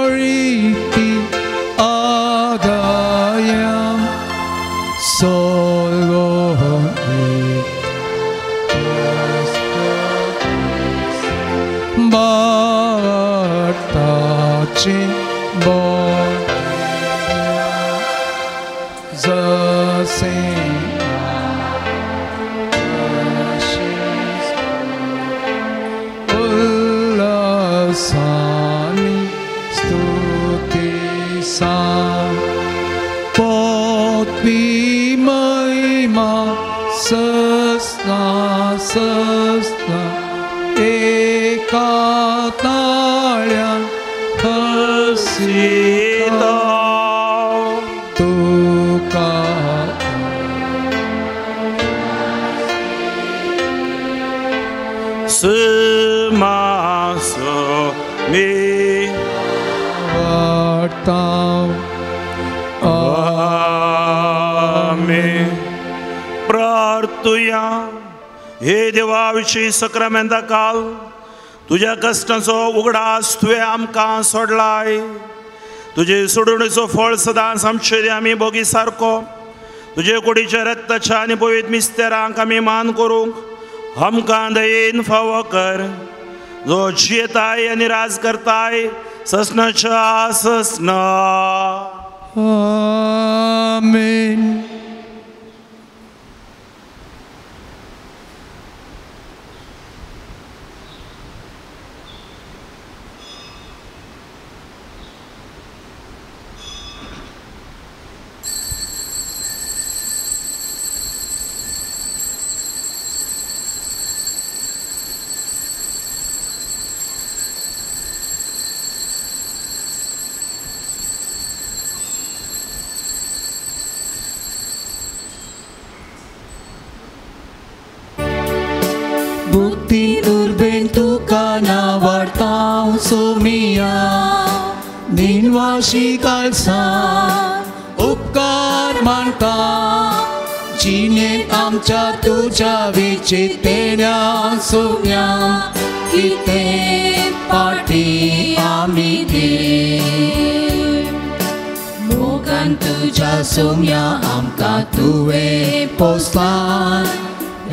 नवयोरीती आदायम Bartaci Ulasani Stutisa Potpi Maima Sasna Sasna Eka Talyan Hasita Tuka Semaso mi Vartam Amen प्रार्थुया हे देवाविषयी सक्रामेंता काल तुझ्या कष्टाचो उगडास तुवें आमकां सोडलाय तुजे सोडणीचो फळ सदांच आमचे आमी भोगी सारको तुजे कुडीच्या रक्ताच्या आनी पवित्र मिस्तेरांक आमी मान करूंक आमकां दयेन फावो कर जो जियेताय आनी राज करताय ससनाच्या ससना आमेन. Bukti urben tuka na wartaw sumia Ninwashi kalsan उपकार मानता जिने आमच्या तुझ्या विचितेल्या सोम्या किते पाठी आम्ही दे मोगान तुझ्या सोम्या आमका तुवे पोसलान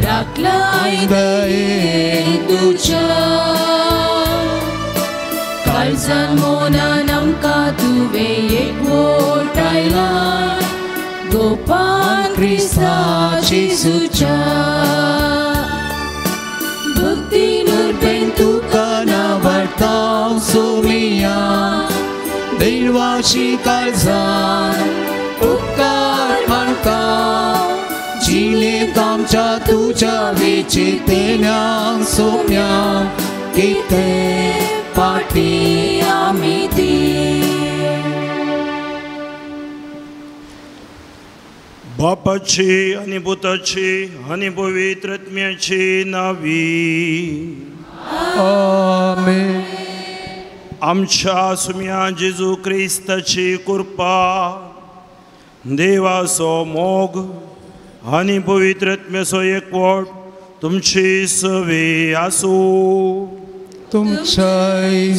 राखलाय दये तुझ्या काळजान मोनान आमका तुवे एकवटायला गोपाल क्रिस्ताची सुचा भक्ती नूरबेन तुका नावार्ताव सोमिया देवाची काळजान उपकार मानता जिणेत आमच्या तुझ्या विचितेल्या सोम्या किते पाठी आम्ही दी बापाची आणि पुताची आणि पवित्र आत्म्याची नावी आमेन. आमच्या सुम्या जेजू क्रिस्ताची कृपा देवाचो मोग आणि पवित्र आत्म्याचो एकवट तुमची सवे आसूं तुमच्या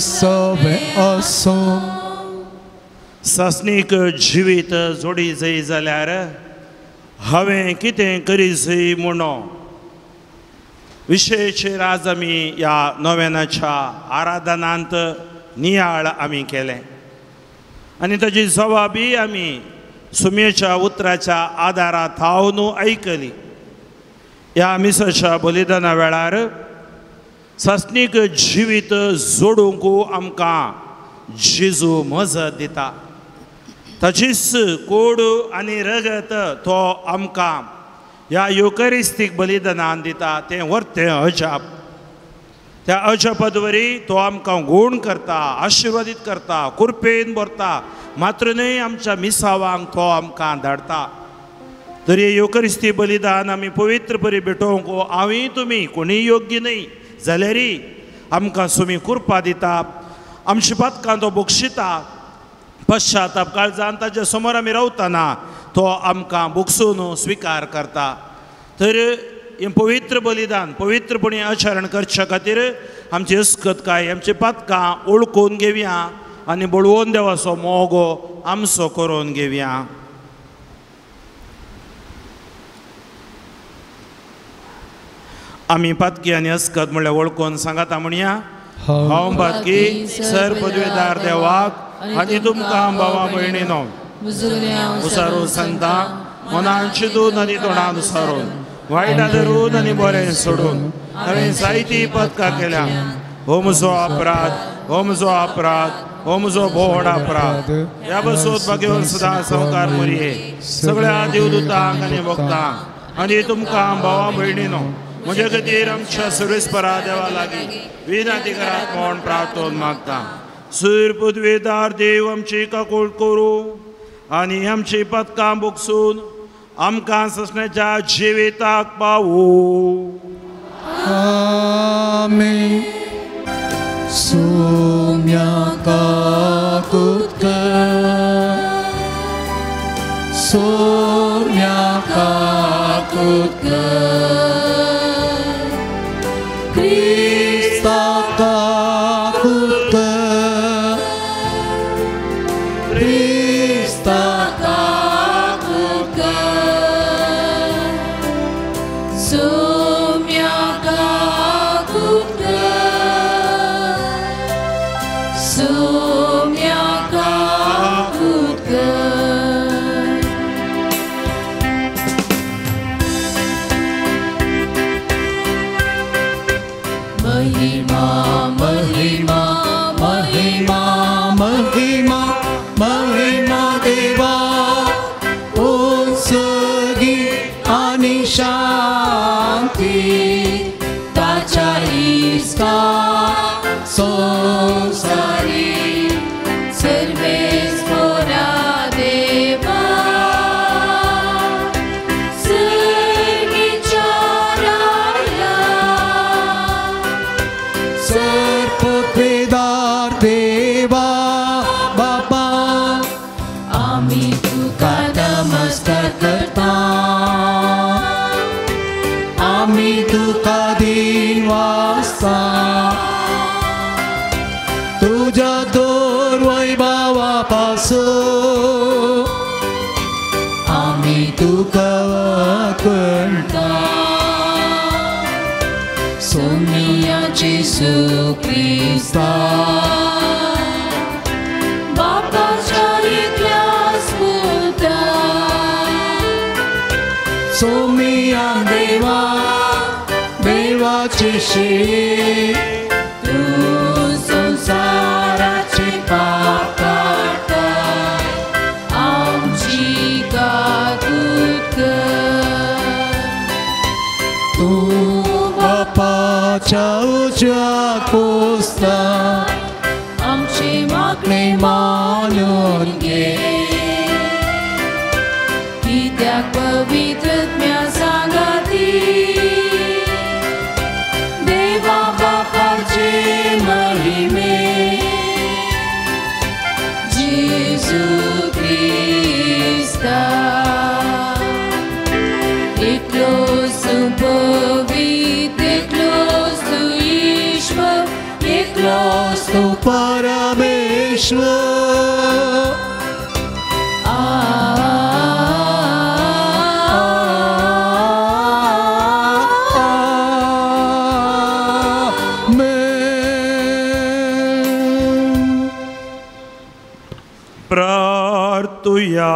सवे आसूं. सासनीक जिवीत जोडी जाय जाल्यार हांवें कितें करीसय म्हणो विशेशेर आज आमी ह्या नोवेनाच्या आराधनांत नियाळ आमी केलें आनी ताजी जबाबी आमी सुमयेच्या उतराच्या आदारार थावन आयकली. ह्या मिसाच्या बलिदाना वेळार सासनीक जिवीत जोडूंक आमकां जेजू मजत दिता. ताचीच कोड आनी रगत तो आमकां ह्या युकरिस्तीक बलिदानान दिता. तें व्हरतें अजाप. त्या अजापाद्वरी तो आमकां गूण करता, आशिर्वादीत करता, कृपेन भरता, मात्र न्हय आमच्या मिसावांक तो आमकां धाडटा. तर हे युकरिस्ती बलिदान आमी पवित्र बरी भेटोवंक हांवें तुमी कोणीय योग्य न्हय जाल्यारय आमकां सुमी कृपा दिता. आमच्या पातकां तो बक्षिता. पश्चाताप काळजान ताच्या समोर आमी रावतना तो आमकां बुकसून स्विकार करता. तर हें पवित्र बलिदान पवित्रपणी आचरण करचे खातीर आमची अस्कतकाय आमची पातकां ओळखून घेवया आनी बळवोन देवाचो मोगो आमचो करून घेवया. आमी पातकी आनी अस्कत म्हळ्यार वळखून सांगाता म्हणया. हांव पातकी सर पदवेदार देवाक आनी तुमकां भावा भयणीनो उसारून सांगता मनान चिंतून आनी तोंडान उसारून वायटा धरून आनी बरें सोडून हांवें जायतीं पदकां केल्या. हो म्हजो अपराध, हो म्हजो अपराध, हो म्हजो व्हड अपराध. ह्या बसोत भाग्यवान सदां संवकार मरये सगळ्या देवदूतांक आनी भक्तांक आनी तुमकां भावा भयणीनो म्हजे खातीर आमच्या सर्वेस्परा देवा लागीं विनंती करात म्हूण प्रार्थोन मागता. सर पदवेदार देव आमची काकूळ करूं आनी आमची पदकां बगसून आमकां ससण्याच्या जिविताक पावूं. आमेन. सोम्या काकूत कर, सोम्या काकूत कर, क्रिस्ता काकूत कर, क्रिस्ता काकूत कर, सोम्या आणि शांती ताच्या इष्टा संसारी सर्वेश्वरा देवा सर्गीच्या राया सर्वोत्पेदार देवा बाबा आम्ही तुका नमस्कार करता आम्ही तुका दिन वाजता तुझ्या दोर वैभवापासून आम्ही तुका वळखता सोनिया जेसू ख्रिस्ता बापाच्या एकल्या स्पुता सोमिया देवा देवाची शेळी तू संसाराचे पाप काढताय आमची गागुत कर तू बापाच्या उजव्या कोस्तार आमचे मागणे मानून घे कित्याक पवित्रत्म्या सांगाती देवा बापाचे महिमे जेसू ख्रिस्ता एकलोच तू पवित्र एकलोच तू ईश्वर एकलोच तू परमेश्वर प्रार्थूया.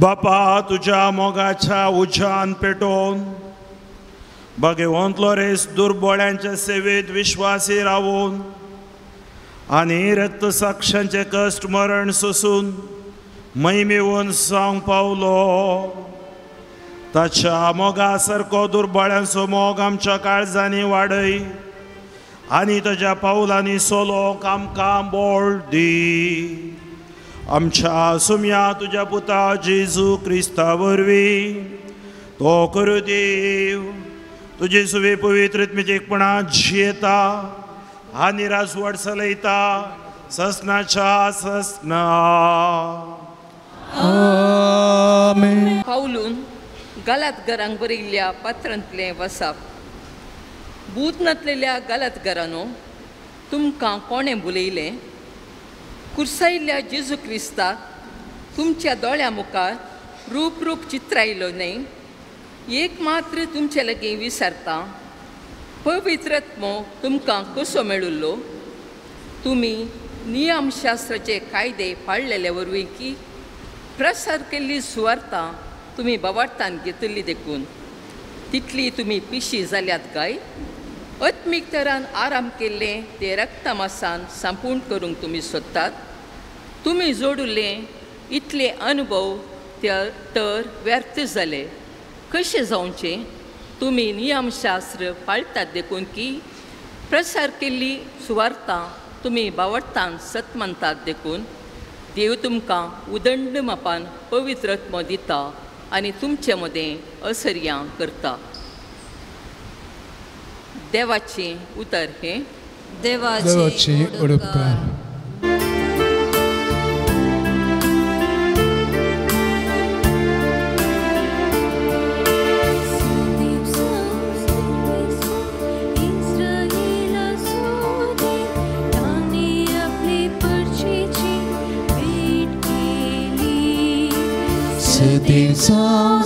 बापा तुझ्या मोगाच्या उज्यान पेटोवन भगवंतलो रेस दुर्बळ्यांच्या सेवेत विश्वासी रावून आनी रक्तसाक्षांचे कश्ट मरण सोसून महिमेवन सांग पावलो ताच्या मोगा सारको दुर्बळ्यांचो मोग आमच्या काळजांनी वाडय आनी ताच्या पावलांनी सोलोंक आमकां बोळ दी. आमच्या सुम्या तुझ्या पुता जेजू क्रिस्ता वरवीं तो करू देव तुजे सुवे पवित्र एकपणां जियेता आनी राजवट चलयता ससनाच्या ससना. आमेन. पावलून गलातकारांक बरयल्ल्या पत्रांतलें वचप. भूत नटलेल्या गलातकारांनो तुमकां कोणें बुलयलें? कुर्सायिल्ल्या जेजू क्रिस्ताक तुमच्या दोळ्या मुखार रूप रूप चित्रायलो न्हय. एक मात्र तुमचे लागीं विचारता पवित्रत्मो तुमकां कसो मेळिल्लो? तुमी नियमशास्त्राचे कायदे पाळलेले वरवीं की प्रसार केल्ली सुवार्ता तुमी बावार्थान घेतली देखून तितली तुमी पिशी जाल्यात काय? अत्मीक तरान आराम केल्ले ते रक्तमासान संपूर्ण करूंक तुमी सोदतात. तुमी जोडुल्ले इतले अनुभव तर व्यर्थ जाले. कशें जावचे? तुमी नियमशास्त्र पाळटात देखून की प्रसार केल्ली सुवार्ता तुमी बावडटान सत मानतात देखून देव तुमकां उदंड मापान पवित्रत्म दिता आनी तुमचे मदें असर्यां करता. देवाचें उतर हे देवाची उडपकार.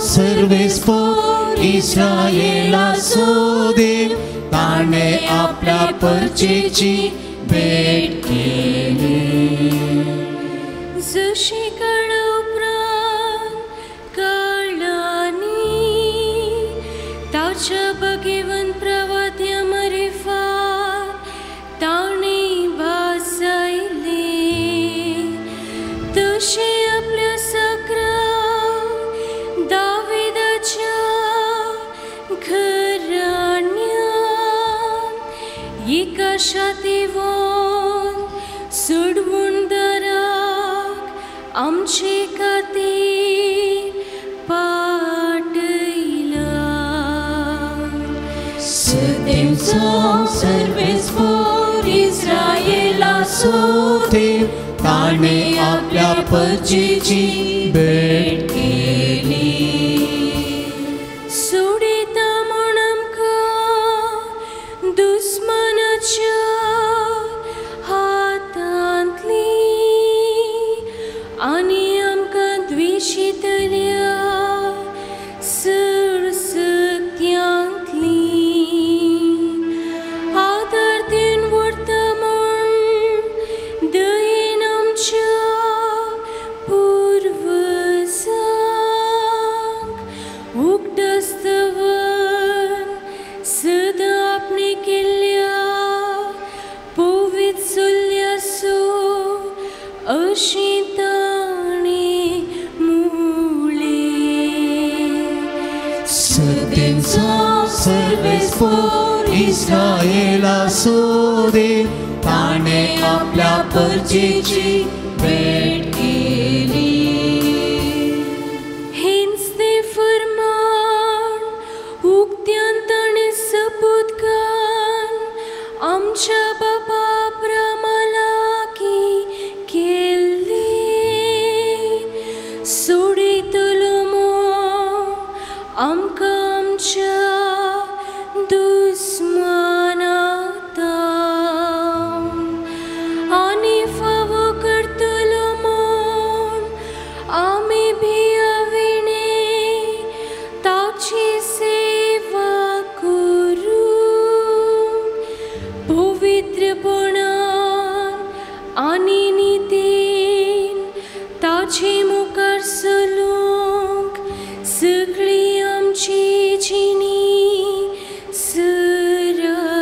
सर्वेस्पोर इस्रायेला सोदेव ताणे आपल्या परचेची भेट केली. जशी काळ उपरांत काळांनी ताच्या भगिवन प्रवाद्या मरेफार ताणे सोते ताणे आपल्या परचेची भेट केली. सोडिता म्हूण आमकां दुस्मनाच्या हातांतली आनी आमकां द्वेशितल्या सरसत्यांतली आदार दिन व्हरता म्हूण दयेन आमच्या पूर्वजांक उगडास्तवन सदां आपणे केल्ल्या पवित्र चुल्यासो अशीं ताणें मुळ्ळें. सत्तेंचो सर्वेस्पोर इस्रायेला सोदे ताणे आपल्या परचेची भेट केली. हेंच तें फर्मान उक्त्यान ताणें सपूत घाल आमच्या बाबा अब्राहमा लागीं केल्लें. सोडयतलो म्हूण आमकां आमच्या दुस्मानांतावन आनी फावो करतलो म्हूण आमी भियेविणे ताची सेवा करूं. पवित्रपणान आनी नितीन ताचे मुखार चलूंक सगळी आमची जिणी सरसर.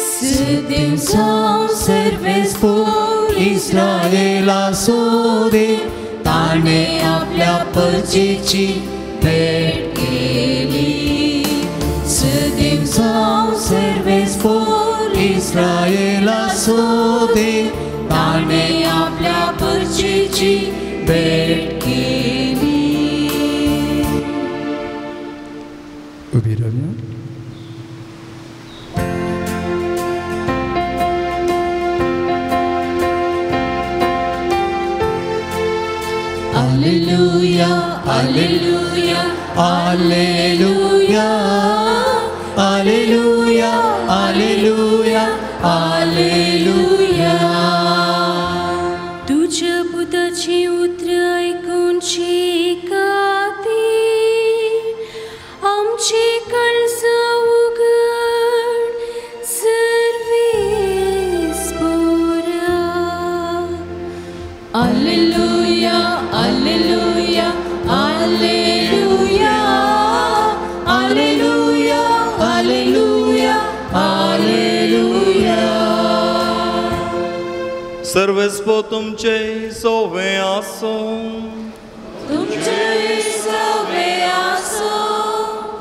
सत्तेंचो सर्वेस्पोर इस्रायेला सोदे ताणे आपल्या परचेची भेट केली. सत्तेंचो सर्वेस्पोर इस्रायेला सोदे ताणे आपल्या परचेची भेट केली. उभी राहूया. Alleluia, Alleluia, Alleluia, Alleluia, Alleluia, Alleluia. तुझ्या पुताची उतर ऐकून खातीर आमची काळजां उगड सर्वेस्पोरा. Alleluia, Alleluia, Alleluia, Alleluia, Alleluia, Alleluia. सर्वेस्पो तुमचे सोवे आसो. तुमचे सवे आसो.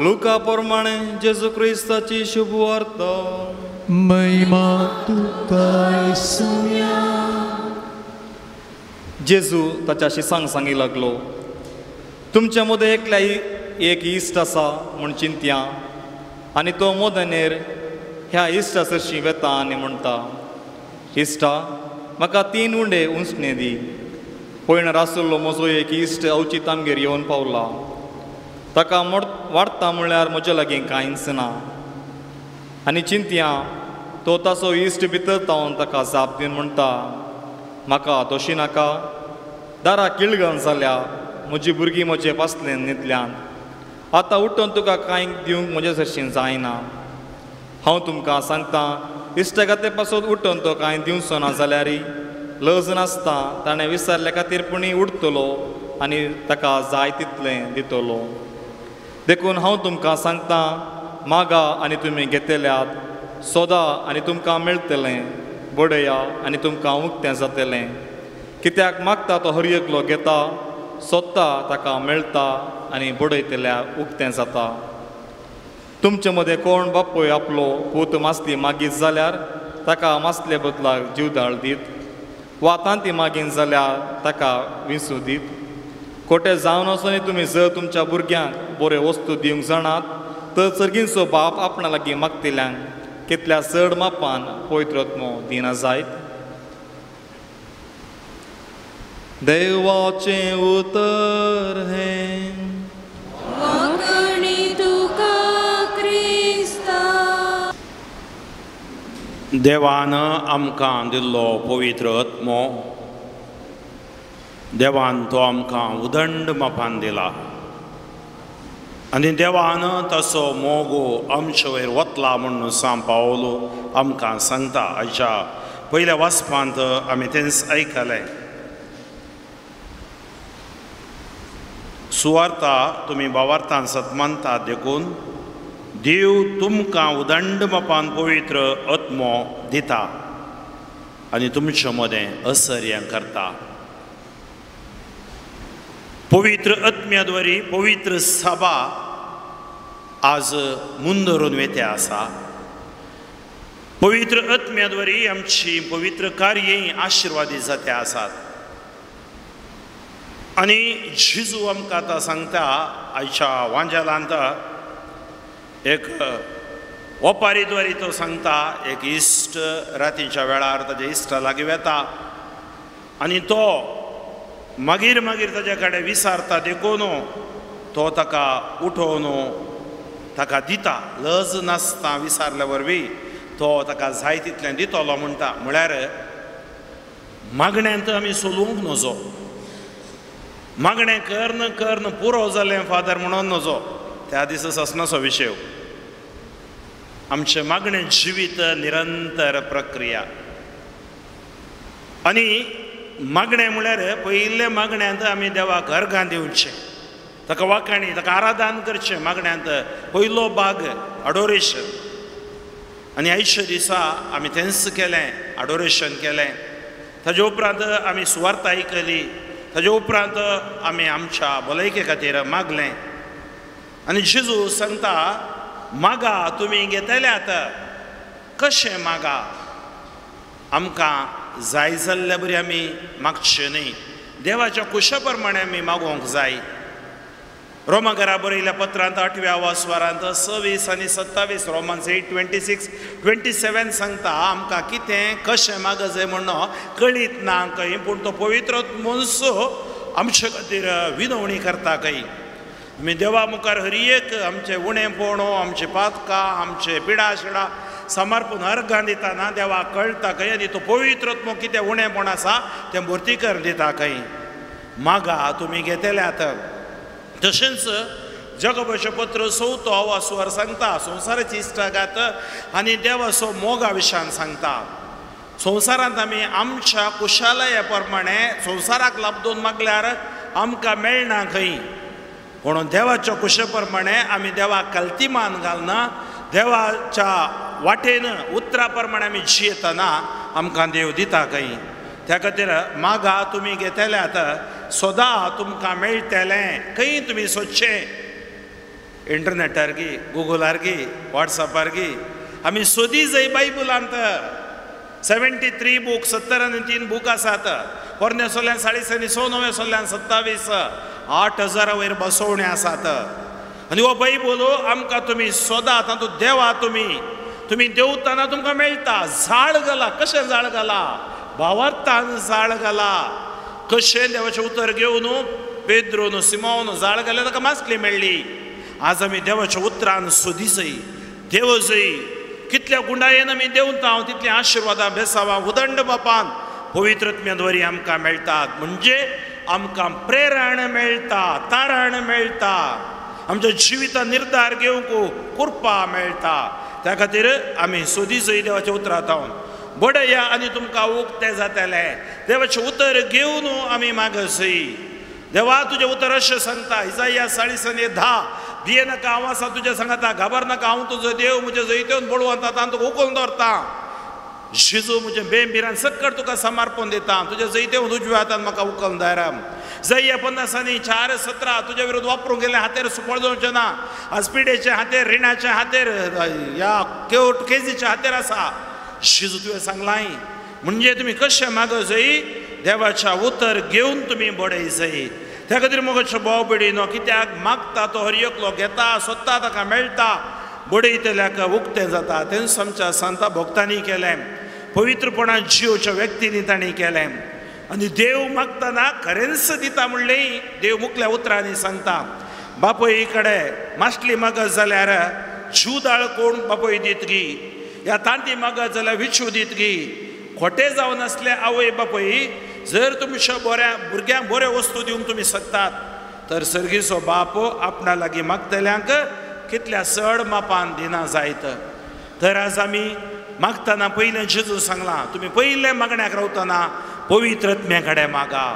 लुका प्रमाणे जेजू क्रिस्ताची शुभ वार्ता. महिमा तुका येसुया. जेजू ताच्या शिसांक सांगी लागलो, तुमच्या मदें एकल्या एक इश्ट आसा म्हूण चिंत्या आनी तो मोदनेर ह्या इश्टा सरशी वेता आनी म्हणटा, इश्टा म्हाका 3 उंडे उंचणे दी. पयण आसलो म्हजो एक इश्ट अवचीत आमगेर येवन पावला. ताका वाडटा म्हणल्यार म्हजे लागीं कांयच ना. आनी चिंत्या तो ताचो इश्ट भितर तावन ताका जाप दिवन म्हणटा, म्हाका तशी नाका, दारां किळगन जाल्या, म्हजीं भुरगीं म्हजे पासलेन न्हिदल्यान. आतां उठून तुका कांय दिवंक म्हजे सरशीं जायना. हांव तुमकां सांगता, इश्टागाते पासून उठून तो कांय दिवचो ना जाल्यार लज नासता ताणें विसरल्या खातीर पुणी उठतलो आनी ताका जाय तितलें दितलो. देखून हांव तुमकां सांगता, मागा आनी तुमी घेतल्यात, सोदा आनी तुमकां मेळटलें, बडया आनी तुमकां उक्तें जातलें. कित्याक मागता तो हर एकलो घेता, सोदता ताका मेळटा आनी बडयतल्या उक्तें जाता. तुमचे मदें कोण बापूय आपलो पूत मासली मागीत जाल्यार ताका मासले बदलाक जीवदाळ दीत, वा तांती मागीन जाल्यार ताका विंसू दीत. खोटें जावन वचून तुमी जर तुमच्या भुरग्यांक बऱ्यो वस्तू दिवंक जाणात, तर सर्गींचो बाप आपणा लागीं मागतल्यांक कितल्या चड मापान पवित्र आत्मो दिना जायत. देवाचें उतर हें वखणी तुका क्रिस्ता. देवान आमकां दिल्लो पवित्र आत्मो देवान तो आमकां उदंड मापान दिला आनी देवान तसो मोगो आमचे वयर वतला म्हणून सांग पावलो आमकां सांगता. आयच्या पयल्या वाचपांत आमी तेंच आयकलें. सुवार्ता तुमी भावार्थान सतमानतात देखून देव तुमकां उदंड मापान पवित्र आत्मो दिता आनी तुमचे मदें असर्य करता. पवित्र आत्म्याद्वारी पवित्र सभा आज मुंदरून वेते आसा. पवित्र आत्म्याद्वारी आमची पवित्र कार्यें आशिर्वादीत जाते आसात. आनी जेजू आमकां आतां सांगता आयच्या वांजेलांत एक ओपारीद्वारी तो सांगता. एक इश्ट रातीच्या वेळार ताच्या इश्टा लागीं वेता आनी तो मागीर मागीर ताचे कडेन विचारता देखून तो ताका उठोवन ताका दिता. लज नासता विचारल्या वरवीं तो ताका जाय तितलें दितलो म्हणटा. म्हळ्यार मागण्यांत आमी सोलूंक नजो. मागणें करन करन पुरो जालें फादर म्हणून नजो. त्या दिसा ससनाचो विशय. आमचें मागणें जिवीत निरंतर प्रक्रिया. आनी मागणें म्हळ्यार पयले मागण्यांत आमी देवाक अर्घां दिवचें, ताका वाखाणी ताका आराधन करचें. मागण्यांत पयलो भाग अडोरेशन. आनी आयच्या दिसा आमी तेंच केलें, अडोरेशन केलें. ताजे उपरांत आमी सुवार्ता आयकली. ताजे उपरांत आमी आमच्या भलायके खातीर मागलें. आनी जेजू सांगता मागा तुमी घेतल्यात. कशें मागा? आमकां जाय जाल्ले बरी आमी मागचें न्ही, देवाच्या कुशा प्रमाणे आमी मागोवंक जाय. रोमाकारा बरयल्या पत्रांत 8व्या वासवारांत 26 आनी 27 रोमन्स 8:26-27 सांगता आमकां कितें कशें माग जाय म्हणून कळीत ना खंय, पूण तो पवित्र मनसो आमचे खातीर विनवणी करता खंय. आमी देवा मुखार हर एक आमचें उणेंपण, आमचें पातकां, आमचें पिडाशिडा समर्पण अर्घां दितना देवाक कळटा खंय. आनी तो पवित्र आत्मो कितें उणेंपण आसा तें भरतीकर दिता खंय. मागा तुमी घेतल्यात. तशेंच जगबशें पत्र 4 वासवार सांगता संवसाराची इश्टागात आनी देवाचो मोगा विशयान सांगता. संवसारांत आमी आमच्या कुशालया प्रमाणे संवसाराक लाभदून मागल्यार आमकां मेळना खंय, पूण देवाच्या कुशे प्रमाणे आमी देवाक कल्तिमान घालना. देवाच्या वाटेन उतरा प्रमाणे आमी जियेतना आमकां देव दिता खंय. त्या खातीर मागा तुमी घेतल्यात, सदां तुमकां मेळटलें. खंय तुमी सोदचें, इंटरनेटार गी, गुगलार गी, वॉट्सॅपार गी. आमी सोदी जंय बायबलांत 73 बूक 73 बूक आसात. पोरण्या सोल्यान 39, नव्या सोल्यान 27, 8,000 वयर बसोवण्यो आसात. आनी हो बायबल आमकां तुमी सोदां तातूंत देवा तुमी देवताना तुमकां मेळटा. झाड घाला. कशें झाड घाला? भावार्थान झाड घाला. कशें देवाचें उतर घेवन पेद्रोन सिमोन झाड घालें ताका मासली मेळ्ळी. आज आमी देवाच्या उतरान सोदी जाय, देव जाय. कितल्या गुंडायेन आमी देंवता तितलीं आशिर्वादां बेसावां उदंड बापान पवित्र आत्म्याद्वारी आमकां मेळटात. म्हणजे आमकां प्रेरण मेळटा, तारण मेळटा, आमच्या जिवितान निर्धार घेवंक कुरपा मेळटा. त्या खातीर आमी सोदी जाय देवाच्या उतरांत बडया आनी तुमकां उक्तें जातलें. देवाचें उतर घेवन आमी मागसय. देवा तुजें उतर अशें सांगता इसाया 40:10 भिये नाका हांव आसा तुज्या सांगाता, घाबर नाका हांव तुजो देव, म्हजे जैतेवन बळवंता तान तुका उखलून दवरता. जेजू म्हजें बेंबिरान सक्कट तुका समर्पण दिता. तुज्या जैतेवन उजव्या हातान म्हाका उखलून दवरा. जय 50:4-17 तुज्या विरोध वापरूंक गेले हातेर सुपळ जावचें ना. आज पिडेच्या हातेर, रिणाच्या हातेर, ह्या केजीच्या हातेर आसा. जेजू तुवें सांगलाय. म्हणजे तुमी कशें माग जाय, देवाच्या उतर घेवन तुमी बडय जाय. त्या खातीर मोगाचो भाव भयणीनो, कित्याक मागता तो हर एकलो घेता, सोदता ताका मेळटा. बडयतल्याक उक्तें जाता तेंच आमच्या संत भक्तांनी केलें पवित्रपणान जिवच्या व्यक्तींनी तांणी केलें आनी देव मागतना खरेंच दिता म्हणलें देव मुखल्या उतरांनी सांगता बापय कडेन मासली मागत जाल्यार जीवदाळ कोण बापय दितगी या तांती मागत जाल्यार विचू दितगी खोटे जावन आसले आवय बापय जर तुमच्या बऱ्या भुरग्यांक बऱ्यो वस्तू दिवंक तुमी शकतात तर सर्गीचो बाप आपणा लागीं मागतल्यांक कितल्या चड मापान दिना जायत तर आज आमी मागतना पयलें जेजू सांगलां तुमी पयले मागण्याक रावतना पवित्र आत्म्या कडेन मागा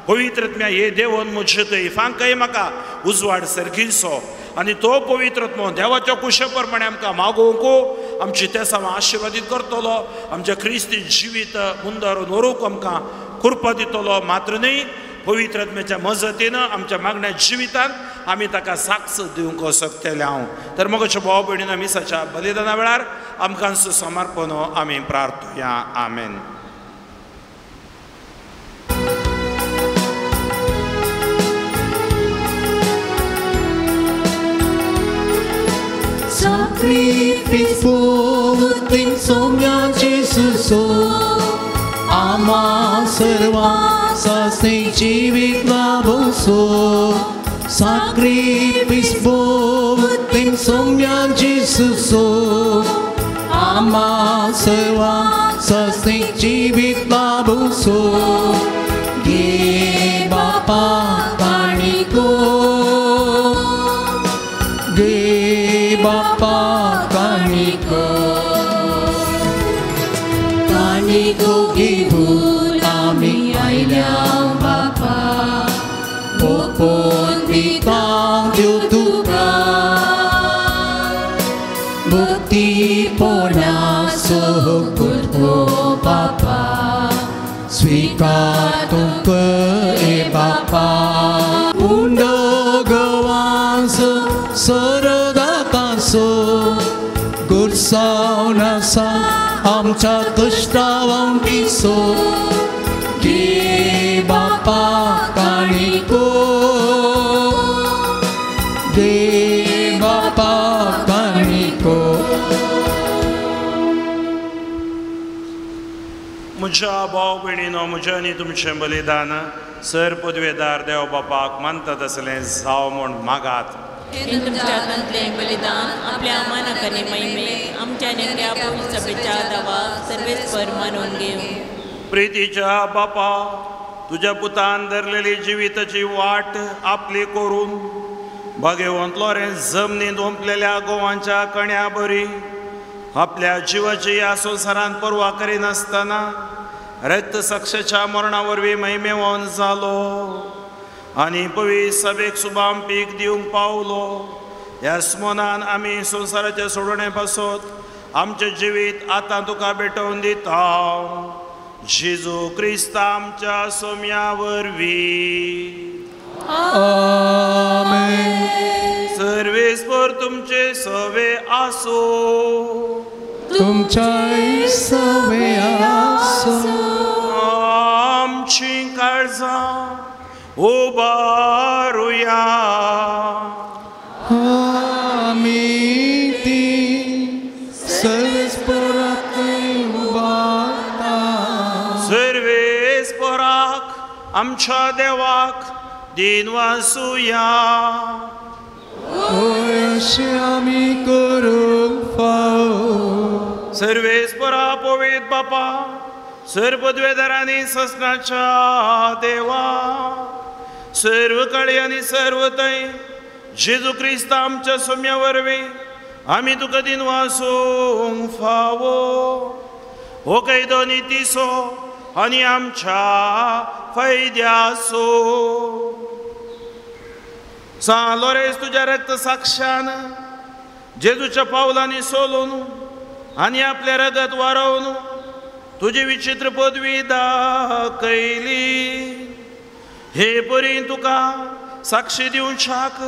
पवित्र आत्म्या हे देवन म्हजे इफांकय म्हाका उजवाड सर्गीचो आनी तो पवित्र आत्मो देवाच्या कुशे प्रमाणे आमकां मागोवंक आमची त्या सामा आशिर्वादीत करतलो आमच्या क्रिस्ती जिवीत मुंदर व्हरूंक आमकां कृपा दितलो मात्र न्ही पवित्र आत्म्याच्या मजतीन आमच्या मागण्या जिवितान आमी ताका साक्ष दिवंक शकतले हांव तर मोगाच्या भाव भयणीन मिसाच्या बलिदाना वेळार आमकां समर्पण आमी प्रार्थुया आमेन. Sacrifice सोम्या जेसूसो आम्हा सर्वांसाठी जीवित लाभोसो Sacrifice सोम्या जेसूसो आम्हा सर्वांसाठी जीवित लाभोसो गे बापा काणिको गे बापा काणिको काणिको घेऊन आमी आयल्या बापा ओपोन दितां देव तुका भक्तीपोणाचो करतो बापा स्वीकार तुक ए बापा उंडो गवांस सरदाकांसो गुरसावन आसा आमच्या कश्टावांकीसो गे बापा काणिको गे बापा काणिको. म्हज्या भाव भयणीनो म्हजें आनी तुमचें बलिदान सर पदवेदार देव बापाक मानता तसलें जाव म्हूण मागात. हे तुमच्या हातांतलें बलिदान आपल्या मानाक आनी महिमेक आमच्या नेमक्या पवित्र सभेच्या दावा सर्वेस्पर मानून घेवं. प्रितीच्या बापा तुज्या पुतान धरलेली जिविताची वाट आपली करून भाग्यवंतलो रे जमनींत ओंपलेल्या गोवांच्या कण्या बरी आपल्या जिवाची ह्या संवसारांत पर्वा करिनासतना रक्त साक्षेच्या मरणा वरवीं महिमेवान जालो आनी पवित्र सभेक शुभाम पीक दिवंक पावलो. ह्या स्मोनान आमी संवसाराचे सोडणे पासत आमचें जिवीत आतां तुका भेटोवन दिता. जेजू क्रिस्त आमच्या सोम्या वरवीं आमेन. सर्वेस्पर तुमचे सवे आसो तुमच्या सवे आसो आमची काळजां उबारुया आमी ती सर्वेस्पराक उबारता. सर्वेस्पराक आमच्या देवाक दिन वासुया अशें आमी करूंक फाव. सर्वेस्परा पवित्र बापा सर पदवेदारांनी ससनाच्या देवा सर्व काळी आनी सर्व थंय जेजू क्रिस्त आमच्या सोम्या वरवीं आमी तुका दिन वासूंक फावो हो कैदो नितीसो आनी आमच्या फायद्याचो. सांलोरेस तुज्या रक्त साक्षान जेजूच्या पावलांनी सोलून आनी आपले रगत वारवून तुजी विचित्र पदवी दाखयली. हे परी तुका साक्षी दिवच्याक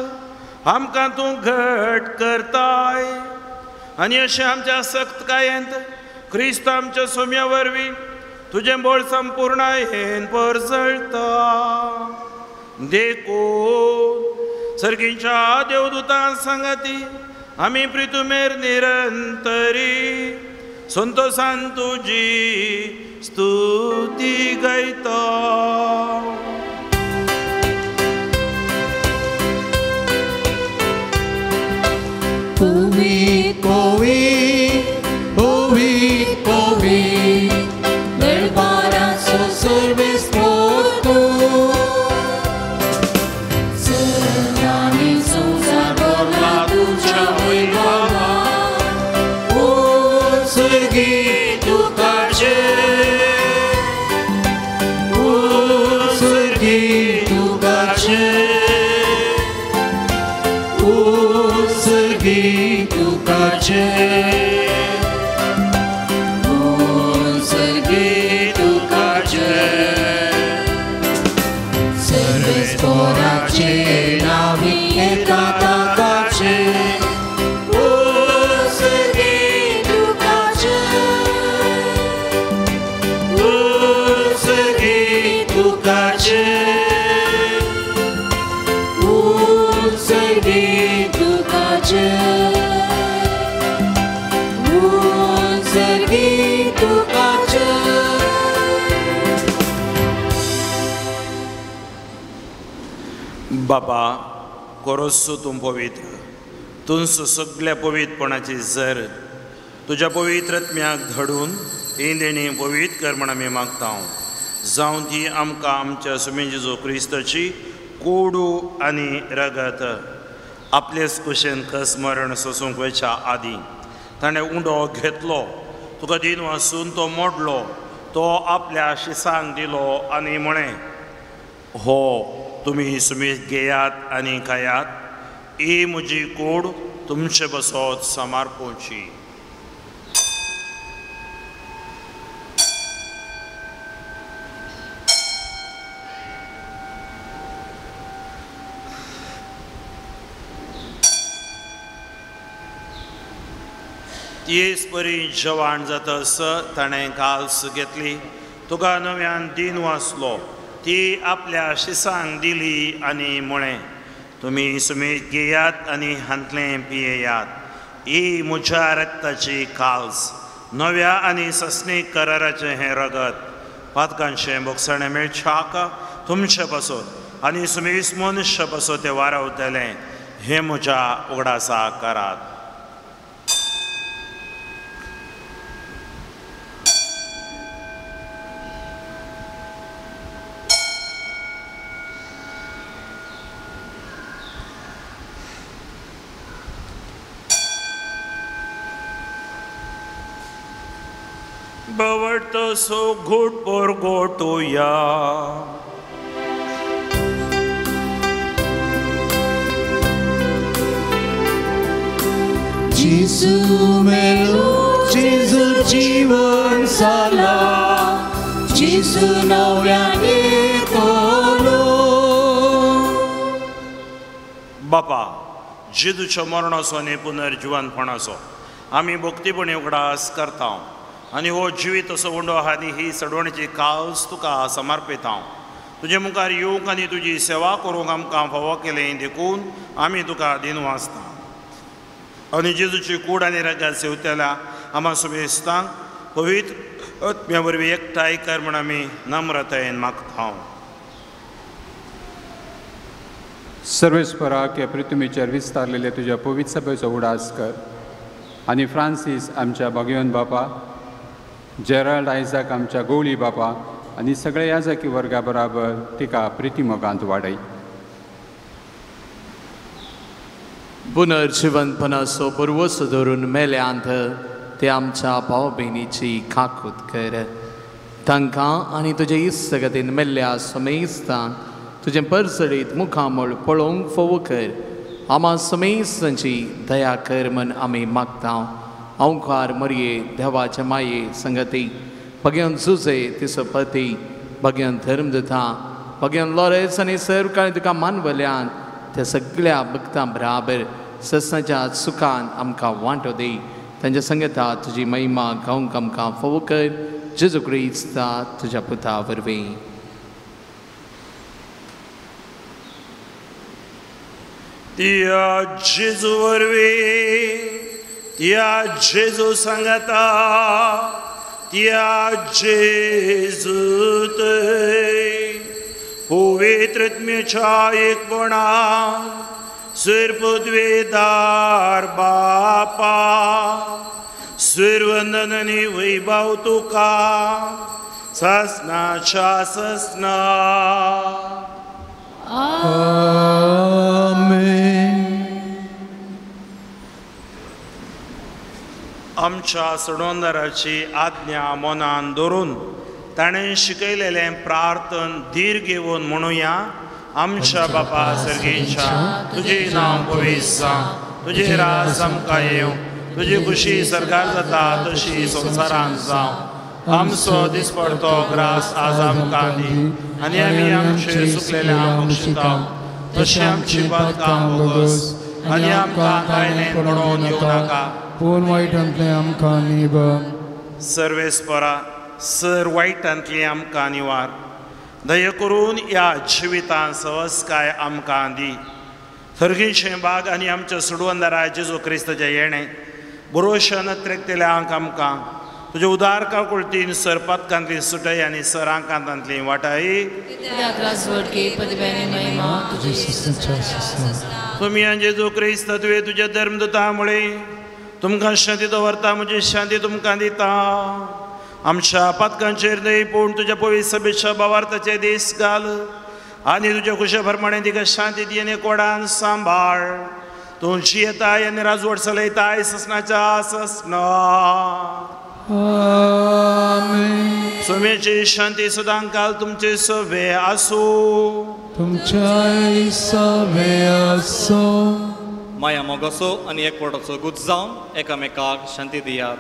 आमकां तूं घट करताय आनी अशें आमच्या सक्त कायेंत क्रिस्त आमच्या सोम्या वरवीं तुजें बळ संपूर्णयेन परजळटा. देखून सर्गीच्या देवदूतां सांगाती आमी प्रितुमेर निरंतरी संतोषान तुजी स्तुती गायता. Povit, povit, povit, povit, del paraso serves por tu. Sărani său la ducea oi baba, ursăghi tu cace, ursăghi tu cace. Tu cace, unsărghi tu cace, serves porace navi e tata cace, unsărghi tu cace, unsărghi tu cace, unsărghi tu cace. बाबा कोरोसो तूं पवित्र तुंस सगळ्या पवित्रपणाची झर तुझ्या पवित्रत्म्याक धडून ही देणी पवित्र कर म्हण आमी मागता. जावं ती आमकां आमच्या सुमे जेजू क्रिस्ताची कोडू आनी रगत आपलेच कुशेन कसमरण सोसूंक वयच्या आदीं ताणें उंडो घेतलो, तुका दिन वाचून तो मोडलो, तो आपल्या शिसांक दिलो आनी म्हणें, हो तुमी सुमेज घेयात आनी खायात, ही म्हजी कूड तुमचे बसत समर्पोवची. तीच बरी जेवण जातस ताणें काल्स घेतली, तुका नव्यान दिन वाचलो, ती आपल्या शिसांक दिली आनी म्हळें, तुमी सुमेज घेयात आनी हांतलें पियेयात, ही म्हज्या रक्ताची काल्स, नव्या आनी सस्नीक कराराचें हें रगत, पातकांचें बोगसणें मेळच्याक तुमचे बसत आनी सुमेज मनुश्य बसत तें वारवतलें, हें म्हज्या उगडासा करात. बवड़तो सो घोट पर घोटोया. Jesu melu, Jesu जीवन साला, Jesu नव्याने तोलो. बापा जेजूच्या मरणाचो आनी पुनर्जीवनपणाचो आमी भक्तीपणी उगडास करता आनी हो जिवीत असो उंडो आहा आनी ही सडवणेची काल्स तुका समर्पित. तुजे मुखार येवंक आनी तुजी सेवा करूंक आमकां फावो केलें देखून आमी तुका दिन वाचता आनी जेजूची कूड आनी रगत सेवतल्या आम्हा सुमेस्तांक पवित्र आत्म्या वरवीं एकठांय कर म्हण आमी नम्रतायेन मागता. सर्वेस्पराक ह्या पृथ्वीचेर विस्तारलेले तुज्या पवित्र सभेचो उडास कर आनी फ्रांसीस आमच्या भगवन बापा, जेराल्ड आयजाक आमच्या गवळी बापा आनी सगळे याजकी वर्गा बराबर तिका प्रितीमोगांत वाडय. पुनर्जीवनपणाचो पुरवसो धरून मेल्यांत ते आमच्या भाव भयणीची काकूत कर. तांकां आनी तुजे इश्टगतीन मेल्ल्या समेस्तांक तुजें परसडीत मुखामळ पळोवंक फोव कर. आम्हा समेस्तांची दया कर म्हण आमी मागता. ओंकार मरये देवाचे माये संगती भगवान जुजे तिचो पती भगवान धर्मदता भगवान लॉरेन्स आनी सर्व काळी तुका मानवल्यान त्या सगळ्या भक्तां बराबर ससनाच्या सुखान आमकां वांटो दी. तांच्या संगता तुजी महिमा गावंक आमकां फोव कर. जेजू क्रिस्ता तुज्या पुता वरवीं. या जेजू वरवीं या जेजू सांगता त्या जेजूत पवित्रत्मेच्या एकपणान सर्वपदवेदार बापा सर्ववंदन आनी वैभव तुका ससनाच्या ससना आमेन. आमच्या सडोंदराची आज्ञा मनान दवरून ताणें शिकयलेलें प्रार्थन धीर घेवन म्हणुया. आमच्या बापा सर्गेच्या तुजें नांव पवित्र जावं, तुजें राज आमकां येवं, तुजी खुशी सरकार जाता तशी संवसारांत जावं. आमचो दिसपडतो ग्रास आज आमकां दी आनी आमी आमचेर चुकलेल्यांक बक्षिताव तशें आमची पातकां बोगस आनी आमकां कांयन पडोवन येवं नाका पूण वायटांतलें आमकां निबार. सर्वेस्परा सर वायटांतली आमकां निवार. दय करून ह्या जिवितांत सवस्काय आमकां दी. सर्गीचें बाग आनी आमच्या सुडवंदरा जेजू क्रिस्ताचें येणें बरोवशा नत्रेकतेल्यांक आमकां तुजे उदार काकुळतीन सरपातकांतली सुटय आनी सरांकांतांतली वाटाय. तुमी जेजू क्रिस्त तुवें तुज्या धर्मदुता मुळे तुमकां शांती दवरता, म्हजी शांती तुमकां दिता. आमच्या पातकांचेर न्हय पूण तुज्या पवित्र सभेच्या भावार्थाचे दीस घाल आनी तुज्या खुशे प्रमाणे तिका शांती दी आनी कोडान सांबाळ. तूं जियेताय आनी राजवट चलयताय ससनाच्या ससना. आमेन. सोम्याची शांती सदां काल तुमचे सभे आसूं. तुमच्या सभे आसूं. माया मोगाचो आनी एकवटाचो गुज जावन एकामेकाक शांती दियात.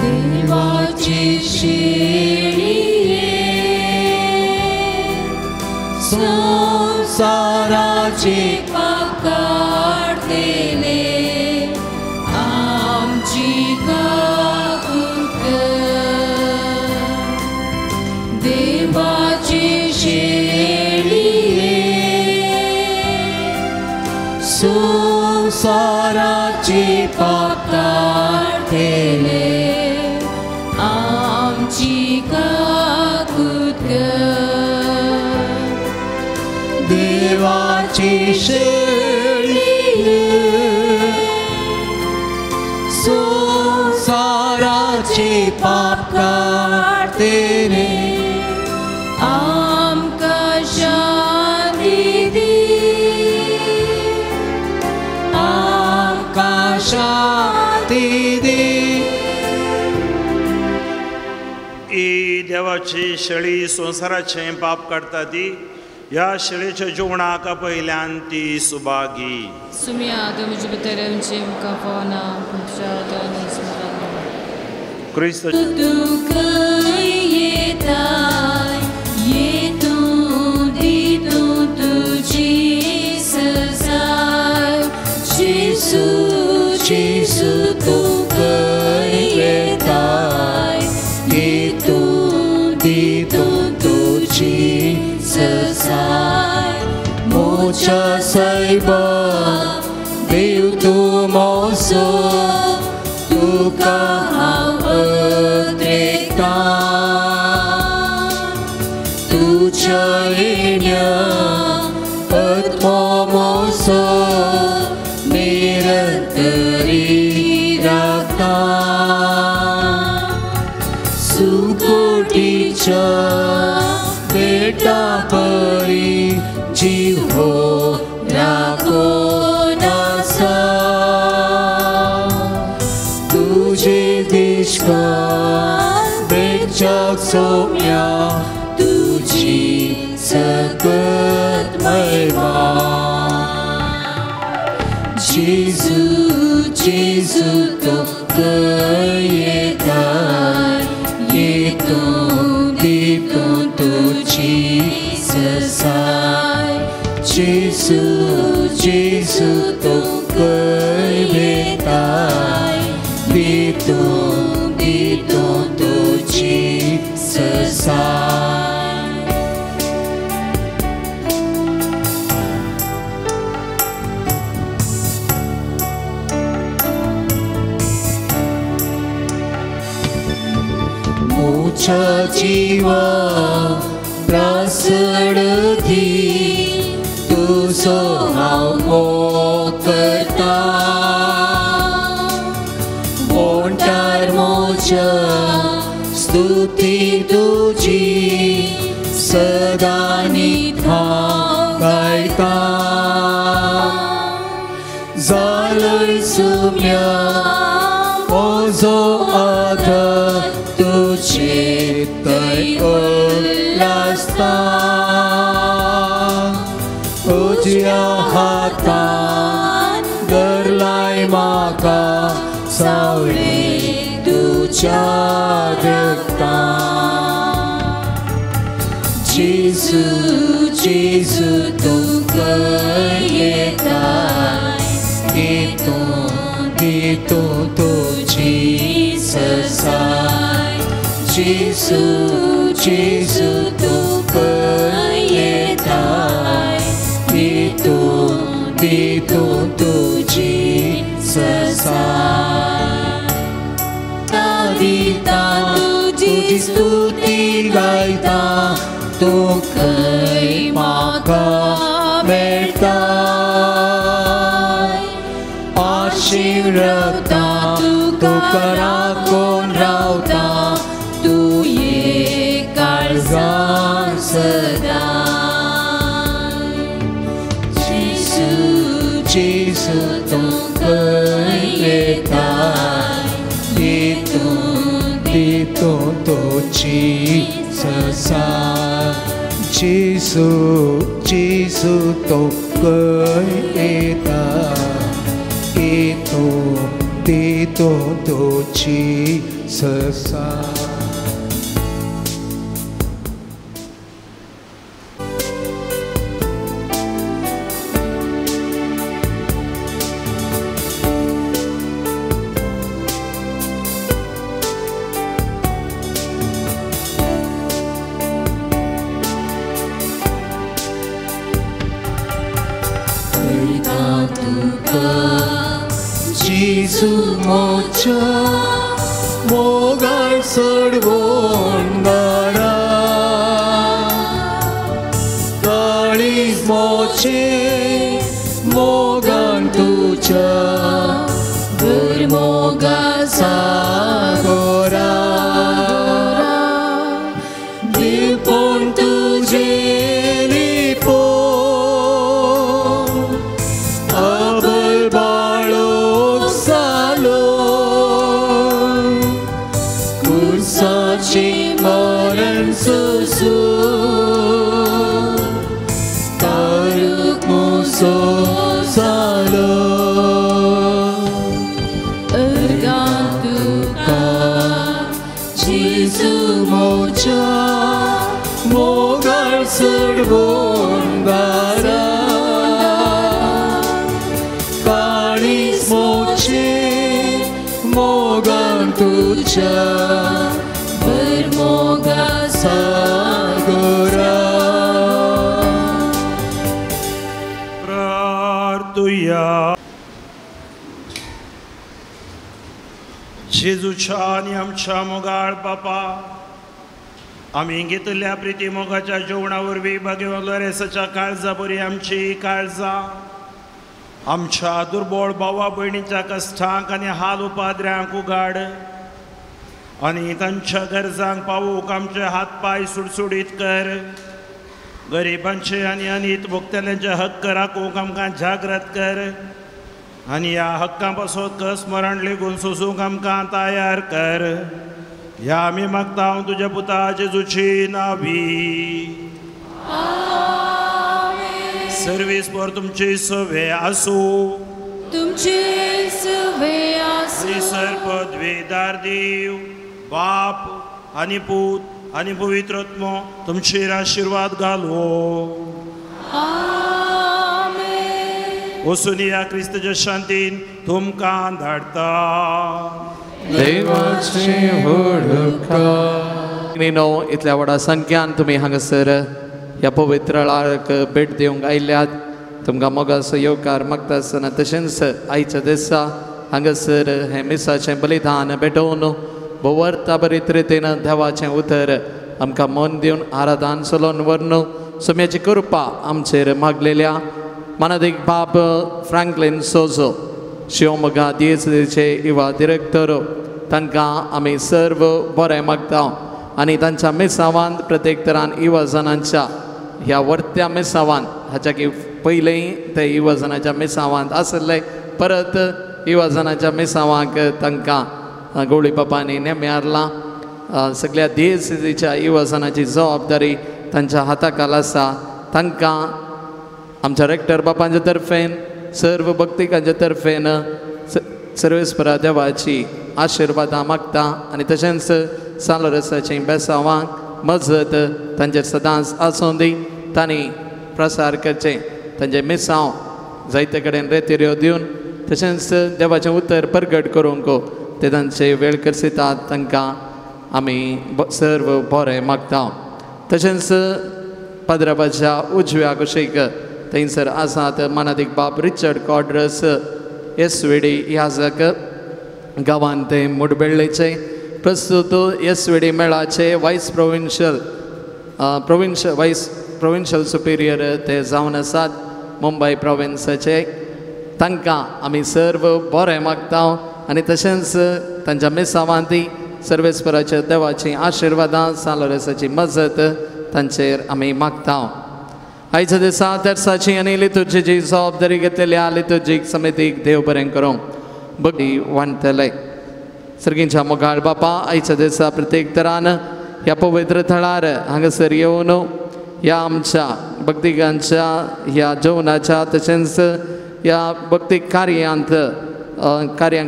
देवाची शेळिये संसाराचे पाप काढतेले आमची काकूट कर. देवाची शेळिये संसाराचे पाप काढतेले आमची काकूट कर. देवाची शेळिये संसाराचे पाप काढतेले आमकां शांती दी. आमकां शांती दी. ही देवाची शेळी संवसाराचें पाप काडटा ती. ह्या शेळीच्या जेवणाक पयल्यान ती सुभागी. सुमी आदम जुबतरमचे मुखां पावना पुंच्या क्रिस्त तुका येताय येतूं दितूं तुजी सजाय. जेजू जेजू तुका येताय येतूं दितूं तुजी सजाय. मोच्या सायबा देव तूं मोसो तुका हांव अद्रेकता. तुज्या येण्या आत्मो मोसो निरंतरी राखता. सुकोटीच्या बेटा परी जीव हो राखोन आसा. तुजे दिश्कान बेचाक सोम्या तुजी सकत महिमा. जेजू जेजू तुका येताय येतूं दितूं तुजी सजाय. जेजू जेजू तुका येताय जीव प्रसडती तुजो हांव मोग करता ओंटार म्हज्या स्तुती तुजी सदांच हांव गायता जालय सुम्या म्हजो आदर तुजे थंय उल्हासता तुज्या हातान धरलाय म्हाका सावळे तुज्या देगता जेजू जेजू तूं खंय येताय हितून तुजी ससाय जेजू जेजू तूं खंय येताय हितून तुजी ससाय दाविता तुजी स्तुती गायता तूं खंय म्हाका मेळटा आशिरता तुका राखून रावता तुये काळजांत सदां जेजू जेजू तूं खंय येताय हितून तुजी ससाय जेजू जेजू तूं खंय येताय हितून तुजी ससाय जेजू म्हज्या मोगार चडवून घरा काळीज मोचे मोगान तुज्या भर मोगा सागोरा दिवपूण तुजे लिपो अबल बाळो कुर्साची मरण सोसू तारूक मुसो जालो अर्गां तुका जेजू म्हज्या मोगार चडवून घरा काळीज मोचे मोगान तुज्या भर मोगा सागोरा प्रार्थुया जेजूच्या आनी आमच्या मोगाळ बापा आमी घेतल्या प्रिती मोगाच्या जेवणा वरवीं भाग्यवान काळजा बरी आमची काळजां आमच्या दुर्बळ भावा भयणीच्या कश्टांक आनी हाल उपाद्र्यांक उगाड आनी तांच्या गरजांक पावूंक आमचे हात पाय सुडसुडीत कर गरिबांचे आनी अनीत भोगतेल्यांचे हक्क राखूंक आमकां जागृत कर आनी ह्या हक्कां पासत स्मरण लेगून सोसूंक आमकां तयार कर ह्या आमी मागता हांव तुज्या पुता जेजूची नांवी सर्वीस पर तुमची सवे आसूं तुमची सवे आसूं सर पदवीदार देव बाप आनी पूत आनी पवित्र आत्मो तुमचेर आशिर्वाद घालो वचून या क्रिस्ताच्या शांतीन तुमकां धाडता देवाची नो इतल्या व्हडा संख्यान तुमी हांगासर ह्या पवित्र आळाक भेट दिवंक आयल्यात तुमकां मोगास येवकार मागता आसतना तशेंच आयच्या दिसा हांगासर हे मिसाचें बलिदान भेटोवन वर्ता बरे तरेन देवाचें उतर आमकां मन दिवन आराधान चलोवन व्हरून सोम्याची कृपा आमचेर मागलेल्या मानदिक बाब फ्रँकलिन सोजो शिवमोगा दिएसचे इवा डिरेक्टर तांकां आमी सर्व बरें मागता आनी तांच्या मेसावांत प्रत्येक तरान इवाजनांच्या ह्या वर्त्या मेसावांत हाच्या की पयलीं ते इवाजनाच्या मेसावांत आसले परत इवाजनाच्या मेसावांक तांकां गवळी बाबांनी नेमे हाडलां सगळ्या दिएसच्या इवाजनाची जबाबदारी तांच्या हाताखाल आसा तांकां आमच्या रेक्टर बाबांच्या तर्फेन सर्व भक्तिकांच्या तर्फेन सर्वेस्परा देवाची आशिर्वादां मागता आनी तशेंच सालरसाची बेसावांक मजत तांचेर सदांच आसूं दी तांणी प्रसार करचें तांचे मिसांव जायते कडेन रेतिऱ्यो दिवन तशेंच देवाचें उतर प्रगट करूंक ते तांचे वेळ करसितात तांकां आमी सर्व बरें मागता तशेंच पाद्राबाच्या उजव्या कुशीक थंयसर आसात मानादिक बाब रिचर्ड कॉड्रस एसवेडी याजक गांवांत ते मुडबेळ्ळेचे प्रस्तुत एसवेडी मेळाचे वायस प्रोविन्शियल सुपिरियर ते जावन आसात मुंबय प्रोविन्साचे तांकां आमी सर्व बरें मागता आनी तशेंच तांच्या मेसावांती सर्वेस्पराच्या देवाची आशिर्वादां सालोरेसाची मजत तांचेर आमी मागता आयच्या दिसा तेर्साची आनी लितुर्जीची जबाबदारी घेतलेल्या लितुर्जीक समितीक देव बरें करूं भक्ती वांटतले सर्गींच्या मोगाळ बापा आयच्या दिसा प्रत्येक तरान ह्या पवित्र थळार हांगासर येवन ह्या आमच्या भक्तिकांच्या ह्या जेवणाच्या तशेंच ह्या भक्तीक कार्यां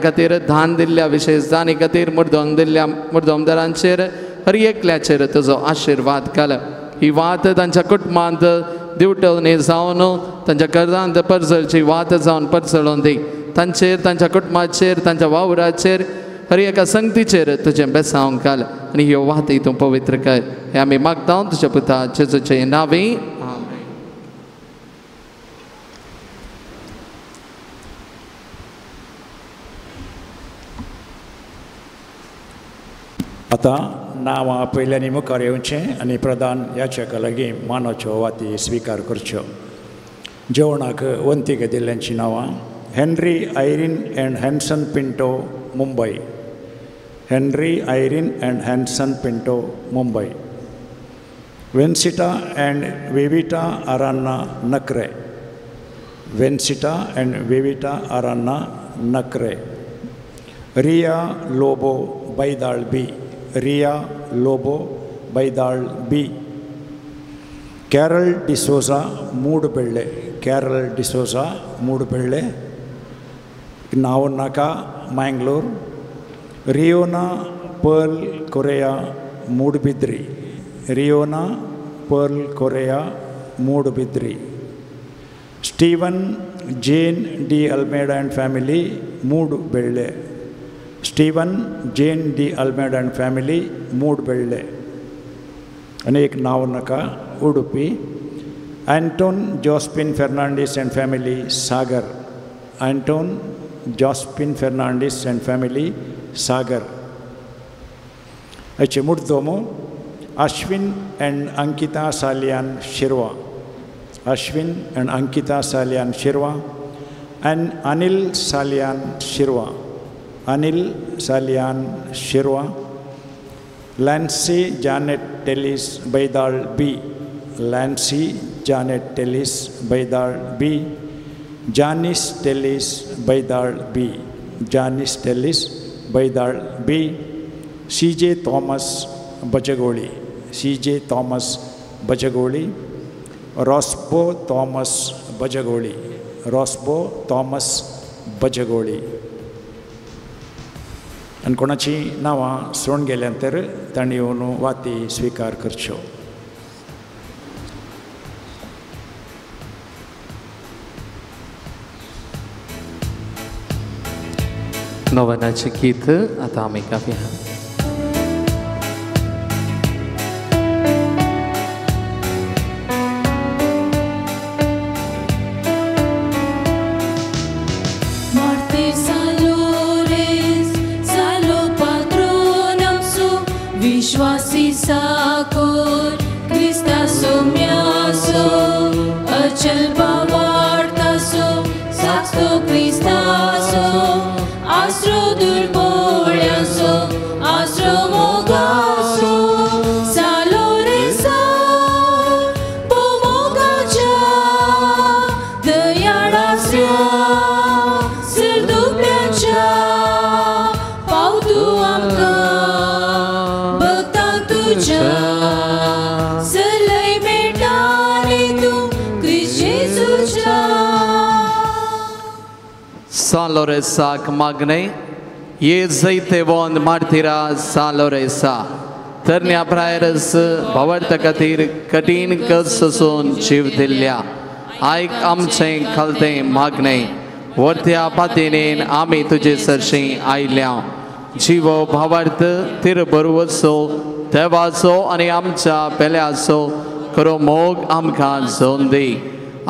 खातीर दान दिल्ल्या विशेष दानी खातीर मुर्दोम दिल्ल्या मुर्दोमदारांचेर हर एकल्याचेर तुजो आशिर्वाद घाल ही वात तांच्या कुटुंबांत दिवटवणी जावन तांच्या कर्जांत परजळची वात जावन परजळोवन दी तांचेर तांच्या कुटुंबाचेर तांच्या वावराचेर हर एका संगतीचेर तुजें बेसांव घाल आनी ह्यो वाती तूं पवित्र कर हे आमी मागता तुज्या पुता जेजूचे नांवी आतां नांवां पयल्यांनी मुखार येवचें आनी प्रधान याचेका लागीं मानाच्यो वाती स्विकार करच्यो जेवणाक वंती घेतिल्ल्यांची नांवां Henry Irene and Hansen Pinto Mumbai Henry Irene and Hansen Pinto Mumbai वेन्सिटा एंड वेविटा आरान्ना नक्रे वेन्सिटा एंड वेविटा आरान्ना नक्रे रिया लोबो बैदाळ बी रिया लोबो बैदाळ बी कॅरल डिसोजा मूडबेळ्ळे कॅरल डिसोजा मूडबेळ्ळे नाव नाका Mangalore Riona Pearl Correa Moodbidri Riona Pearl Correa Moodbidri Steven Jane D'Almeida and family Moodubelle Steven Jane D'Almeida and family Moodubelle आनी एक नाव नाका Udupi Anton Jospin Fernandes and family Sagar Anton Jospin Fernandes and family Sagar हेचे मुर्दोमो Ashwin and Ankita Salian Shirva Ashwin and Ankita Salian Shirva and Anil Salian Shirva Anil Salian Shirva Lancy Janet Tellis बैदाळ बी लॅन्सी जानेट टेलिस बैदाळ बी जानिस टेलिस बैदाळ बी जानिस टेलिस बैदाळ बी CJ Thomas Bajagoli CJ Thomas Bajagoli रॉस्बो थॉमस बजगोळी रॉस्बो थॉमस बजगोळी आनी कोणाची नांवां सोडून गेल्या नंतर तांणी येवन वाती स्विकार करच्यो नवनाचें गीत आतां आमी गावया Viశ్వాసి సాకో Saloresa magne, ये जैते वोंद मार्तिरा सालोरेसा तरण्या प्रायरस भवर्त कथीर कठीण कसोन जीव दिल्या आयक आमचे खलते मागणे वरत्या पातेनेन आम्ही तुझे सरशी आयल्या जीवो भावार्थ तिर बरोवसो देवाचो आणि आमच्या पेल्याचो करो मोग आमकां जोन दी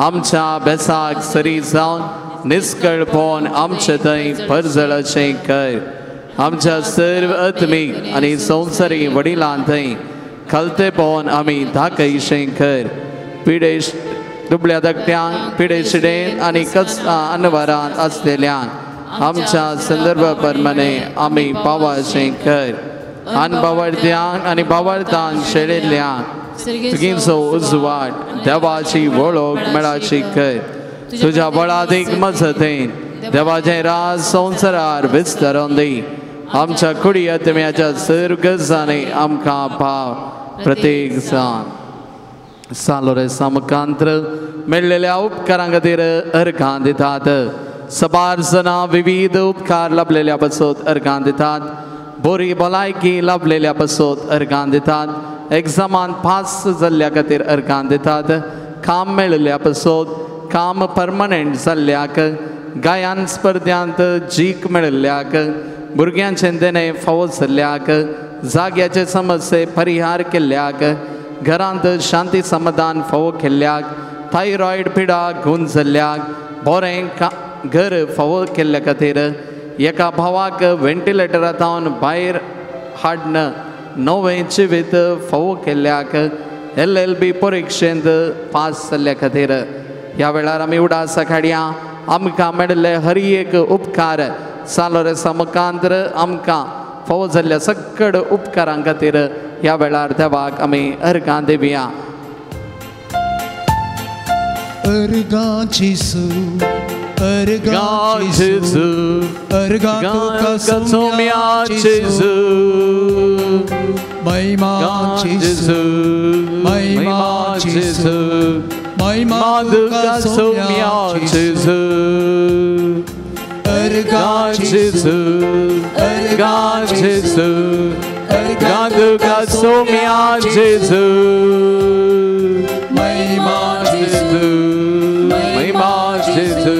आमच्या बेसाक सरी जावन निष्कळपण आमचे थंय परजळचें कर आमच्या सर्व आत्मीक आनी संवसारी वडिलां थंय खलतेपण आमी दाखयशें कर पिडेश दुबळ्या धाकट्यांक पिडेशिडेन आनी कस्तां अनवरांत आसलेल्यांक आमच्या संदर्भ प्रमाणे आमी पावाचें कर अनभावार्थ्यांक आनी भावार्थांक शेळिल्ल्यांक तुगेचो उजवाड देवाची वळख मेळाची कर तुझ्या बळादीक मजतेन देवाचें राज संवसारार विस्तारून दी आमच्या कुडी आत्म्याच्या सर्व गरजांनी आमकां पाव प्रत्येक जाण सालोरे समकांत्र मेळिल्ल्या उपकारां खातीर अर्घां दितात सबार जाणां विविध उपकार लाभलेल्या पासत अर्घां दितात बरी भलायकी लाभलेल्या पासत अर्घां दितात एग्जामांत पास जाल्ल्या खातीर अर्घां दितात काम मेळिल्ल्या पासत काम परमनंट जाल्ल्याक गायन स्पर्धांत जीक मेळिल्ल्याक भुरग्यांचें देणे फावो जाल्ल्याक जाग्याचे समस्ये परिहार केल्ल्याक घरांत शांती समाधान फावो केल्ल्याक थायरॉयड पिडा घूण जाल्ल्याक बरें घर फावो केल्ल्या खातीर एका भावाक व्हेंटिलेटरांतल्यान भायर हाडन नवें जिवीत फावो केल्ल्याक LLB परीक्षेंत पास जाल्ल्या खातीर ह्या वेळार आमी उडास काडया आमकां मेळिल्ले हर एक उपकार सालोरे समकांत्र आमकां फावो जाल्ल्या सकड उपकारां खातीर ह्या वेळार देवाक आमी अर्घां दिवया अर्घां जेसू अर्घां जेसू अर्घां तुका सोम्या जेसू महिमा जेसू महिमा जेसू महिमा तुका सोम्या जेसू अर्घां जेसू अर्घां जेसू अर्घां तुका सोम्या जेसू महिमा जेसू महिमा जेसू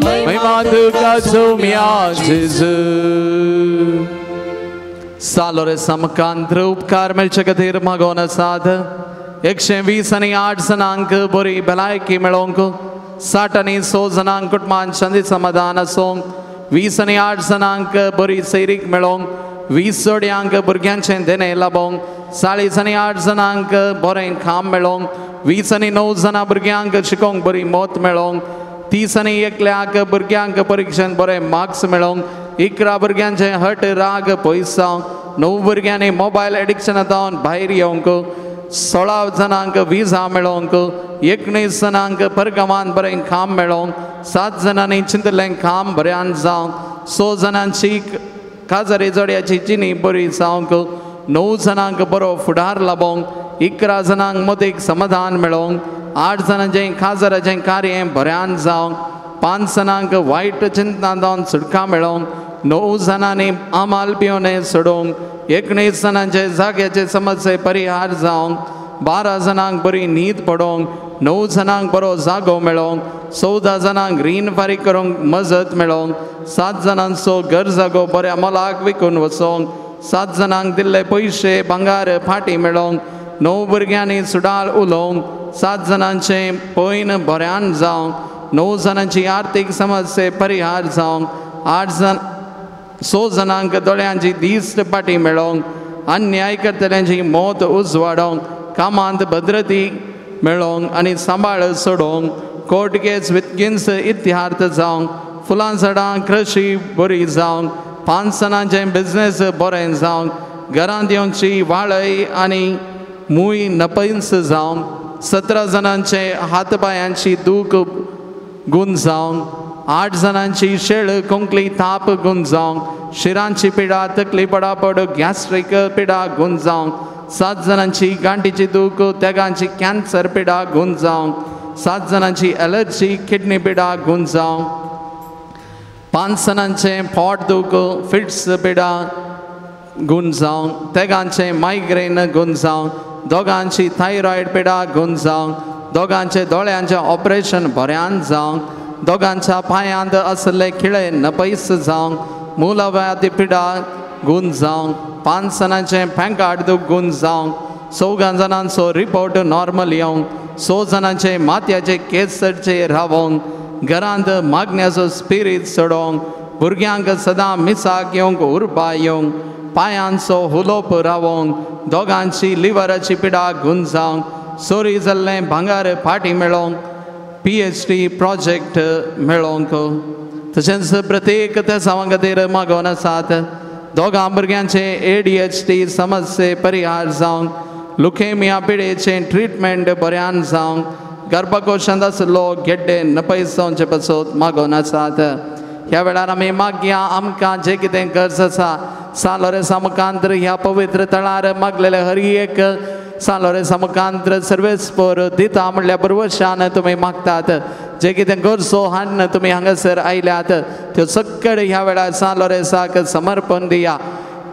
महिमा तुका सोम्या जेसू सालोरे समकांत्र उपकार मेळचे खातीर मागोन आसात 120 आनी 8 जणांक बरी भलायकी मेळोवंक 60 आनी 100 जणांक कुटुंबांत शांती समाधान आसूंक 20 आनी 8 जणांक बरी सैरीक मेळोवंक 20 जोड्यांक भुरग्यांचें देणे लाभोवंक 40 आनी 8 जणांक बरें काम मेळोवंक 20 आनी 9 जणां भुरग्यांक शिकोवंक बरी मोत मेळोवंक 30 आनी 1 भुरग्यांक परीक्षेंत बरे मार्क्स मेळोवंक 11 भुरग्यांचे हट राग पयस जावंक 9 भुरग्यांनी मोबायल एडिक्शनांतल्यान भायर येवंक 16 जणांक विजा मेळोवंक 19 जणांक परगांवांत बरें काम मेळोवंक 7 जणांनी चिंतलें काम बऱ्यान जावंक 6 जणांची काजारी जोड्याची चिनी बरी जावंक 9 जणांक बरो फुडार लाभोवंक 11 जणांक मदीक समाधान मेळोवंक 8 जणांचें काजाराचें कार्य बऱ्यान जावंक 5 जणांक वायट चिंतनांतल्यान सुटका मेळोवंक 9 जणांनी आमाल पिवणे सोडोवंक 19 जणांचे जाग्याचे समस्ये परिहार जावंक 12 जणांक बरी न्हीद पडोवंक 9 जणांक बरो जागो मेळोवंक 14 जणांक रीण फारीक करूंक मजत मेळोवंक 7 जणांचो घर जागो बऱ्या मोलाक विकून वचोवंक 7 जणांक दिल्ले पयशे भांगार फाटी मेळोवंक 9 भुरग्यांनी सुडाल उलोवंक 7 जणांचे पयन बऱ्यान जावंक 9 जणांची आर्थीक समस्ये परिहार जावंक 6 जणांक दोळ्यांची दिश्ट पाटी मेळोवंक अन्याय करतल्यांची मोत उजवाडोवंक कामांत भद्रती मेळोवंक आनी सांबाळ सोडोवंक कोर्ट केस वितकीन्स इतिहार्थ जावंक फुलां झाडां कृशी बरी जावंक 5 जणांचें बिझनेस बरें जावंक घरांत येवची वाळय आनी मूय नपयस जावंक 17 जणांचे हातपांयांची दूख गूण जावंक 8 जणांची शेळ कोंकली ताप गूण जावंक शिरांची पिडा तकली पडापड गॅस्ट्रीक पिडा गूण जावंक 7 जणांची गांठीची दूख तेगांची कॅन्सर पिडा गूण जावंक 7 जणांची एलर्जी किडनी पिडा गूण जावंक 5 जणांचे पोट दुख फिट्स पिडा गुण जावं, तेगांचे मायग्रेन गुण जावं, दोगांची थायरॉइड पिडा गुण जावं, दोगांचे दोळ्यांचे ऑपरेशन बऱ्यान जावं, दोगांच्या पायांत असले खिळे नपैस जावं, मूलव्याधी पिडा गुण जावं, 5 जणांचे फँकाट दुख गुण जावं, 4 जणांचो रिपोर्ट नॉर्मल येवंक, 6 जणांचे माथ्याचे केस चडचे रावंक, घरांत मागण्याचो स्पिरीट चडोवंक, भुरग्यांक सदां मिसाक येवंक उरपा येवंक, पायांचो हुलोप रावंक, दोगांची लिव्हराची पिडा गुण जावंक, चोरी जाल्लें भांगार फाटी मेळोवंक, PhD प्रोजेक्ट मेळोवंक. तशेंच प्रत्येक त्या सावां खातीर मागोवन आसात. दोगां भुरग्यांचे ADHD समस्ये परिहार जावंक, लुकेमिया पिडेचें ट्रिटमेंट बऱ्यान जावंक, गर्भकोशांत आसलो गेड्डे नपैस जावचे पासत मागोवन आसात. ह्या वेळार आमी मागया आमकां जें कितें गरज आसा सालोरेसा मुखांत्र ह्या पवित्र तळार मागलेले हर एक सालोरेसा मुखांत्र सर्वेस्पर दिता म्हणल्या बरवशान तुमी मागतात. जे कितें गरजो हाडून तुमी हांगासर आयल्यात त्यो सकड ह्या वेळार सालोरेसाक समर्पण दिया.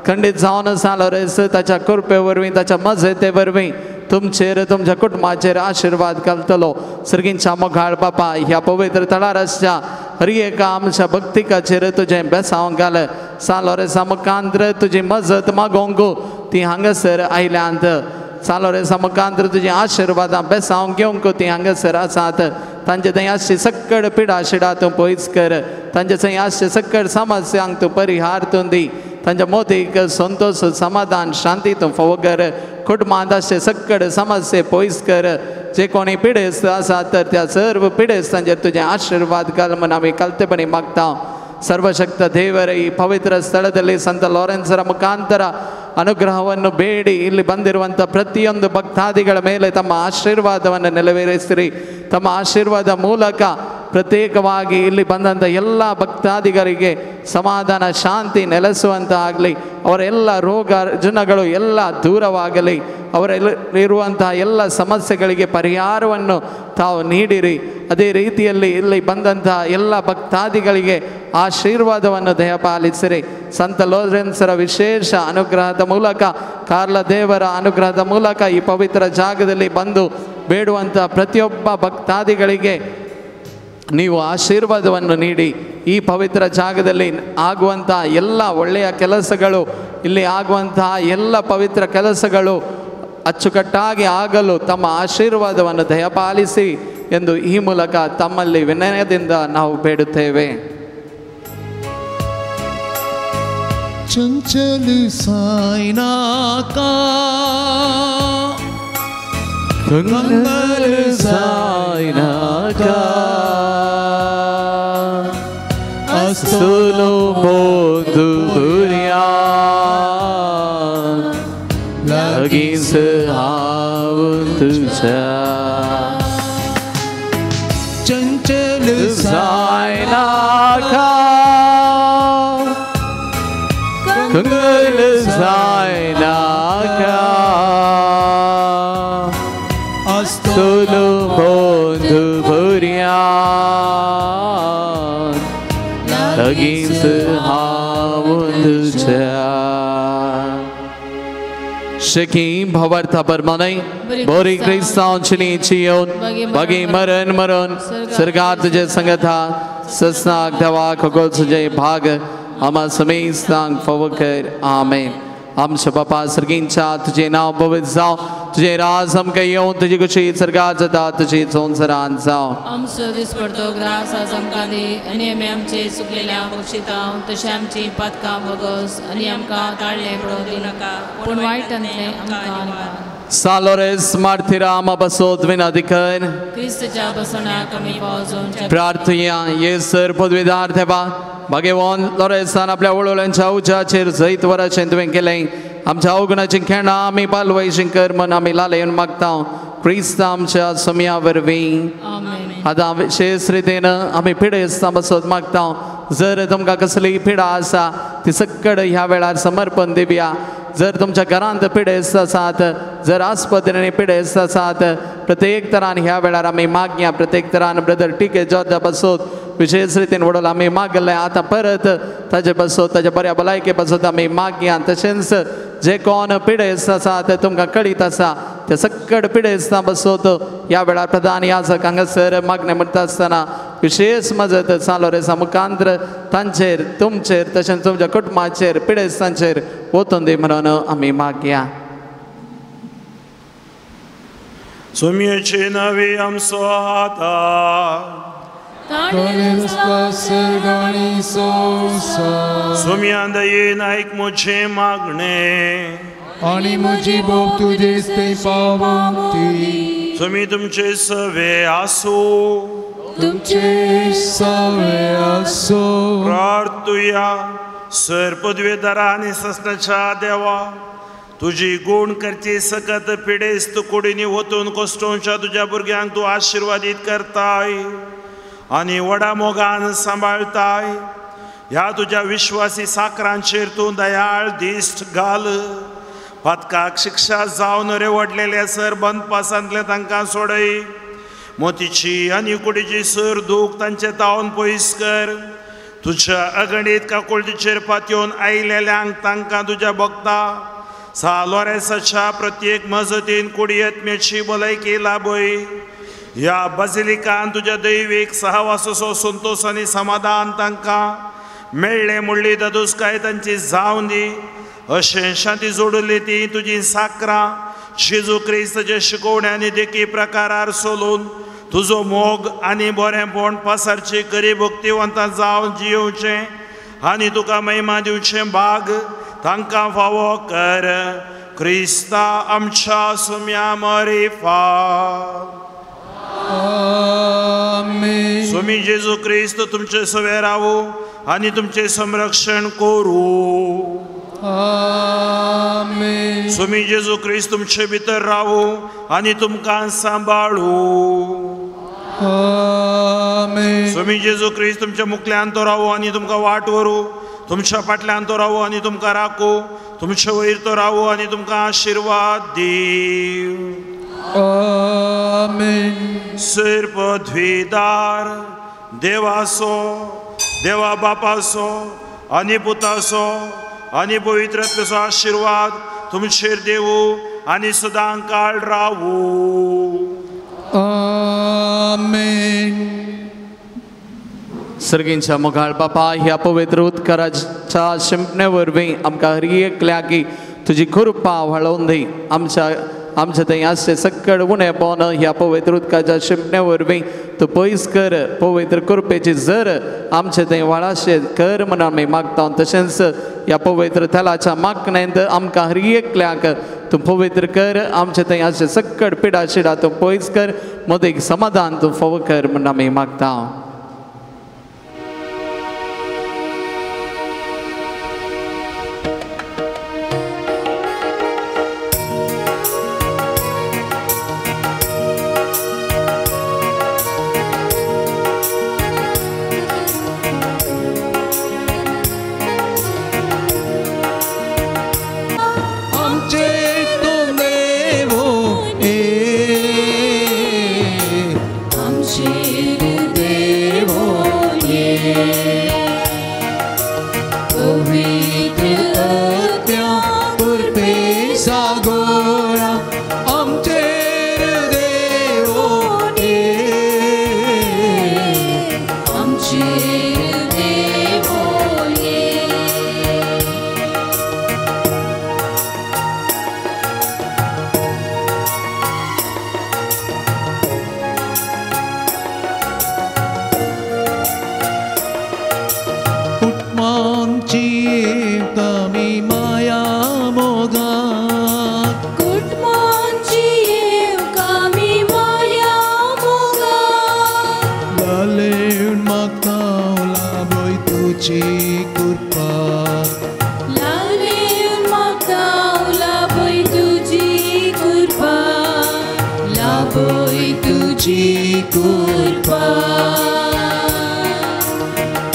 खंडीत जावन सालोरेस ताच्या कृपे वरवीं ताच्या मजेते वरवीं तुमचेर तुमच्या कुटुंबाचेर आशिर्वाद घालतलो. सर्गींच्या मोगाळ बापा ह्या पवित्र तळार आसच्या हर एका आमच्या भक्तिकाचेर तुजें बेसांव घाल. सालोरेसा मुखांत्र तुजी मजत मागोवंक ती हांगासर आयल्यांत. सालोरेसा मुखांत्र तुजी आशिर्वादां बेसांव घेवंक ती हांगासर आसात. तांचे थंय आसची सक्कड पिडा शिडा तूं पयस कर. तांचे थंय आसचे सक्कड समस्यांक तूं परिहार तूं दी. तांच्या मोदीक संतोष समाधान शांती तूं फावो कर. कुटुंबांत आसचे सक्कड समस्ये पयस कर. जे कोणी पिडेस्त आसात तर त्या सर्व पिडेस्तांचेर तुजें आशिर्वाद घाल म्हूण आमी कल्तेपणी मागता. ಸರ್ವಶಕ್ತ ದೇವರೇ ಈ ಪವಿತ್ರ ಸ್ಥಳದಲ್ಲಿ ಸಂತ ಲಾರೆನ್ಸರ ಮುಖಾಂತರ ಅನುಗ್ರಹವನ್ನು ಬೇಡಿ ಇಲ್ಲಿ ಬಂದಿರುವಂಥ ಪ್ರತಿಯೊಂದು ಭಕ್ತಾದಿಗಳ ಮೇಲೆ ತಮ್ಮ ಆಶೀರ್ವಾದವನ್ನು ನೆರವೇರಿಸಿರಿ. ತಮ್ಮ ಆಶೀರ್ವಾದ ಮೂಲಕ ಪ್ರತ್ಯೇಕವಾಗಿ ಇಲ್ಲಿ ಬಂದಂಥ ಎಲ್ಲ ಭಕ್ತಾದಿಗರಿಗೆ ಸಮಾಧಾನ ಶಾಂತಿ ನೆಲೆಸುವಂತಾಗಲಿ. ಅವರ ಎಲ್ಲ ರೋಗ ರುಜಿನಗಳು ಎಲ್ಲ ದೂರವಾಗಲಿ. ಅವರಲ್ಲಿರುವಂತಹ ಎಲ್ಲ ಸಮಸ್ಯೆಗಳಿಗೆ ಪರಿಹಾರವನ್ನು ತಾವು ನೀಡಿರಿ. ಅದೇ ರೀತಿಯಲ್ಲಿ ಇಲ್ಲಿ ಬಂದಂತಹ ಎಲ್ಲ ಭಕ್ತಾದಿಗಳಿಗೆ ಆಶೀರ್ವಾದವನ್ನು ದಯಪಾಲಿಸಿರಿ. ಸಂತ ಲಾರೆನ್ಸರ ವಿಶೇಷ ಅನುಗ್ರಹದ ಮೂಲಕ ಕಾರ್ಲ ದೇವರ ಅನುಗ್ರಹದ ಮೂಲಕ ಈ ಪವಿತ್ರ ಜಾಗದಲ್ಲಿ ಬಂದು ಬೇಡುವಂಥ ಪ್ರತಿಯೊಬ್ಬ ಭಕ್ತಾದಿಗಳಿಗೆ ನೀವು ಆಶೀರ್ವಾದವನ್ನು ನೀಡಿ ಈ ಪವಿತ್ರ ಜಾಗದಲ್ಲಿ ಆಗುವಂಥ ಎಲ್ಲ ಒಳ್ಳೆಯ ಕೆಲಸಗಳು, ಇಲ್ಲಿ ಆಗುವಂತಹ ಎಲ್ಲ ಪವಿತ್ರ ಕೆಲಸಗಳು ಅಚ್ಚುಕಟ್ಟಾಗಿ ಆಗಲು ತಮ್ಮ ಆಶೀರ್ವಾದವನ್ನು ದಯಪಾಲಿಸಿ ಎಂದು ಈ ಮೂಲಕ ತಮ್ಮಲ್ಲಿ ವಿನಯದಿಂದ ನಾವು ಬೇಡುತ್ತೇವೆ. चंचल साइना का कंगल साइना का अस्तुलो मोदुरिया लगी सहाव तुझा चंचल साइना का कंगल साइना का अस्तुलो मोदुरिया लगी सहाव तुझा Sheki bhavartha parmanai Bori Kristan chini chiyon Bagi maran maran Sargar tujhe sangatha Sasnak dhava khogol sujhe bhag Ama samistang favakar Amen. आमच्या बापा सर्गींच्या तुझे नाव पवित्र जाव. तुझे राज हम कहियो तुझी खुशी सरकार जाता तुझी संसारान जाव. आमचो दीस पडतो ग्रास आज आमकां दी आनी आमी आमचे चुकलेल्या बक्षितांव तशें आमची पातकां बगस आनी आमकां ताळ्ळे पडोवं दिनाका पूण वायटांतले आमकां सालोरेस मार्थिराम बसोत विनादिकर क्रिस्तच्या बसोनाक आमी पावजोन प्रार्थया येसर पदवीदार देवा भगवान लोरेसान आपल्या वळवल्यांच्या उज्याचेर जैत वराचें तुवें केलें. आमच्या अवगुणाचीं खेळां आमी पालवायशीं कर म्हूण आमी लालयेन मागता. क्रिस्त आमच्या समया वरवीं आतां विशेष रितीन आमी पिडेस्तां बसोत मागता. जर तुमकां कसलीय पिडा आसा ती सक्कड ह्या वेळार समर्पण दिवया. जर तुमच्या घरांत पिडेस्त आसात जर आस्पत्रेनी पिडेस्त आसात प्रत्येक तरान ह्या वेळार आमी मागया प्रत्येक तरान ब्रदर टिके जॉर्जा बसोत विशेष रितीन वडोल आमी मागले आतां परत ताजे बसोत ताजे बऱ्या भलायके बसोत आमी मागया तशेंच जे कोण पिडेस्त आसात तुमकां कळीत आसा ते सकट पिडेस्तां बसोत ह्या वेळार प्रधान याजक हांगासर मागणें म्हणटा आसतना विशेष मजत सालोरेसा मुखांत्र तांचेर तुमचेर तशेंच तुमच्या कुटुंबाचेर पिडेस्तांचेर वचून दी म्हणून आमी मागया सुमयेचे नवे आमचो आतां सुमयान दयेन आयक म्हजें मागणें आणि म्हजी बोब तुजेच ते पावती तुमी तुमचे सवे आसो तुमचे सवे आसो प्रार्थुया सर पदवेदारा आनी ससनाच्या देवा तुजी गूण करचे सकत पिडेस्त कुडींनी वतून कश्टोवच्या तुज्या भुरग्यांक तूं आशिर्वादीत करताय आनी व्हडा मोगान सांबाळताय ह्या तुज्या विश्वासी साकरांचेर तूं दयाळ दिश्ट घाल पथकाक शिक्षा जावन रेवडलेले सर बंद पासांतले तांकां सोडय मोतीची आनी कुडीची सर दूख तांचे तावन पयस कर तुज्या अगणीत काकुळटीचेर पातयेवन आयिल्ल्यांक तांकां तुज्या भक्ता सालोरेसाच्या प्रत्येक मजतीन कुडी आत्म्याची भलायकी लाभय ह्या बजिलिकान तुज्या दैवीक सहवासाचो संतोष आनी समाधान तांकां मेळ्ळें म्हणली ददुसकाय तांची जावन दी अशें शांती जोडली ती तुजी साकरां जेजू क्रिस्ताचे शिकोवण्यांनी देखी प्रकारार सोलून तुजो मोग आनी बरेंपण पसारची गरीब भक्तिवंतां जावन जियोवचें आनी तुका महिमा दिवचें भाग तांकां फावो कर क्रिस्ता आमच्या सुम्या मरिफा आमेन सुमी जेजू क्रिस्त तुमचे सवे रावो आनी तुमचे संरक्षण करू आमेन सुमी जेजू क्रिस्त तुमचे भितर रावो आनी तुमकां सांबाळू आमेन सुमी जेजू क्रिस्त तुमच्या मुखल्यान तो रावो आनी तुमकां वाट व्हरू तुमच्या फाटल्यान तो रावो आनी तुमकां राखो तुमचे वयर तो रावो आनी तुमकां आशिर्वाद दीव आमेन सर पदवीदार देवासो देवा बापासो आनी पुतासो आनी पवित्रत्वाचो आशिर्वाद तुमचेर देवू आनी सदां काळ रावू आमेन सर्गींच्या मोगाळ बापा ह्या पवित्र उदकाराच्या शिंपणे वरवीं आमकां हर एकल्याकी तुजी कृपा व्हाळोवन दी आमच्या थंय आसचे सकड उणेपण ह्या पवित्र उदकाच्या शिंपणे वरवीं तूं पयस कर पवित्र कृपेची जर आमचे थंय व्हाळाशे कर म्हणून आमी मागता तशेंच ह्या पवित्र तेलाच्या मागणेंत आमकां हर एकल्याक तूं पवित्र कर आमचे थंय आसचे सकड पिडा शिडा तूं पयस कर मदीक समाधान तूं फावो कर म्हणून आमी मागता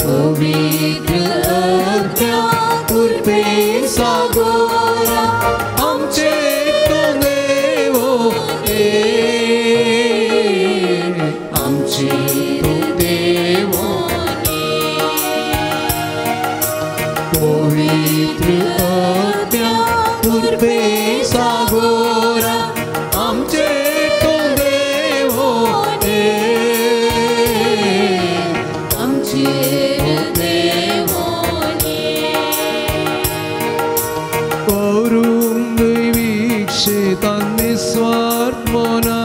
पवित्र अग्न्या कृपे सागोरा आमचेर देवाने पवित्र आज्ञा कृपे सागोरा आमचेर तूं देवाने आमचेर देवाने पौरुंग वीक्षितां निस्वार्थ मना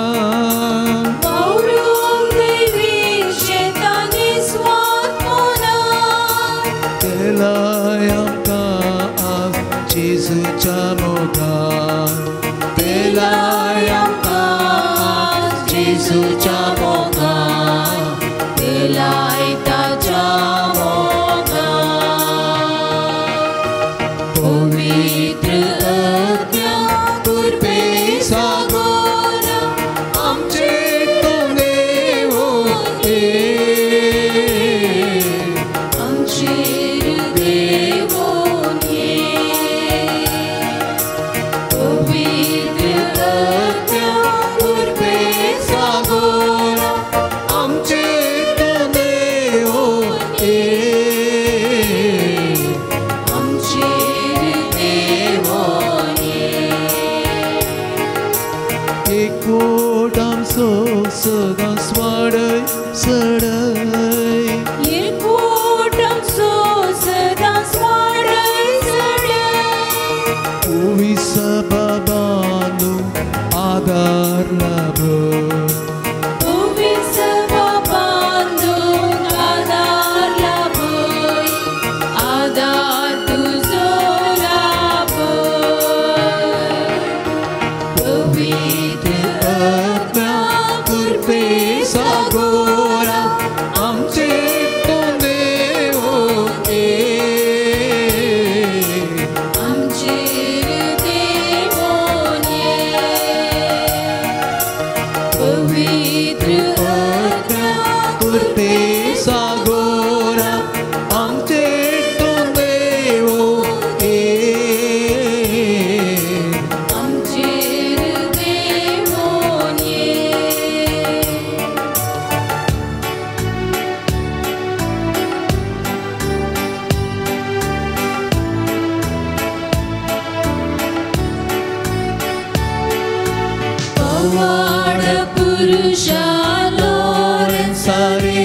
जेसूच्या मोगान तेलाय आमकां जेसूच्या मोगान तेलाय ताच्या मोगान पवित्र आज्ञा कृपे सागोरा आमचेर तूं देवाने आमचेर देवाने पवित्र आज्ञा कृपे सागोरा आमचेर तूं देवाने आमचेर देवाने एकवट आमचो सदांच वाडय सडय एकवट आमचो सदांच वाडय सडय उवी सभा बांदूं आदार लाभय उवी सभा बांदूं आदार लाभय आदार तुजो लाभय पवित्र आज्ञा कृपे सागोरा आमचेर तूं देवाने आमचेर देवाने पवित्र आज्ञा कृपे सागोरा आमचेर तूं देवाने आमचेर देवाने पवाड पुरुषा लोरेन्सारे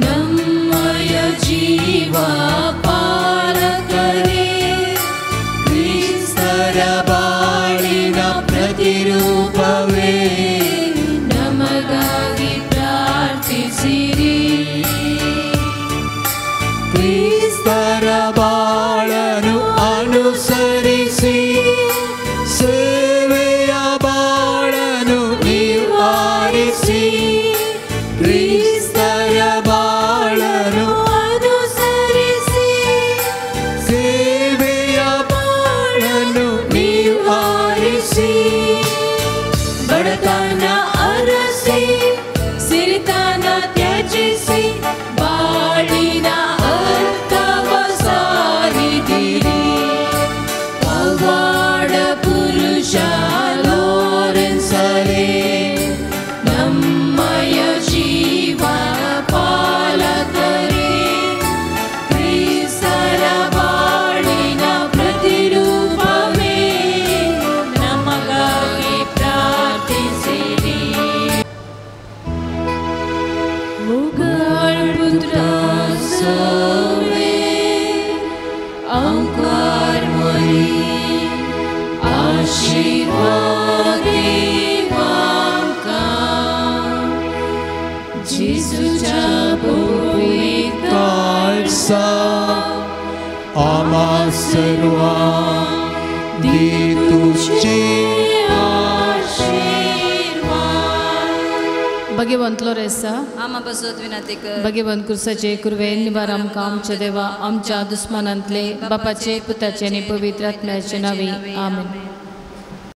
नम्मय जीवा पालकरे क्रिस्ತರ ಬಾಳಿನ ಪ್ರತಿರೂಪವೇ ನಮಗಾಗಿ ಪ್ರಾರ್ಥಿಸಿರಿ ಕ್ರಿಸ್ತರ ಬಾಳನು ಅನುಸರಿಸಿ ಸೇವೆಯ ಬಾಳನು ನಿವಾರಿಸಿ ಕ್ರಿಸ್ತರ ಬಾಳನು ಅನುಸರಿಸಿ ಸೇವೆಯ ಬಾಳನು ನಿವಾರಿಸಿ ಬಡತನ ಅರಸಿ ಸಿರಿತನ ತ್ಯಜಿಸಿ ಬಾಳಿನ ಅರ್ಥವ ಸಾರಿದಿರಿ ಪವಾಡ ಪುರುಷ ಲೋರೆನ್ಸರೇ ನಮ್ಮಯ ಜೀವ ಪಾಲಕರೇ ಕ್ರಿಸ್ತರ ಬಾಳಿನ ಪ್ರತಿರೂಪವೇ ನಮಗಾಗಿ ಪ್ರಾರ್ಥಿಸಿರಿ ಮುಗಳ ಪುತ್ರ ಸೋವೆ अंकार मरी आशीर्वाद जेसूच्या पवित्र काळसा आम्हा सर्वांक दी तुझे भगवंतलो रेसा आम्हा बसत विनंती कर भगवंत कुर्साचे कुरवे निवार आमकां आमच्या देवा आमच्या दुस्मनांतले बापाचे पुताचे आनी पवित्र आत्म्याचे नावे आमेन